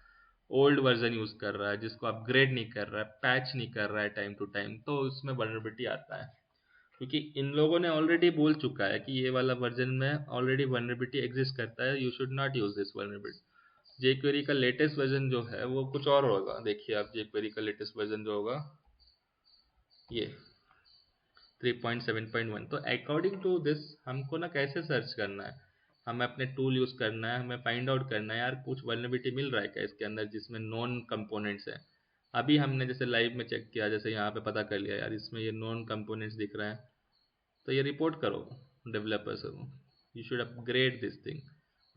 ओल्ड वर्जन यूज़ कर रहा है जिसको अपग्रेड नहीं कर रहा है, पैच नहीं कर रहा है टाइम टू टाइम, तो उसमें वल्नरेबिलिटी आता है। क्योंकि इन लोगों ने ऑलरेडी बोल चुका है कि ये वाला वर्जन में ऑलरेडी वल्नरेबिलिटी एग्जिस्ट करता है, you should not use this vulnerability. jQuery का लेटेस्ट वर्जन जो है वो कुछ और होगा। देखिए आप jQuery का लेटेस्ट वर्जन जो होगा ये 3.7.1। तो अकॉर्डिंग टू दिस हमको ना कैसे सर्च करना है, हमें अपने टूल यूज़ करना है, हमें फाइंड आउट करना है यार कुछ वल्नरेबिलिटी मिल रहा है क्या इसके अंदर जिसमें नॉन कंपोनेंट्स है। अभी हमने जैसे लाइव में चेक किया, जैसे यहाँ पे पता कर लिया यार इसमें ये नॉन कंपोनेंट्स दिख रहा है, तो ये रिपोर्ट करो डेवलपर्स को, you should upgrade this thing.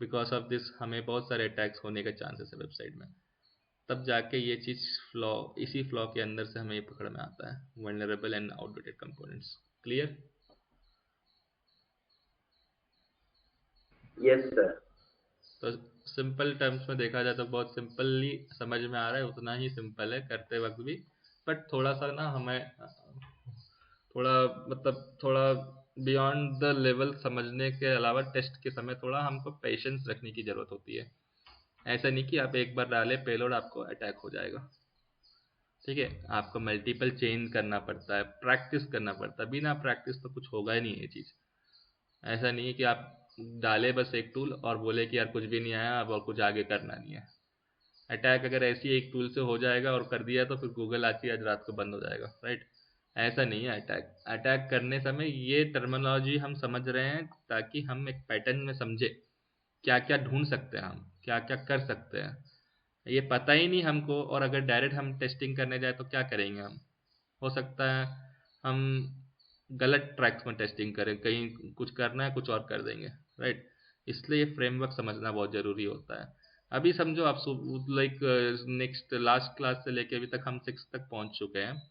Because of this हमें बहुत सारे अटैक्स होने के चांसेस है वेबसाइट में, तब जाके ये चीज़ फ्लॉ, इसी फ्लॉ के अंदर से हमें ये पकड़ में आता है, vulnerable and outdated components. Clear? Yes sir. तो सिंपल टर्म्स में देखा जाए तो बहुत सिंपली समझ में आ रहा है, उतना ही सिंपल है करते वक्त भी, बट थोड़ा सा ना हमें थोड़ा मतलब थोड़ा बियॉन्ड द लेवल समझने के अलावा टेस्ट के समय थोड़ा हमको पेशेंस रखने की ज़रूरत होती है। ऐसा नहीं कि आप एक बार डाले पेलोड आपको अटैक हो जाएगा, ठीक है। आपको मल्टीपल चेंज करना पड़ता है, प्रैक्टिस करना पड़ता है, बिना प्रैक्टिस तो कुछ होगा ही नहीं ये चीज़। ऐसा नहीं है कि आप डाले बस एक टूल और बोले कि यार कुछ भी नहीं आया अब और कुछ आगे करना नहीं है। अटैक अगर ऐसी एक टूल से हो जाएगा और कर दिया तो फिर गूगल आज रात को बंद हो जाएगा, राइट? ऐसा नहीं है। अटैक करने समय ये टर्मिनोलॉजी हम समझ रहे हैं ताकि हम एक पैटर्न में समझे क्या क्या ढूंढ सकते हैं, हम क्या क्या कर सकते हैं, ये पता ही नहीं हमको। और अगर डायरेक्ट हम टेस्टिंग करने जाए तो क्या करेंगे हम, हो सकता है हम गलत ट्रैक्स में टेस्टिंग करें, कहीं कुछ करना है कुछ और कर देंगे, राइट। इसलिए ये फ्रेमवर्क समझना बहुत ज़रूरी होता है। अभी समझो आप लाइक नेक्स्ट लास्ट क्लास से लेके अभी तक हम 6 तक पहुंच चुके हैं।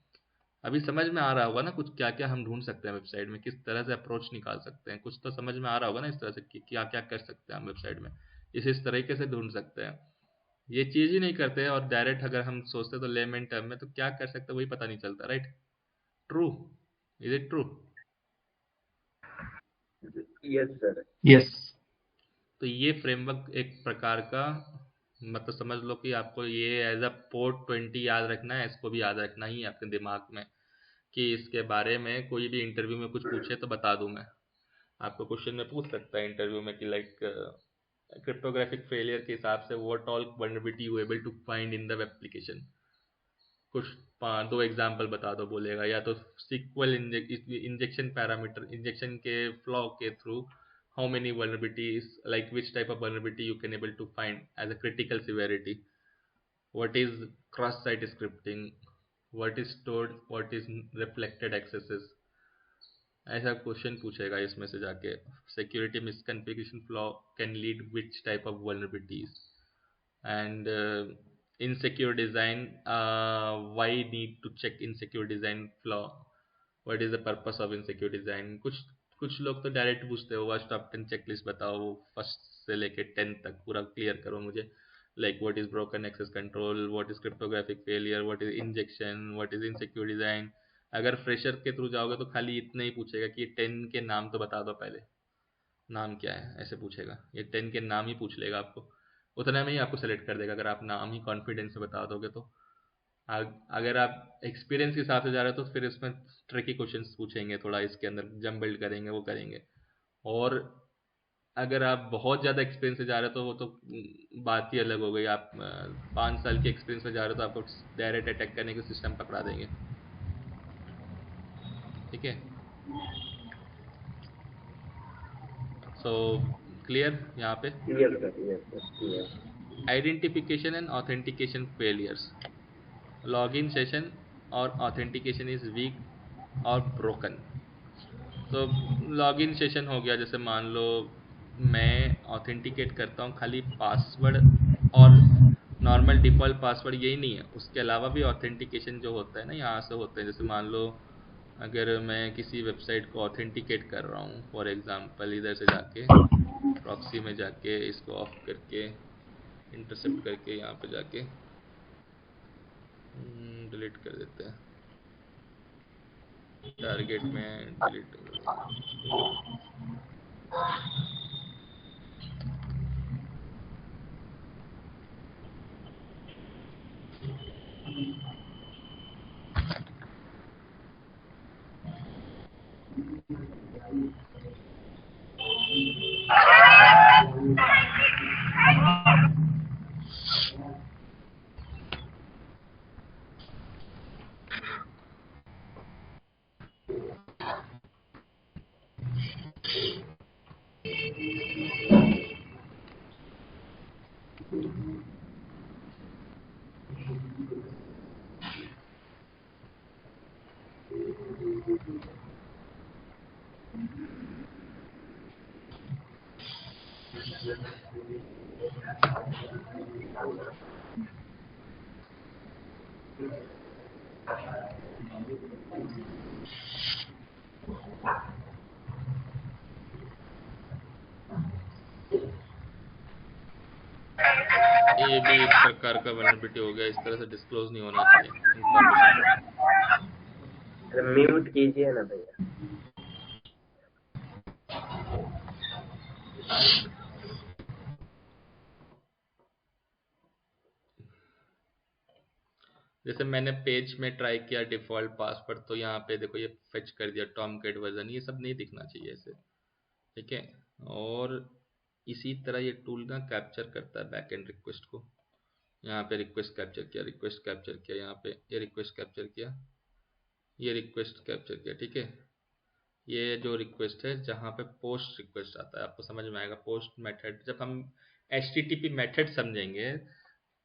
अभी समझ में आ रहा होगा ना कुछ क्या क्या हम ढूंढ सकते हैं वेबसाइट में, किस तरह से अप्रोच निकाल सकते हैं, कुछ तो समझ में आ रहा होगा ना इस तरह से कि क्या क्या कर सकते हैं हम वेबसाइट में, इस तरीके से ढूंढ सकते हैं। ये चीज़ ही नहीं करते हैं और डायरेक्ट अगर हम सोचते तो लेमन टर्म में, तो क्या कर सकते हैं वही पता नहीं चलता, right. True, is it true? Yes sir. Yes. तो ये फ्रेमवर्क एक प्रकार का, मतलब समझ लो कि आपको ये एज अ पोर्ट 20 याद रखना है, इसको भी याद रखना ही है अपने दिमाग में, कि इसके बारे में कोई भी इंटरव्यू में कुछ पूछे तो बता दूं मैं। आपको क्वेश्चन में पूछ सकता है इंटरव्यू में कि लाइक क्रिप्टोग्राफिक फेलियर के हिसाब से what all vulnerability you able to find in the web application, कुछ 2 एग्जाम्पल बता दो बोलेगा, या तो सिक्वल इंजेक्शन पैरामीटर, इंजेक्शन के फ्लो के through how many vulnerabilities, like which type of vulnerability you can able to find as a critical severity, what is cross site scripting, what is stored, what is reflected accesses, ऐसा question पूछेगा इसमें से जाके। Security misconfiguration flaw can lead which type of vulnerabilities, and insecure design, why need to check insecure design flaw, what is the purpose of insecure design। कुछ लोग तो direct पूछते हो वर्स्ट टॉप 10 चेकलिस्ट बताओ, फर्स्ट से लेके 10 तक पूरा क्लियर करो मुझे, like what is broken access control, what is cryptographic failure, what is injection, what is insecure design. अगर फ्रेशर के थ्रू जाओगे तो खाली इतना ही पूछेगा कि 10 के नाम तो बता दो पहले, नाम क्या है, ऐसे पूछेगा। ये 10 के नाम ही पूछ लेगा आपको, उतना में ही आपको सेलेक्ट कर देगा अगर आप नाम ही कॉन्फिडेंस से बता दोगे तो। अगर आप एक्सपीरियंस के हिसाब से जा रहे हो तो फिर इसमें ट्रिकी क्वेश्चंस पूछेंगे, थोड़ा इसके अंदर जम बिल्ड करेंगे, वो करेंगे। और अगर आप बहुत ज़्यादा एक्सपीरियंस से जा रहे हो तो वो तो बात ही अलग हो गई। आप 5 साल के एक्सपीरियंस में जा रहे हो तो आपको डायरेक्ट अटैक करने के सिस्टम पकड़ा देंगे, ठीक है। सो क्लियर यहाँ पे? Identification and authentication failures, login session और ऑथेंटिकेशन इज वीक और ब्रोकन। तो लॉगिन सेशन हो गया, जैसे मान लो मैं ऑथेंटिकेट करता हूँ खाली पासवर्ड और नॉर्मल डिफ़ॉल्ट पासवर्ड, यही नहीं है, उसके अलावा भी ऑथेंटिकेशन जो होता है ना यहाँ से होते हैं। जैसे मान लो अगर मैं किसी वेबसाइट को ऑथेंटिकेट कर रहा हूँ, फॉर एग्जांपल इधर से जाके प्रॉक्सी में जाके इसको ऑफ करके इंटरसेप्ट करके यहाँ पे जाके डिलीट कर देते हैं, टारगेट में डिलीट कर देते हैं। ये भी एक प्रकार का वल्नरेबिलिटी हो गया, इस तरह से डिस्क्लोज नहीं होना चाहिए इन्फॉर्मेशन। म्यूट कीजिए ना भैया। जैसे मैंने पेज में ट्राई किया डिफ़ॉल्ट पासवर्ड, तो यहाँ पे देखो ये फेच कर दिया टॉमकैट वर्जन, ये सब नहीं दिखना चाहिए ऐसे, ठीक है। और इसी तरह ये टूल ना कैप्चर करता है बैकएंड रिक्वेस्ट को। यहाँ पे रिक्वेस्ट कैप्चर किया, रिक्वेस्ट कैप्चर किया, यहाँ पे ये रिक्वेस्ट कैप्चर किया, ये रिक्वेस्ट कैप्चर किया, ठीक है। ये जो रिक्वेस्ट है जहाँ पे पोस्ट रिक्वेस्ट आता है, आपको समझ में आएगा। पोस्ट मेथड जब हम HTTP मेथड समझेंगे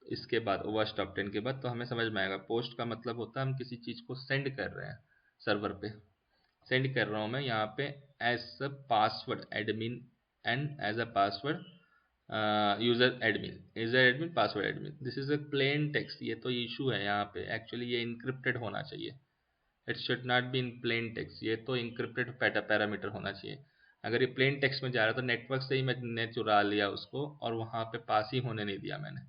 इसके बाद ओवर टॉप 10 के बाद, तो हमें समझ में आएगा। पोस्ट का मतलब होता है हम किसी चीज़ को सेंड कर रहे हैं सर्वर पे, सेंड कर रहा हूँ मैं यहाँ पे as a password admin and as a password user admin password admin. This is a plain text. ये तो इशू है यहाँ पे, एक्चुअली ये इंक्रिप्टेड होना चाहिए। It should not be in plane text, ये तो इंक्रिप्टेड पैरामीटर होना चाहिए। अगर ये प्लेन टेक्स्ट में जा रहा है तो नेटवर्क से ही मैंने चुरा लिया उसको और वहाँ पे पास ही होने नहीं दिया मैंने।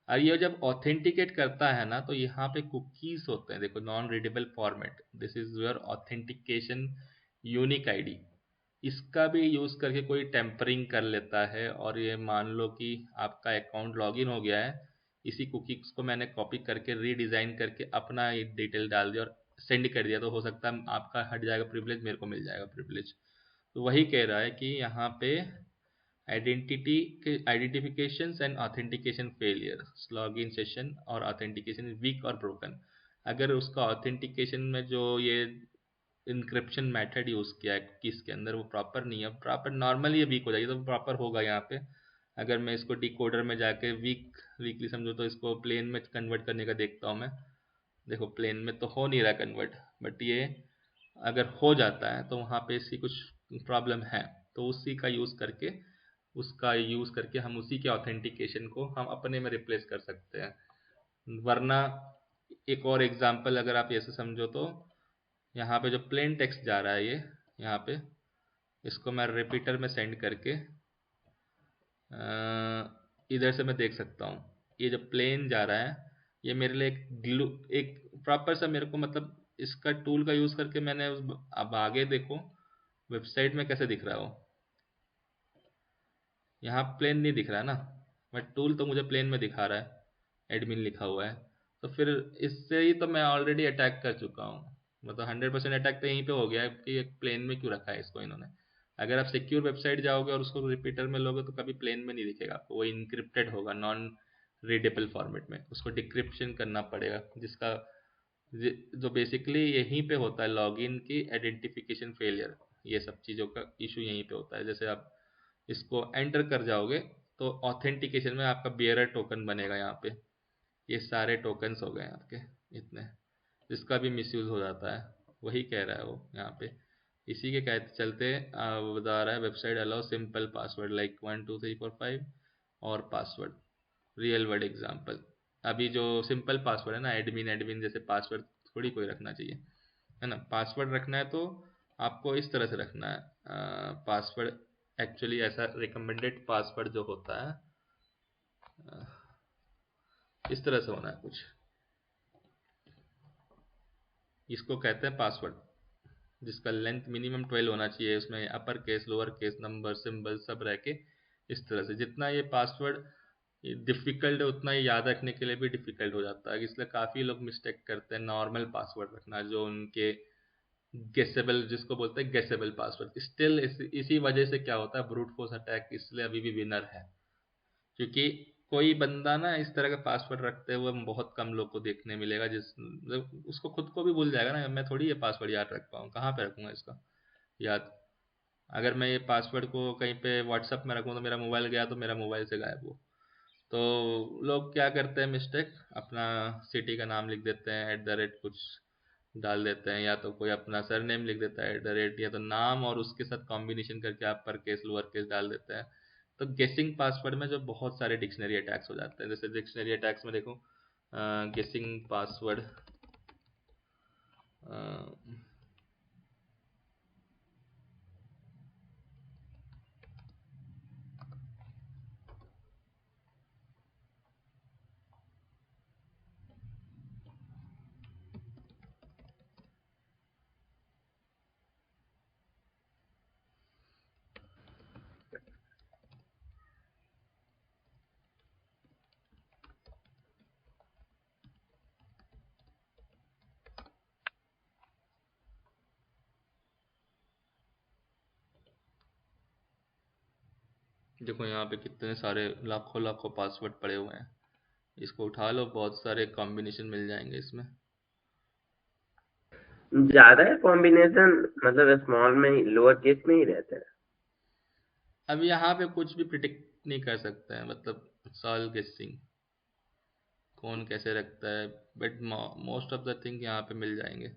और ये जब ऑथेंटिकेट करता है ना, तो यहाँ पे कुकीज होते हैं, देखो non readable format, this is your authentication unique ID. इसका भी यूज़ करके कोई टेम्परिंग कर लेता है और ये मान लो कि आपका अकाउंट लॉगिन हो गया है, इसी कुकीज को मैंने कॉपी करके रीडिज़ाइन करके अपना एक डिटेल डाल दिया और सेंड कर दिया, तो हो सकता है आपका हट जाएगा प्रिविलेज, मेरे को मिल जाएगा प्रिविलेज। तो वही कह रहा है कि यहाँ पे identifications and authentication failure, login session और ऑथेंटिकेशन वीक और ब्रोकन। अगर उसका ऑथेंटिकेशन में जो ये इंक्रिप्शन मेथड यूज़ किया है कुकीज़ के अंदर वो प्रॉपर नहीं है, प्रॉपर नॉर्मली ये वीक हो जाएगी, तो प्रॉपर होगा यहाँ पे। अगर मैं इसको डिकोडर में जाके वीकली समझो तो इसको प्लेन में कन्वर्ट करने का देखता हूँ मैं। देखो प्लेन में तो हो नहीं रहा कन्वर्ट, बट ये अगर हो जाता है तो वहाँ पे इसकी कुछ प्रॉब्लम है, तो उसी का यूज़ करके हम उसी के ऑथेंटिकेशन को हम अपने में रिप्लेस कर सकते हैं। वरना एक और एग्जांपल अगर आप ऐसे समझो तो यहाँ पे जो प्लेन टेक्स्ट जा रहा है ये यहाँ पे, इसको मैं रिपीटर में सेंड करके इधर से मैं देख सकता हूँ ये जो प्लेन जा रहा है ये मेरे लिए एक प्रॉपर सा मेरे को मतलब इसका टूल का यूज़ करके मैंने अब आगे देखो वेबसाइट में कैसे दिख रहा हो, यहाँ प्लेन नहीं दिख रहा है ना, बट टूल तो मुझे प्लेन में दिखा रहा है, एडमिन लिखा हुआ है। तो फिर इससे ही तो मैं ऑलरेडी अटैक कर चुका हूँ, मतलब 100% अटैक तो यहीं पे हो गया है कि एक प्लेन में क्यों रखा है इसको इन्होंने। अगर आप सिक्योर वेबसाइट जाओगे और उसको रिपीटर में लोगे तो कभी प्लेन में नहीं दिखेगा आपको, वो इनक्रिप्टेड होगा नॉन रीडेबल फॉर्मेट में, उसको डिक्रिप्शन करना पड़ेगा, जिसका जो बेसिकली यहीं पे होता है लॉगिन की आइडेंटिफिकेशन फेलियर, ये सब चीज़ों का इशू यहीं पे होता है। जैसे आप इसको एंटर कर जाओगे तो ऑथेंटिकेशन में आपका बेयरर टोकन बनेगा, यहाँ पे ये सारे टोकन्स हो गए आपके इतने, जिसका भी मिसयूज़ हो जाता है। वही कह रहा है वो यहाँ पे, इसी के कहते चलते बता रहा है website allow simple password like 1 2 3 4 5 और पासवर्ड रियल वर्ड एग्जाम्पल। अभी जो सिंपल पासवर्ड है ना, एडमिन जैसे पासवर्ड थोड़ी कोई रखना चाहिए, है ना। पासवर्ड रखना है तो आपको इस तरह से रखना है पासवर्ड, एक्चुअली ऐसा रिकमेंडेड पासवर्ड जो होता है इस तरह से होना है कुछ, इसको कहते हैं पासवर्ड, जिसका लेंथ मिनिमम 12 होना चाहिए, उसमें upper case lower case number symbol सब रह के इस तरह से। जितना ये पासवर्ड डिफ़िकल्ट है उतना ही याद रखने के लिए भी डिफ़िकल्ट हो जाता है, इसलिए काफ़ी लोग मिस्टेक करते हैं नॉर्मल पासवर्ड रखना, जो उनके गेसेबल, जिसको बोलते हैं गेसेबल पासवर्ड। स्टिल इसी वजह से क्या होता है ब्रूट फोर्स अटैक इसलिए अभी भी विनर है, क्योंकि कोई बंदा ना इस तरह का पासवर्ड रखते हुए बहुत कम लोग को देखने मिलेगा, जिस मतलब उसको खुद को भी भूल जाएगा ना, मैं थोड़ी ये पासवर्ड याद रख पाऊँ, कहाँ पे रखूँगा इसका याद। अगर मैं ये पासवर्ड को कहीं पे व्हाट्सअप में रखूँ तो मेरा मोबाइल गया तो मेरा मोबाइल से गायब हो। तो लोग क्या करते हैं मिस्टेक, अपना सिटी का नाम लिख देते हैं @ कुछ डाल देते हैं, या तो कोई अपना सरनेम लिख देता है @ या तो नाम और उसके साथ कॉम्बिनेशन करके अपर केस लोअर केस डाल देते हैं। तो गेसिंग पासवर्ड में जो बहुत सारे डिक्शनरी अटैक्स हो जाते हैं, जैसे डिक्शनरी अटैक्स में देखो गेसिंग पासवर्ड देखो यहाँ पे कितने सारे लाखों लाखों पासवर्ड पड़े हुए हैं, इसको उठा लो, बहुत सारे कॉम्बिनेशन मिल जाएंगे इसमें। ज्यादा है कॉम्बिनेशन, मतलब स्मॉल में ही, लोअर केस में ही रहता है। अब यहाँ पे कुछ भी प्रिडिक्ट नहीं कर सकते हैं, मतलब इट्स ऑल गेसिंग, कौन कैसे रखता है, but most of the thing यहाँ पे मिल जाएंगे।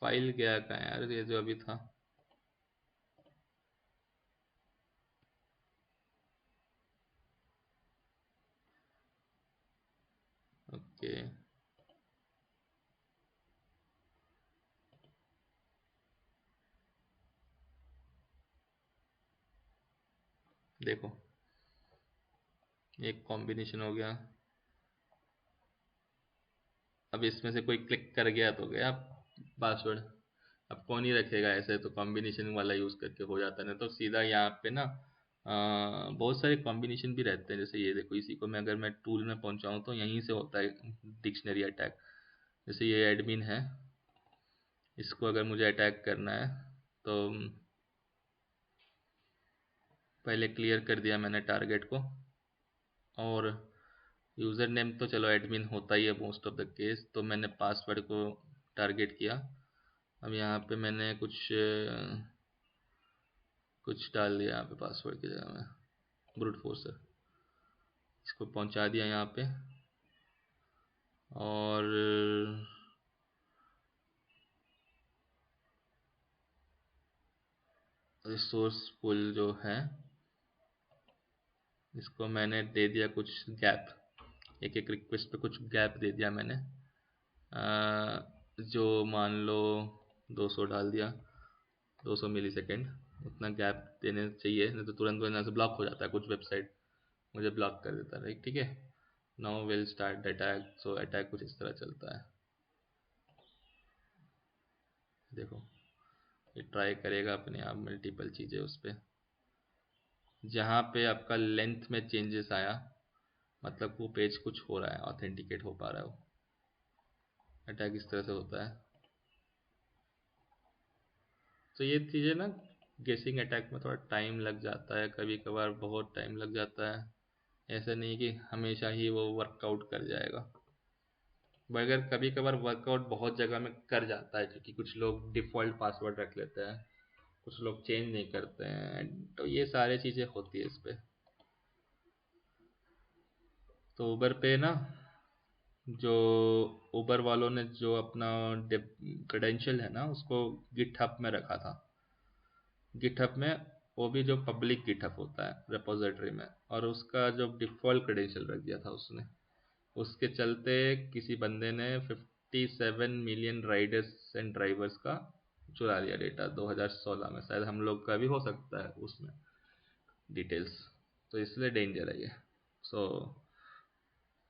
फाइल गया कहाँ है यार, ये जो अभी था। ओके देखो, एक कॉम्बिनेशन हो गया। अब इसमें से कोई क्लिक कर गया तो गया पासवर्ड। अब कौन ही रखेगा ऐसे, तो कॉम्बिनेशन वाला यूज़ करके हो जाता है। ना तो सीधा यहाँ पे ना बहुत सारे कॉम्बिनेशन भी रहते हैं। जैसे ये देखो, इसी को मैं अगर मैं टूल में पहुंचाऊं तो यहीं से होता है डिक्शनरी अटैक। जैसे ये एडमिन है, इसको अगर मुझे अटैक करना है तो पहले क्लियर कर दिया मैंने टारगेट को, और यूज़र नेम तो चलो एडमिन होता ही है मोस्ट ऑफ द केस, तो मैंने पासवर्ड को टारगेट किया। अब यहाँ पे मैंने कुछ डाल दिया यहाँ पे पासवर्ड की जगह में, ब्रूट फोर्स इसको पहुँचा दिया यहाँ पे। और रिसोर्स पुल जो है, इसको मैंने दे दिया कुछ गैप, एक एक रिक्वेस्ट पे कुछ गैप दे दिया मैंने। जो मान लो 200 डाल दिया, 200 मिलीसेकेंड, उतना गैप देने चाहिए, नहीं तो तुरंत वो यहाँ से ब्लॉक हो जाता है। कुछ वेबसाइट मुझे ब्लॉक कर देता है, ठीक है। Now will start attack. So attack कुछ इस तरह चलता है, देखो ये ट्राई करेगा अपने आप मल्टीपल चीज़ें उस पर। जहाँ पे आपका लेंथ में चेंजेस आया, मतलब वो पेज कुछ हो रहा है, ऑथेंटिकेट हो पा रहा है वो। अटैक इस तरह से होता है। तो ये चीज़ें ना, गेसिंग अटैक में थोड़ा टाइम लग जाता है, कभी कभार बहुत टाइम लग जाता है। ऐसा नहीं कि हमेशा ही वो वर्कआउट कर जाएगा, मगर कभी कभार वर्कआउट बहुत जगह में कर जाता है, क्योंकि कुछ लोग डिफ़ॉल्ट पासवर्ड रख लेते हैं, कुछ लोग चेंज नहीं करते हैं, तो ये सारी चीज़ें होती है इस पर। तो उबर पे ना, जो उबर वालों ने जो अपना क्रेडेंशियल है ना, उसको गिटहब में रखा था। गिटहब में वो भी जो पब्लिक गिटहब होता है रेपोजिटरी में, और उसका जो डिफ़ॉल्ट क्रेडेंशियल रख दिया था उसने, उसके चलते किसी बंदे ने 57 मिलियन राइडर्स एंड ड्राइवर्स का चुरा लिया डेटा 2016 में। शायद हम लोग का भी हो सकता है उसमें डिटेल्स, तो इसलिए डेंजर है ये। So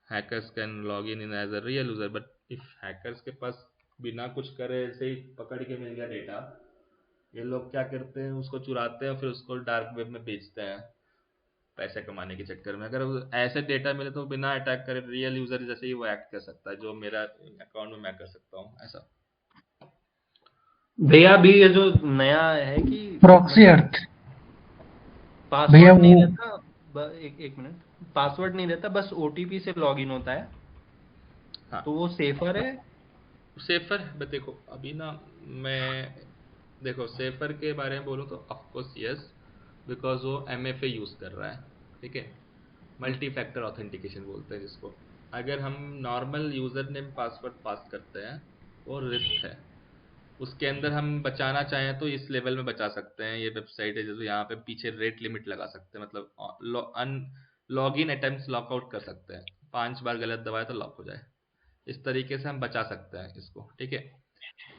hackers can log in as a real user, but if hackers के पास बिना कुछ करे ऐसे ही पकड़ के मिल गया डेटा, ये लोग क्या करते हैं, उसको चुराते हैं, फिर उसको डार्क वेब में बेचते हैं पैसे कमाने के चक्कर में। अगर ऐसे डेटा मिले तो बिना अटैक करे रियल यूजर जैसे ही वो एक्ट कर सकता है, जो मेरा अकाउंट में मैं कर सकता हूँ ऐसा। भैया अभी ये जो नया है कि प्रॉक्सी अर्थ, भैया पासवर्ड नहीं वो रहता, एक मिनट, पासवर्ड नहीं रहता, बस ओटीपी से लॉगिन होता है। हाँ, तो वो सेफर है? सेफर है। देखो अभी ना, मैं देखो सेफर के बारे में बोलूँ तो ऑफकोर्स यस, बिकॉज वो MFA यूज़ कर रहा है, ठीक है, मल्टी फैक्टर ऑथेंटिकेशन बोलते हैं जिसको। अगर हम नॉर्मल यूज़र नेम पासवर्ड पास करते हैं वो रिस्क है, उसके अंदर हम बचाना चाहें तो इस लेवल में बचा सकते हैं। ये वेबसाइट है जैसे, यहाँ पे पीछे रेट लिमिट लगा सकते हैं, मतलब लॉग इन अटेम्प्ट लॉकआउट कर सकते हैं, 5 बार गलत दबाए तो लॉक हो जाए। इस तरीके से हम बचा सकते हैं इसको, ठीक है।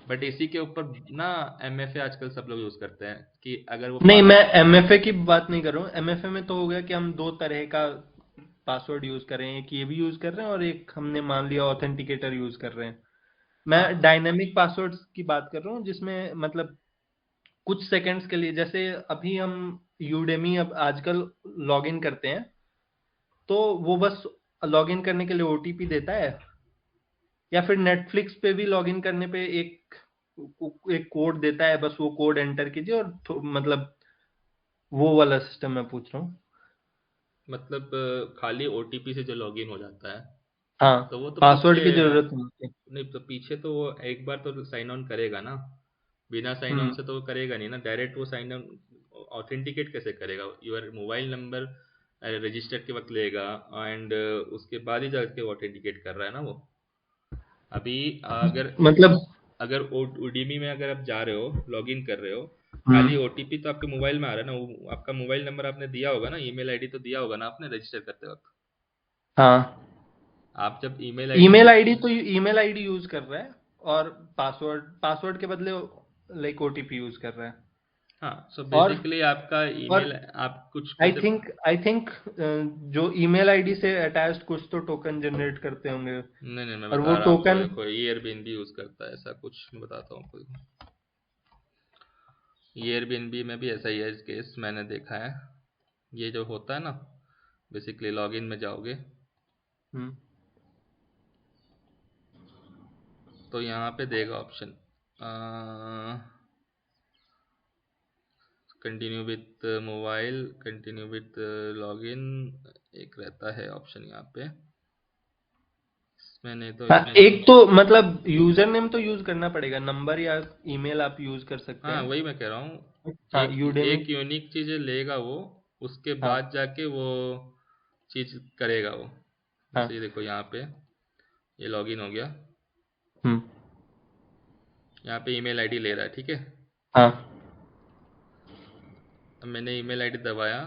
बट इसी के ऊपर ना MFA आजकल सब लोग यूज़ करते हैं कि अगर वो नहीं, मैं MFA की बात नहीं कर रहा हूँ। MFA में तो हो गया कि हम दो तरह का पासवर्ड यूज कर रहे हैं, एक ये भी यूज कर रहे हैं और एक हमने मान लिया ऑथेंटिकेटर यूज कर रहे हैं। मैं डायनेमिक पासवर्ड्स की बात कर रहा हूँ, जिसमें मतलब कुछ सेकंड्स के लिए, जैसे अभी हम यूडेमी अब आजकल लॉगिन करते हैं, तो वो बस लॉगिन करने के लिए ओटीपी देता है, या फिर नेटफ्लिक्स पे भी लॉगिन करने पे एक कोड देता है, बस वो कोड एंटर कीजिए और मतलब वो वाला सिस्टम मैं पूछ रहा हूँ। मतलब खाली ओटीपी से जो लॉगिन हो जाता है, हाँ, तो वो तो पासवर्ड की पीछे जरूरत नहीं होती। नहीं, तो पीछे तो वो एक बार तो साइन ऑन करेगा ना, बिना साइन ऑन से तो वो करेगा नहीं ना, डायरेक्ट वो साइन ऑन ऑथेंटिकेट कैसे करेगा? योर मोबाइल नंबर रजिस्टर के वक्त लेगा एंड उसके बाद ही जाके ऑथेंटिकेट कर रहा है ना वो। अभी मतलब अगर उडीमी में अगर आप जा रहे हो, लॉगिन कर रहे हो, खाली ओटीपी तो आपके मोबाइल में आ रहा है ना, वो आपका मोबाइल नंबर आपने दिया होगा ना, ईमेल आईडी तो दिया होगा ना आपने रजिस्टर करते वक्त। हाँ, आप जब ईमेल आईडी यूज कर रहा है और पासवर्ड के बदले लाइक ओटीपी यूज कर रहा है। हाँ, सो बेसिकली आपका ईमेल आप कुछ आई थिंक जो ईमेल आईडी से अटैच्ड कुछ तो टोकन जनरेट करते होंगे। नहीं, मैं और बता वो रहा हूँ टोकन कोई एयरबीएनबी यूज करता है, ऐसा कुछ मैं बताता हूँ आपको। एयरबीएनबी में भी ऐसा ही है केस, मैंने देखा है। ये जो होता है ना, बेसिकली लॉगिन में जाओगे तो यहाँ पे देगा option continue with mobile, continue with login, एक रहता है ऑप्शन यहाँ पे। इसमें नहीं तो एक तो मतलब यूजर नेम तो यूज करना पड़ेगा, नंबर या ईमेल आप यूज कर सकते हैं। हाँ, वही मैं कह रहा हूँ। एक यूनिक चीज लेगा वो, उसके बाद जाके वो चीज करेगा वो। जैसे देखो यहाँ पे ये लॉगिन हो गया, यहाँ पे ईमेल आईडी ले रहा है, ठीक है। हाँ, अब मैंने ईमेल आईडी दबाया,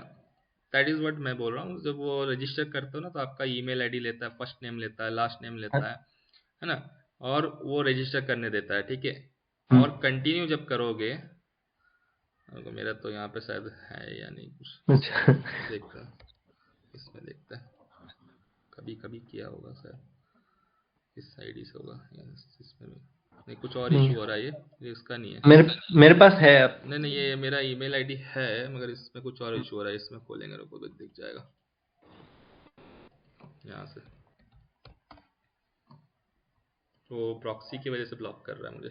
दैट इज व्हाट मैं बोल रहा हूँ। जब वो रजिस्टर करते हो ना, तो आपका ईमेल आईडी लेता है, फर्स्ट नेम लेता है, लास्ट नेम लेता है ना, और वो रजिस्टर करने देता है, ठीक है। और कंटिन्यू जब करोगे, मेरा तो यहाँ पे शायद है या नहीं कुछ, देखता है इसमें, देखता है कभी कभी किया होगा शायद, इस आईडी से होगा या इसमें भी नहीं, कुछ और इशू हो रहा है। ये इसका नहीं है, मेरे पास है अब। नहीं, ये मेरा ईमेल आईडी है, मगर इसमें कुछ और इशू हो रहा है। इसमें खोलेंगे तो दिख जाएगा यहाँ से। वो प्रॉक्सी की वजह से ब्लॉक कर रहा है मुझे।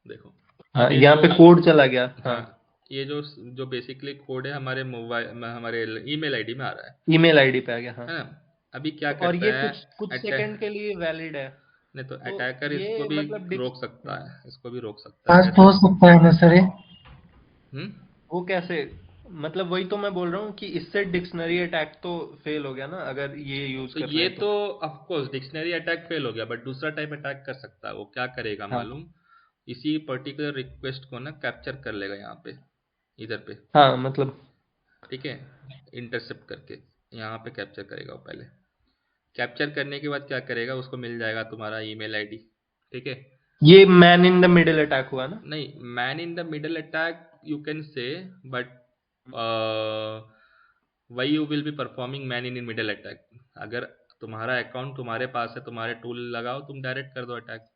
देखो यहाँ पे कोड चला गया। हाँ, ये जो बेसिकली कोड है हमारे मोबाइल, हमारे ईमेल आईडी में आ रहा है, ईमेल आईडी पे आ गया। हाँ, है ना। अभी क्या करता और ये है, कुछ सेकंड के लिए वैलिड है। नहीं तो अटैकर इसको भी रोक सकता है, इसको भी रोक सकता है। पास तो हो सकता है ना सर ये? वो कैसे? मतलब वही तो मैं बोल रहा हूँ कि इससे डिक्शनरी अटैक तो फेल हो गया ना, अगर ये यूज कर रहे हैं तो of course dictionary attack fail हो गया, बट दूसरा टाइप अटैक कर सकता है। वो क्या करेगा मालूम? इसी पर्टिकुलर रिक्वेस्ट को ना कैप्चर कर लेगा यहाँ पे, इधर पे। हाँ, मतलब ठीक है, इंटरसेप्ट करके यहाँ पे कैप्चर करेगा। वो पहले कैप्चर करने के बाद क्या करेगा, उसको मिल जाएगा तुम्हारा ईमेल आईडी, ठीक है। ये man in the middle attack हुआ ना? नहीं, man in the middle attack you can say, but why you will be performing man in middle attack? अगर तुम्हारा अकाउंट तुम्हारे पास है, तुम्हारे टूल लगाओ, तुम डायरेक्ट कर दो अटैक।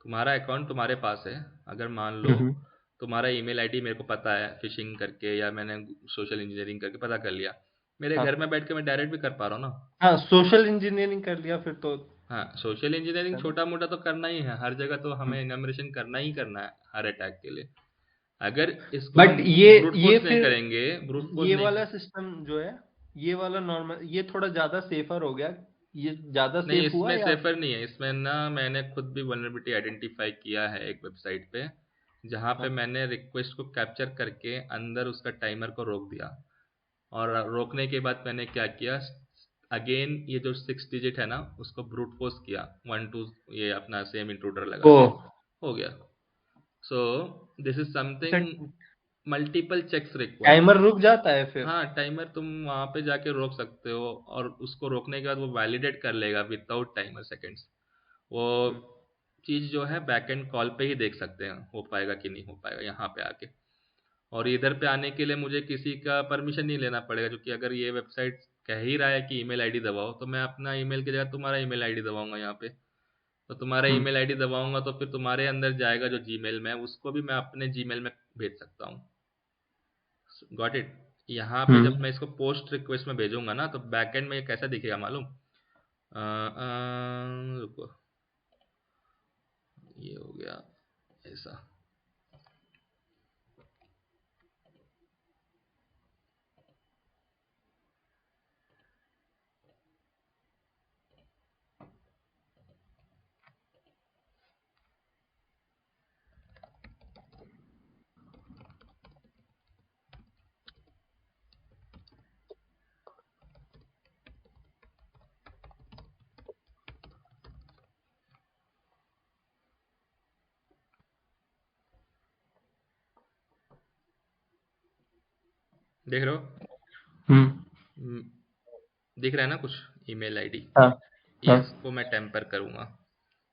तुम्हारा अकाउंट तुम्हारे पास है, अगर मान लो तुम्हारा ईमेल आईडी मेरे को पता है फिशिंग करके, या मैंने सोशल इंजीनियरिंग करके पता कर लिया, मेरे घर में बैठ के मैं डायरेक्ट भी कर पा रहा हूँ ना। हाँ, सोशल इंजीनियरिंग कर लिया फिर तो। हाँ, सोशल इंजीनियरिंग छोटा मोटा तो करना ही है, हर जगह तो हमें इनमरेशन करना ही करना है हर अटैक के लिए। अगर इसको बट ये फिर करेंगे, ये वाला सिस्टम जो है, ये वाला नॉर्मल, ये थोड़ा ज्यादा सेफर हो गया। ये ज्यादा सेफ हुआ? इसमें सेफर नहीं है। इसमें ना मैंने खुद भी वल्नरेबिलिटी आइडेंटिफाई किया है एक वेबसाइट पे, जहाँ पे मैंने रिक्वेस्ट को कैप्चर करके अंदर उसका टाइमर को रोक दिया, और रोकने के बाद मैंने क्या किया, अगेन ये जो 6 डिजिट है ना, उसको ब्रूट फोर्स किया, 1 2 ये अपना सेम इंट्रूडर लगा हो गया। So this is something, multiple checks required. Timer रुक जाता है फिर? हाँ, टाइमर तुम वहां पे जाके रोक सकते हो, और उसको रोकने के बाद वो वैलिडेट कर लेगा विदाउट टाइमर सेकंड्स। वो चीज जो है बैकएंड कॉल पे ही देख सकते हैं हो पाएगा कि नहीं हो पाएगा यहाँ पे आके। और इधर पे आने के लिए मुझे किसी का परमिशन नहीं लेना पड़ेगा, क्योंकि अगर ये वेबसाइट कह ही रहा है कि ईमेल आईडी दबाओ, तो मैं अपना ईमेल की जगह तुम्हारा ईमेल आईडी दबाऊंगा यहाँ पे। तो तुम्हारा ईमेल आईडी दबाऊंगा तो फिर तुम्हारे अंदर जाएगा जो जीमेल में, उसको भी मैं अपने जीमेल में भेज सकता हूँ। Got it? यहाँ पे जब मैं इसको पोस्ट रिक्वेस्ट में भेजूंगा ना, तो बैकएंड में ये कैसा दिखेगा मालूम? रुको, ये हो गया ऐसा। देख रहे हो? दिख रहा है ना कुछ ईमेल आईडी? हाँ हाँ इसको मैं टेम्पर करूँगा,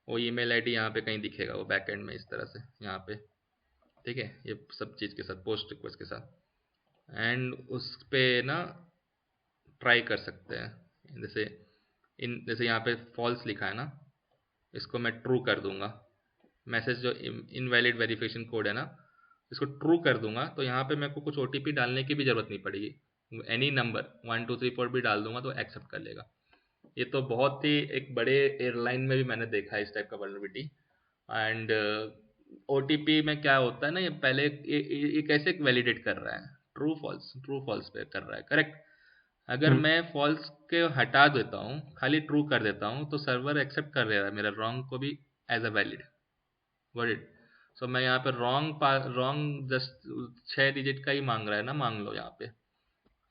वो ईमेल आईडी यहाँ पे कहीं दिखेगा, वो बैकएंड में इस तरह से यहाँ पे, ठीक है, ये सब चीज़ के साथ, पोस्ट रिक्वेस्ट के साथ, एंड उस पे ना ट्राई कर सकते हैं। जैसे यहाँ पे फॉल्स लिखा है ना, इसको मैं ट्रू कर दूंगा। मैसेज जो इनवैलिड वेरिफिकेशन कोड है ना, इसको ट्रू कर दूंगा, तो यहाँ पे मेरे को कुछ OTP डालने की भी जरूरत नहीं पड़ेगी। एनी नंबर 1 2 3 4 भी डाल दूंगा तो एक्सेप्ट कर लेगा। ये तो बहुत ही एक बड़े एयरलाइन में भी मैंने देखा है इस टाइप का वल्नरेबिलिटी। एंड OTP में क्या होता है ना, ये पहले ये कैसे वैलिडेट कर रहा है, ट्रू फॉल्स पे कर रहा है, करेक्ट। अगर मैं फॉल्स के हटा देता हूँ, खाली ट्रू कर देता हूँ, तो सर्वर एक्सेप्ट कर रहा है मेरा रॉन्ग को भी एज अ वैलिड वर्ड। सो मैं यहाँ पे रॉन्ग जस्ट 6 डिजिट का ही मांग रहा है ना, मांग लो यहाँ पे,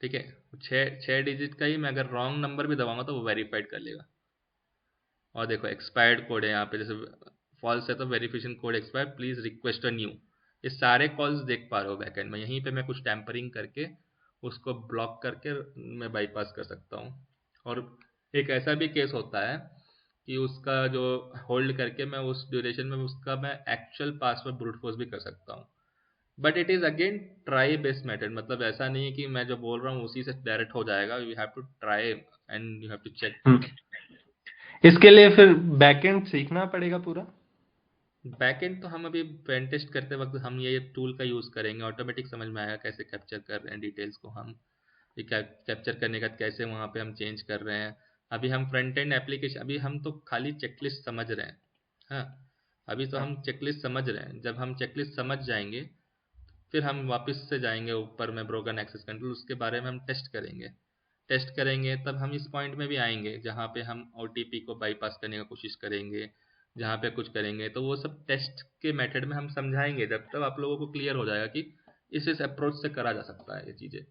ठीक है। 6 डिजिट का ही मैं अगर रॉन्ग नंबर भी दबाऊंगा तो वो वेरीफाइड कर लेगा। और देखो एक्सपायर्ड कोड है यहाँ पे, जैसे फॉल्स है तो verification code expired, please request a new. ये सारे कॉल्स देख पा रहे हो बैकएंड में। यहीं पे मैं कुछ टैम्परिंग करके उसको ब्लॉक करके मैं बाईपास कर सकता हूँ। और एक ऐसा भी केस होता है कि उसका जो होल्ड करके मैं उस ड्यूरेशन में उसका मैं एक्चुअल पासवर्ड ब्रूट फोर्स भी कर सकता हूँ। But it is again try based method, मतलब ऐसा नहीं है कि मैं जो बोल रहा हूँ उसी से डायरेक्ट हो जाएगा। You have to try and you have to check. इसके लिए फिर बैकएंड सीखना पड़ेगा पूरा। बैकएंड तो हम अभी पेन टेस्ट करते वक्त हम ये टूल का यूज़ करेंगे, ऑटोमेटिक समझ में आएगा कैसे कैप्चर कर रहे हैं डिटेल्स को हम, ये कैप्चर करने का कैसे वहाँ पे हम चेंज कर रहे हैं। अभी हम फ्रंट एंड एप्लीकेशन, अभी हम तो खाली चेकलिस्ट समझ रहे हैं। हाँ, अभी तो हम चेकलिस्ट समझ रहे हैं। जब हम चेकलिस्ट समझ जाएंगे फिर हम वापस से जाएंगे ऊपर में ब्रोकन एक्सेस कंट्रोल, उसके बारे में हम टेस्ट करेंगे तब हम इस पॉइंट में भी आएंगे जहाँ पे हम OTP को बाईपास करने का कोशिश करेंगे, जहाँ पे कुछ करेंगे। तो वो सब टेस्ट के मेथड में हम समझाएंगे, जब तक आप लोगों को क्लियर हो जाएगा कि इस अप्रोच से करा जा सकता है ये चीज़ें।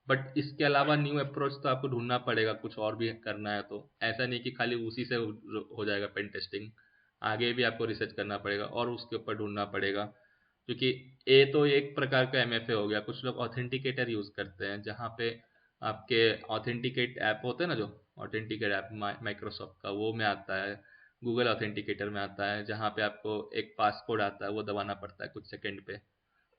बट इसके अलावा न्यू अप्रोच तो आपको ढूंढना पड़ेगा, कुछ और भी करना है तो ऐसा नहीं कि खाली उसी से हो जाएगा पेन टेस्टिंग। आगे भी आपको रिसर्च करना पड़ेगा और उसके ऊपर ढूंढना पड़ेगा, क्योंकि ये तो एक प्रकार का MFA हो गया। कुछ लोग ऑथेंटिकेटर यूज़ करते हैं, जहाँ पे आपके ऑथेंटिकेट ऐप होते हैं ना, जो ऑथेंटिकेट ऐप माइक्रोसॉफ्ट का, वो में आता है, गूगल ऑथेंटिकेटर में आता है, जहाँ पे आपको एक पासकोड आता है, वो दबाना पड़ता है कुछ सेकंड पे,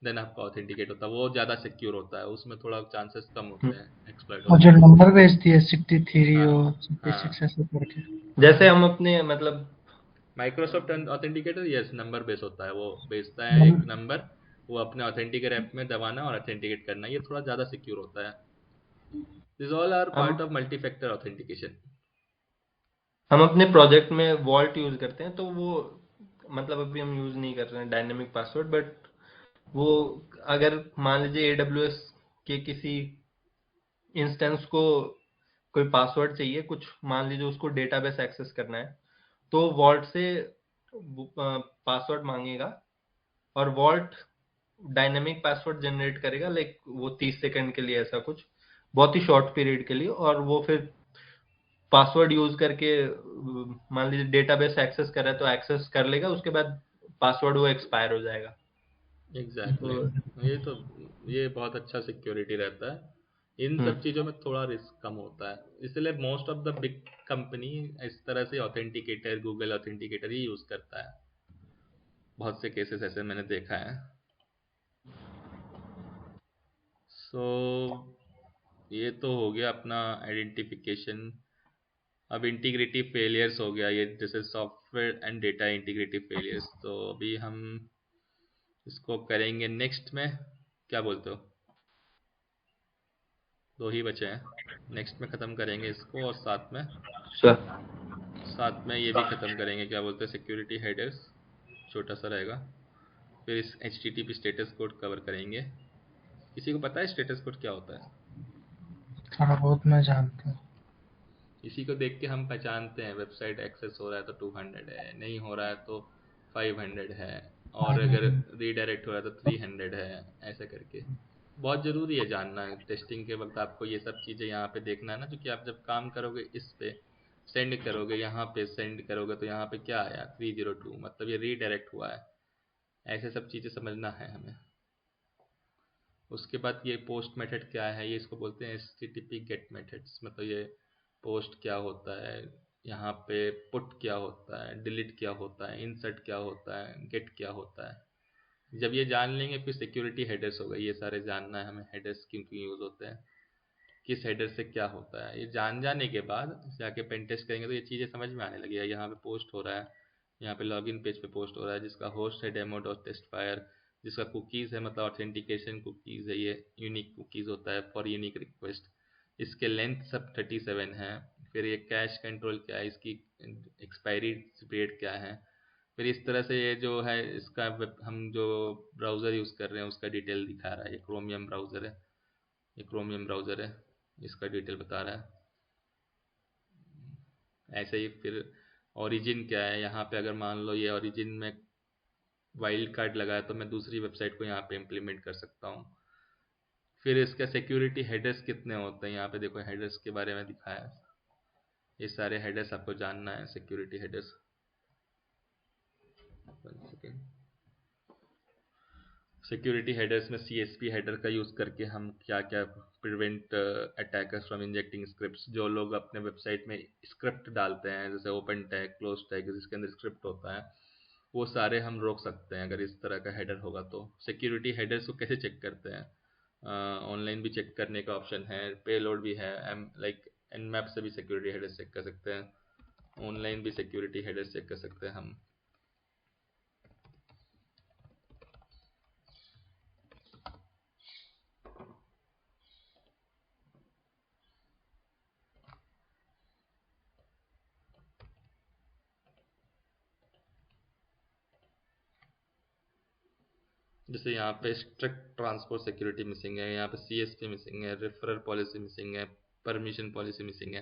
देन आपका ऑथेंटिकेट होता है। वो ज़्यादा सिक्योर होता है, उसमें थोड़ा चांसेस कम होते हैं एक्सप्लॉइट और होने जो के। नंबर भेजती है 63 हाँ और हाँ, 66 ऐसे करके। जैसे हम अपने मतलब Microsoft authenticator yes number base होता है, वो भेजता है एक नंबर, वो अपने ऑथेंटिकेटर ऐप में दबाना और ऑथेंटिकेट करना, ये थोड़ा ज़्यादा सिक्योर होता है। दिस ऑल आर हम part of multi factor authentication. हम अपने प्रोजेक्ट में वॉल्ट यूज करते हैं, तो वो मतलब अभी हम यूज नहीं कर रहे हैं डायनेमिक पासवर्ड, बट वो अगर मान लीजिए AWS के किसी इंस्टेंस को कोई पासवर्ड चाहिए, कुछ मान लीजिए उसको डेटाबेस एक्सेस करना है, तो वॉल्ट से पासवर्ड मांगेगा और वॉल्ट डायनेमिक पासवर्ड जनरेट करेगा, लाइक वो 30 सेकंड के लिए, ऐसा कुछ बहुत ही शॉर्ट पीरियड के लिए, और वो फिर पासवर्ड यूज करके मान लीजिए डेटाबेस एक्सेस कर रहा है तो एक्सेस कर लेगा, उसके बाद पासवर्ड वो एक्सपायर हो जाएगा। एग्जैक्टली ये बहुत अच्छा सिक्योरिटी रहता है। इन सब चीज़ों में थोड़ा रिस्क कम होता है, इसलिए most of the big company इस तरह से ऑथेंटिकेटर, गूगल ऑथेंटिकेटर ही यूज़ करता है। बहुत से केसेस ऐसे मैंने देखा है। सो ये तो हो गया अपना आइडेंटिफिकेशन। अब इंटीग्रिटी फेलियर्स हो गया, ये जैसे software and data integrity failures, तो अभी हम इसको करेंगे नेक्स्ट में, क्या बोलते हो? 2 ही बचे हैं, नेक्स्ट में ख़त्म करेंगे इसको, और साथ में साथ में ये भी ख़त्म करेंगे, क्या बोलते हैं, सिक्योरिटी हेडर्स, छोटा सा रहेगा। फिर इस HTTP स्टेटस कोड कवर करेंगे। किसी को पता है स्टेटस कोड क्या होता है? थोड़ा बहुत मैं जानता हूँ। इसी को देख के हम पहचानते हैं, वेबसाइट एक्सेस हो रहा है तो 200 है, नहीं हो रहा है तो 500 है, और अगर रीडायरेक्ट हो रहा है तो 300 है, ऐसा करके। बहुत ज़रूरी है जानना है टेस्टिंग के वक्त, आपको ये सब चीज़ें यहाँ पे देखना है ना, क्योंकि आप जब काम करोगे इस पे सेंड करोगे, यहाँ पे सेंड करोगे तो यहाँ पे क्या आया 302, मतलब ये रीडायरेक्ट हुआ है, ऐसे सब चीज़ें समझना है हमें। उसके बाद ये पोस्ट मेथड क्या है, ये इसको बोलते हैं HTTP गेट मेथड्स, मतलब ये पोस्ट क्या होता है, यहाँ पे पुट क्या होता है, डिलीट क्या होता है, इंसर्ट क्या होता है, गेट क्या होता है। जब ये जान लेंगे फिर सिक्योरिटी हेडर्स होगा, ये सारे जानना है हमें, हेडर्स क्यों क्यों यूज़ होते हैं, किस हेडर से क्या होता है। ये जान जाने के बाद जाके पेन टेस्ट करेंगे तो ये चीज़ें समझ में आने लगी है। यहाँ पे पोस्ट हो रहा है, यहाँ पे लॉगिन पेज पे पोस्ट हो रहा है, जिसका होस्ट है demo.testfire, जिसका कुकीज़ है मतलब ऑथेंटिकेशन कुकीज़ है, ये यूनिक कुकीज़ होता है फॉर यूनिक रिक्वेस्ट, इसके लेंथ सब 37 है। फिर ये कैश कंट्रोल क्या है, इसकी एक्सपायरी पीरियड क्या है। फिर इस तरह से ये जो है इसका हम जो ब्राउज़र यूज़ कर रहे हैं उसका डिटेल दिखा रहा है। ये क्रोमियम ब्राउज़र है, ये क्रोमियम ब्राउज़र है, इसका डिटेल बता रहा है। ऐसे ही फिर ओरिजिन क्या है, यहाँ पे अगर मान लो ये ओरिजिन में वाइल्ड कार्ड लगा है तो मैं दूसरी वेबसाइट को यहाँ पे इम्प्लीमेंट कर सकता हूँ। फिर इसका सिक्योरिटी हेडर्स कितने होते हैं, यहाँ पे देखो हेडर्स के बारे में दिखाया है, ये सारे हेडर्स आपको जानना है, सिक्योरिटी हेडर्स। सिक्योरिटी हेडर्स में CSP हेडर का यूज़ करके हम क्या क्या prevent attackers from injecting scripts, जो लोग अपने वेबसाइट में स्क्रिप्ट डालते हैं जैसे ओपन टैग, क्लोज टैग, जिसके अंदर स्क्रिप्ट होता है, वो सारे हम रोक सकते हैं अगर इस तरह का हेडर होगा तो। सिक्योरिटी हेडर्स को कैसे चेक करते हैं, ऑनलाइन भी चेक करने का ऑप्शन है, पेलोड भी है, लाइक Nmap से भी सिक्योरिटी हेडर्स चेक कर सकते हैं, ऑनलाइन भी सिक्योरिटी हेडर्स चेक कर सकते हैं हम। जैसे यहाँ पे स्ट्रिक्ट ट्रांसपोर्ट सिक्योरिटी मिसिंग है, यहाँ पे CSP मिसिंग है, रेफरर पॉलिसी मिसिंग है, परमिशन पॉलिसी मिसिंग है।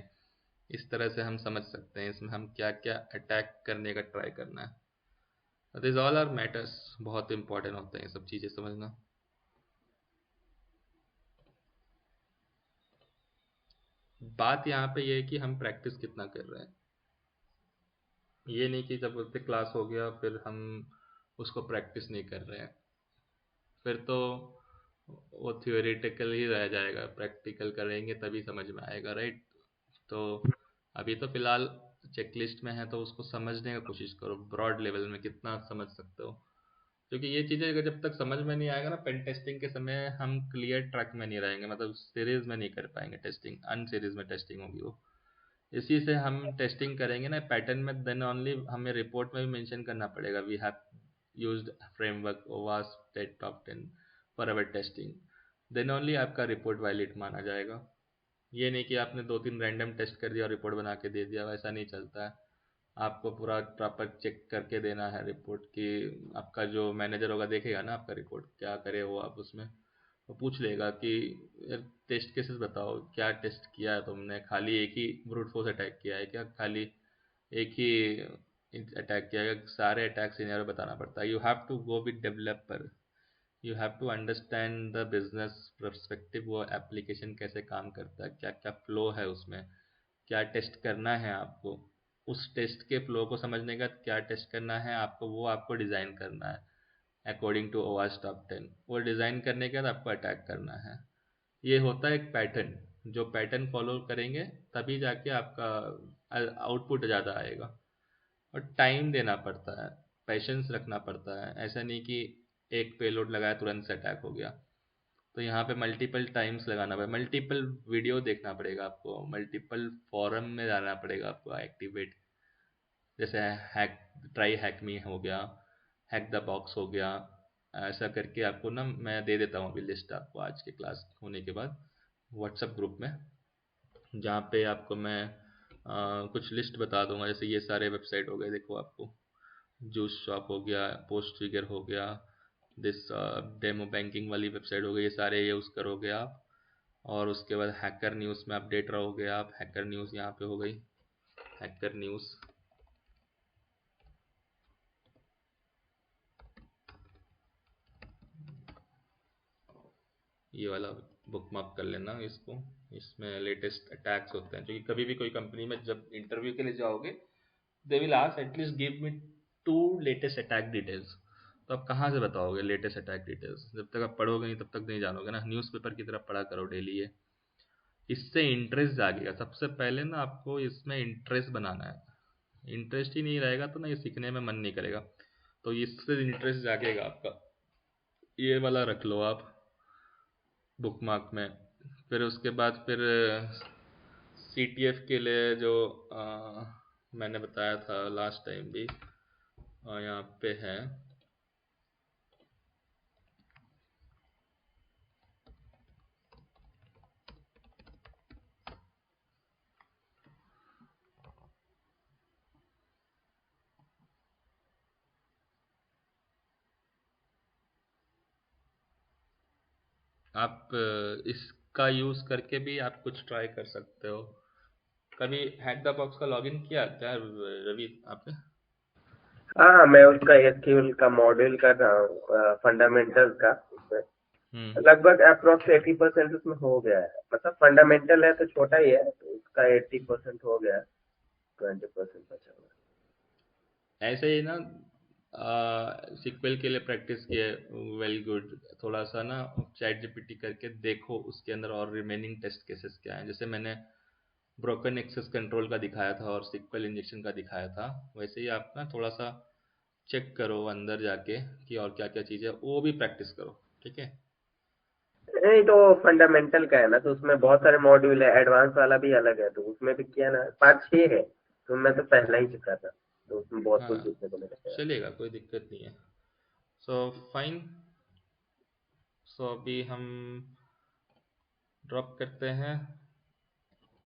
इस तरह से हम समझ सकते हैं इसमें हम क्या क्या अटैक करने का ट्राई करना है। दिस ऑल आर मैटर्स, बहुत इंपॉर्टेंट होते हैं ये सब चीज़ें समझना। बात यहाँ पे ये है कि हम प्रैक्टिस कितना कर रहे हैं, ये नहीं कि जब बोलते क्लास हो गया फिर हम उसको प्रैक्टिस नहीं कर रहे हैं, फिर तो वो थियोरेटिकल ही रह जाएगा, प्रैक्टिकल करेंगे तभी समझ में आएगा, राइट। तो अभी तो फिलहाल चेकलिस्ट में है तो उसको समझने का कोशिश करो, ब्रॉड लेवल में कितना समझ सकते हो, क्योंकि ये चीज़ें अगर जब तक समझ में नहीं आएगा ना, पेन टेस्टिंग के समय हम क्लियर ट्रैक में नहीं रहेंगे, मतलब सीरीज में नहीं कर पाएंगे टेस्टिंग, अनसीरीज में टेस्टिंग होगी वो। इसी से हम टेस्टिंग करेंगे ना पैटर्न में, देन ओनली हमें रिपोर्ट में भी मेंशन करना पड़ेगा we have used framework OWASP टेट top 10 for our testing, then only आपका रिपोर्ट वैलिड माना जाएगा। ये नहीं कि आपने 2-3 रैंडम टेस्ट कर दिया और रिपोर्ट बना के दे दिया, वैसा नहीं चलता है। आपको पूरा प्रॉपर चेक करके देना है रिपोर्ट की, आपका जो मैनेजर होगा देखेगा ना आपका रिपोर्ट क्या करे वो, आप उसमें वो पूछ लेगा कि टेस्ट केसेस बताओ, क्या टेस्ट किया है तुमने, खाली एक ही ब्रूट फोर्स अटैक किया है क्या, खाली एक ही अटैक किया है, सारे अटैक सिनेरियो बताना पड़ता है। You have to go with developer, you have to understand the business perspective, वो एप्लीकेशन कैसे काम करता है, क्या क्या फ्लो है उसमें, क्या टेस्ट करना है आपको, उस टेस्ट के फ्लो को समझने का क्या टेस्ट करना है आपको, वो आपको डिज़ाइन करना है अकॉर्डिंग टू OWASP टॉप 10, वो डिज़ाइन करने के बाद आपको अटैक करना है। ये होता है एक पैटर्न, जो पैटर्न फॉलो करेंगे तभी जाके आपका आउटपुट ज़्यादा आएगा। और टाइम देना पड़ता है, पेशेंस रखना पड़ता है, ऐसा नहीं कि एक पेलोड लगाया तुरंत से अटैक हो गया। तो यहाँ पे मल्टीपल टाइम्स लगाना पड़ेगा, मल्टीपल वीडियो देखना पड़ेगा आपको, मल्टीपल फॉरम में जाना पड़ेगा आपको एक्टिवेट, जैसे हैक ट्राई हैक मी हो गया, हैक द बॉक्स हो गया, ऐसा करके आपको ना मैं दे देता हूँ अभी लिस्ट आपको आज के क्लास होने के बाद व्हाट्सएप ग्रुप में, जहाँ पे आपको मैं कुछ लिस्ट बता दूंगा, जैसे ये सारे वेबसाइट हो गए, देखो आपको जूस शॉप हो गया, पोस्ट फिगर हो गया, दिस डेमो बैंकिंग वाली वेबसाइट हो गई, ये सारे यूज़ करोगे आप। और उसके बाद हैकर न्यूज़ में अपडेट रहोगे आप। हैकर न्यूज़ यहाँ पे हो गई, हैकर न्यूज़। ये वाला बुकमार्क कर लेना इसको, इसमें लेटेस्ट अटैक्स होते हैं, क्योंकि कभी भी कोई कंपनी में जब इंटरव्यू के लिए जाओगे they will ask at least give me 2 latest attack details. तो आप कहाँ से बताओगे लेटेस्ट अटैक डिटेल्स? जब तक आप पढ़ोगे नहीं तब तक नहीं जानोगे ना। न्यूज़पेपर की तरफ पढ़ा करो डेली ये, इससे इंटरेस्ट जागेगा। सबसे पहले ना आपको इसमें इंटरेस्ट बनाना है। इंटरेस्ट ही नहीं रहेगा तो ना ये सीखने में मन नहीं करेगा, तो इससे इंटरेस्ट जागेगा आपका। ये वाला रख लो आप बुकमार्क में। फिर उसके बाद फिर CTF के लिए जो मैंने बताया था लास्ट टाइम भी, यहाँ पे है आप इसका यूज़ करके भी आप कुछ ट्राई कर सकते हो। कभी हैक द बॉक्स का लॉगिन किया क्या रवि आपने? हाँ, मैं उसका SQL का मॉड्यूल कर रहा हूँ, फंडामेंटल का। उसमें लगभग अप्रोक्स 80% उसमें हो गया है। मतलब फंडामेंटल है तो छोटा ही है, तो उसका 80% हो गया, 20% बचा हुआ है। ऐसे ही ना SQL के लिए प्रैक्टिस किए, वेल गुड। थोड़ा सा ना चैट GPT करके देखो उसके अंदर और रिमेनिंग टेस्ट केसेस क्या हैं। जैसे मैंने ब्रोकन एक्सेस कंट्रोल का दिखाया था और SQL इंजेक्शन का दिखाया था, वैसे ही आप ना थोड़ा सा चेक करो अंदर जाके कि और क्या क्या चीज़ें, वो भी प्रैक्टिस करो, ठीक है? नहीं तो फंडामेंटल का है ना, तो उसमें बहुत सारे मॉड्यूल है, एडवांस वाला भी अलग है, तो उसमें भी किया ना 5-6 है, तो मैं तो पहला ही चुका था, तो उसमें बहुत कुछ हाँ सीखने को मिला। चलेगा, कोई दिक्कत नहीं है। सो फाइन, सो अभी हम ड्रॉप करते हैं।